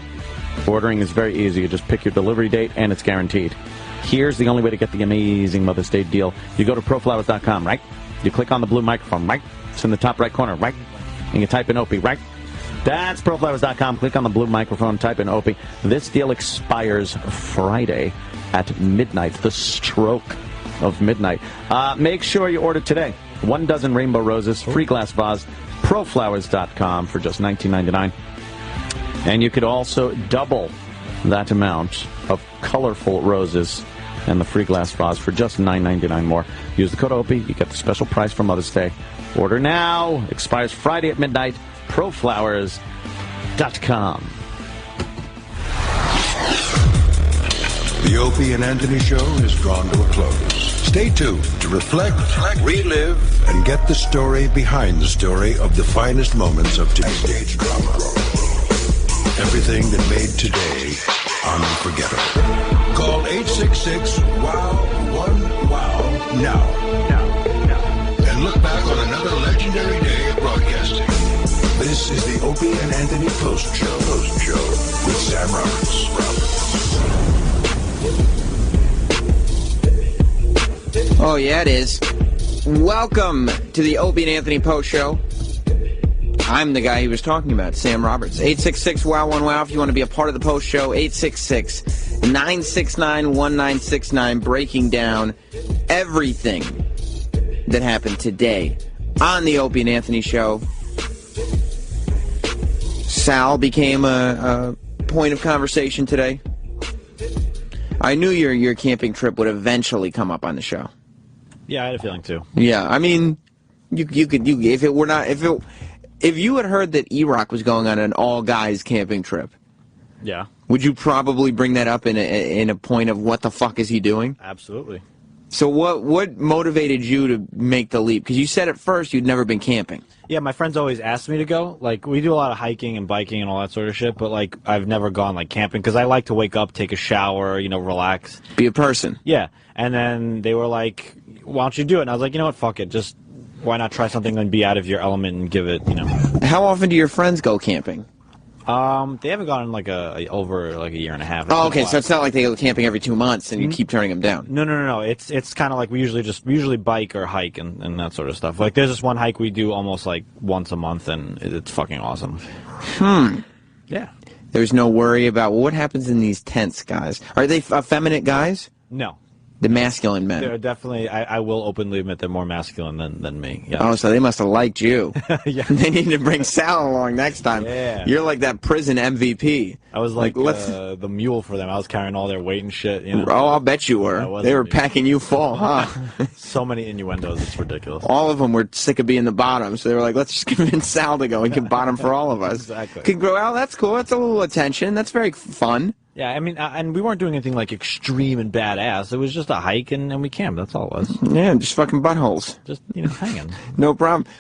Ordering is very easy. You just pick your delivery date, and it's guaranteed. Here's the only way to get the amazing Mother's Day deal. You go to proflowers.com, right? You click on the blue microphone, right? It's in the top right corner, right? And you type in Opie, right? That's proflowers.com. Click on the blue microphone, type in Opie. This deal expires Friday at midnight, the stroke of midnight. Make sure you order today. 1 dozen rainbow roses, free glass vase, proflowers.com for just $19.99. And you could also double that amount of colorful roses and the free glass vase for just $9.99 more. Use the code OPIE. You get the special price for Mother's Day. Order now. Expires Friday at midnight. Proflowers.com. The Opie and Anthony Show is drawn to a close. Stay tuned to reflect, relive, and get the story behind the story of the finest moments of today's stage drama. Everything that made today unforgettable. Call 866-WOW-1-WOW now. And look back on another legendary day of broadcasting. This is the Opie and Anthony Post Show with Sam Roberts. Oh, yeah, it is. Welcome to the Opie and Anthony Post Show. I'm the guy he was talking about, Sam Roberts. 866-WOW-1-WOW if you want to be a part of the Post Show. 866-969-1969, breaking down everything that happened today on the Opie and Anthony Show. Sal became a point of conversation today. I knew your camping trip would eventually come up on the show. Yeah, I had a feeling too. Yeah, I mean, you could if you had heard that E-Rock was going on an all-guys camping trip, yeah, would you probably bring that up in a point of what the fuck is he doing? Absolutely. So what motivated you to make the leap? Because you said at first you'd never been camping. Yeah, my friends always asked me to go. Like, we do a lot of hiking and biking and all that sort of shit, but, like, I've never gone, like, camping because I like to wake up, take a shower, you know, relax. Be a person. Yeah. And then they were like, why don't you do it? And I was like, you know what, fuck it. Just why not try something and be out of your element and give it, you know. How often do your friends go camping? They haven't gone in over a year and a half. Oh, okay, so it's not like they go camping every 2 months and you keep turning them down. No. It's kind of like we usually bike or hike and that sort of stuff. Like there's this one hike we do almost like once a month and it's fucking awesome. Yeah. There's no worry about, well, what happens in these tents, guys? Are they effeminate guys? No. The masculine men. They're definitely, I will openly admit they're more masculine than me. Yeah. Oh, so they must have liked you. Yeah. They need to bring Sal along next time. Yeah. You're like that prison MVP. I was like the mule for them. I was carrying all their weight and shit. You know? Oh, I'll bet you were. They were packing you full, huh? So many innuendos, it's ridiculous. All of them were sick of being the bottom, so they were like, let's just convince Sal to go and get bottom for all of us. Exactly. Could grow out, that's cool. That's a little attention. That's very fun. Yeah, I mean, and we weren't doing anything like extreme and badass. It was just a hike and we camped. That's all it was. Yeah, just fucking buttholes. Just, hanging. No problem.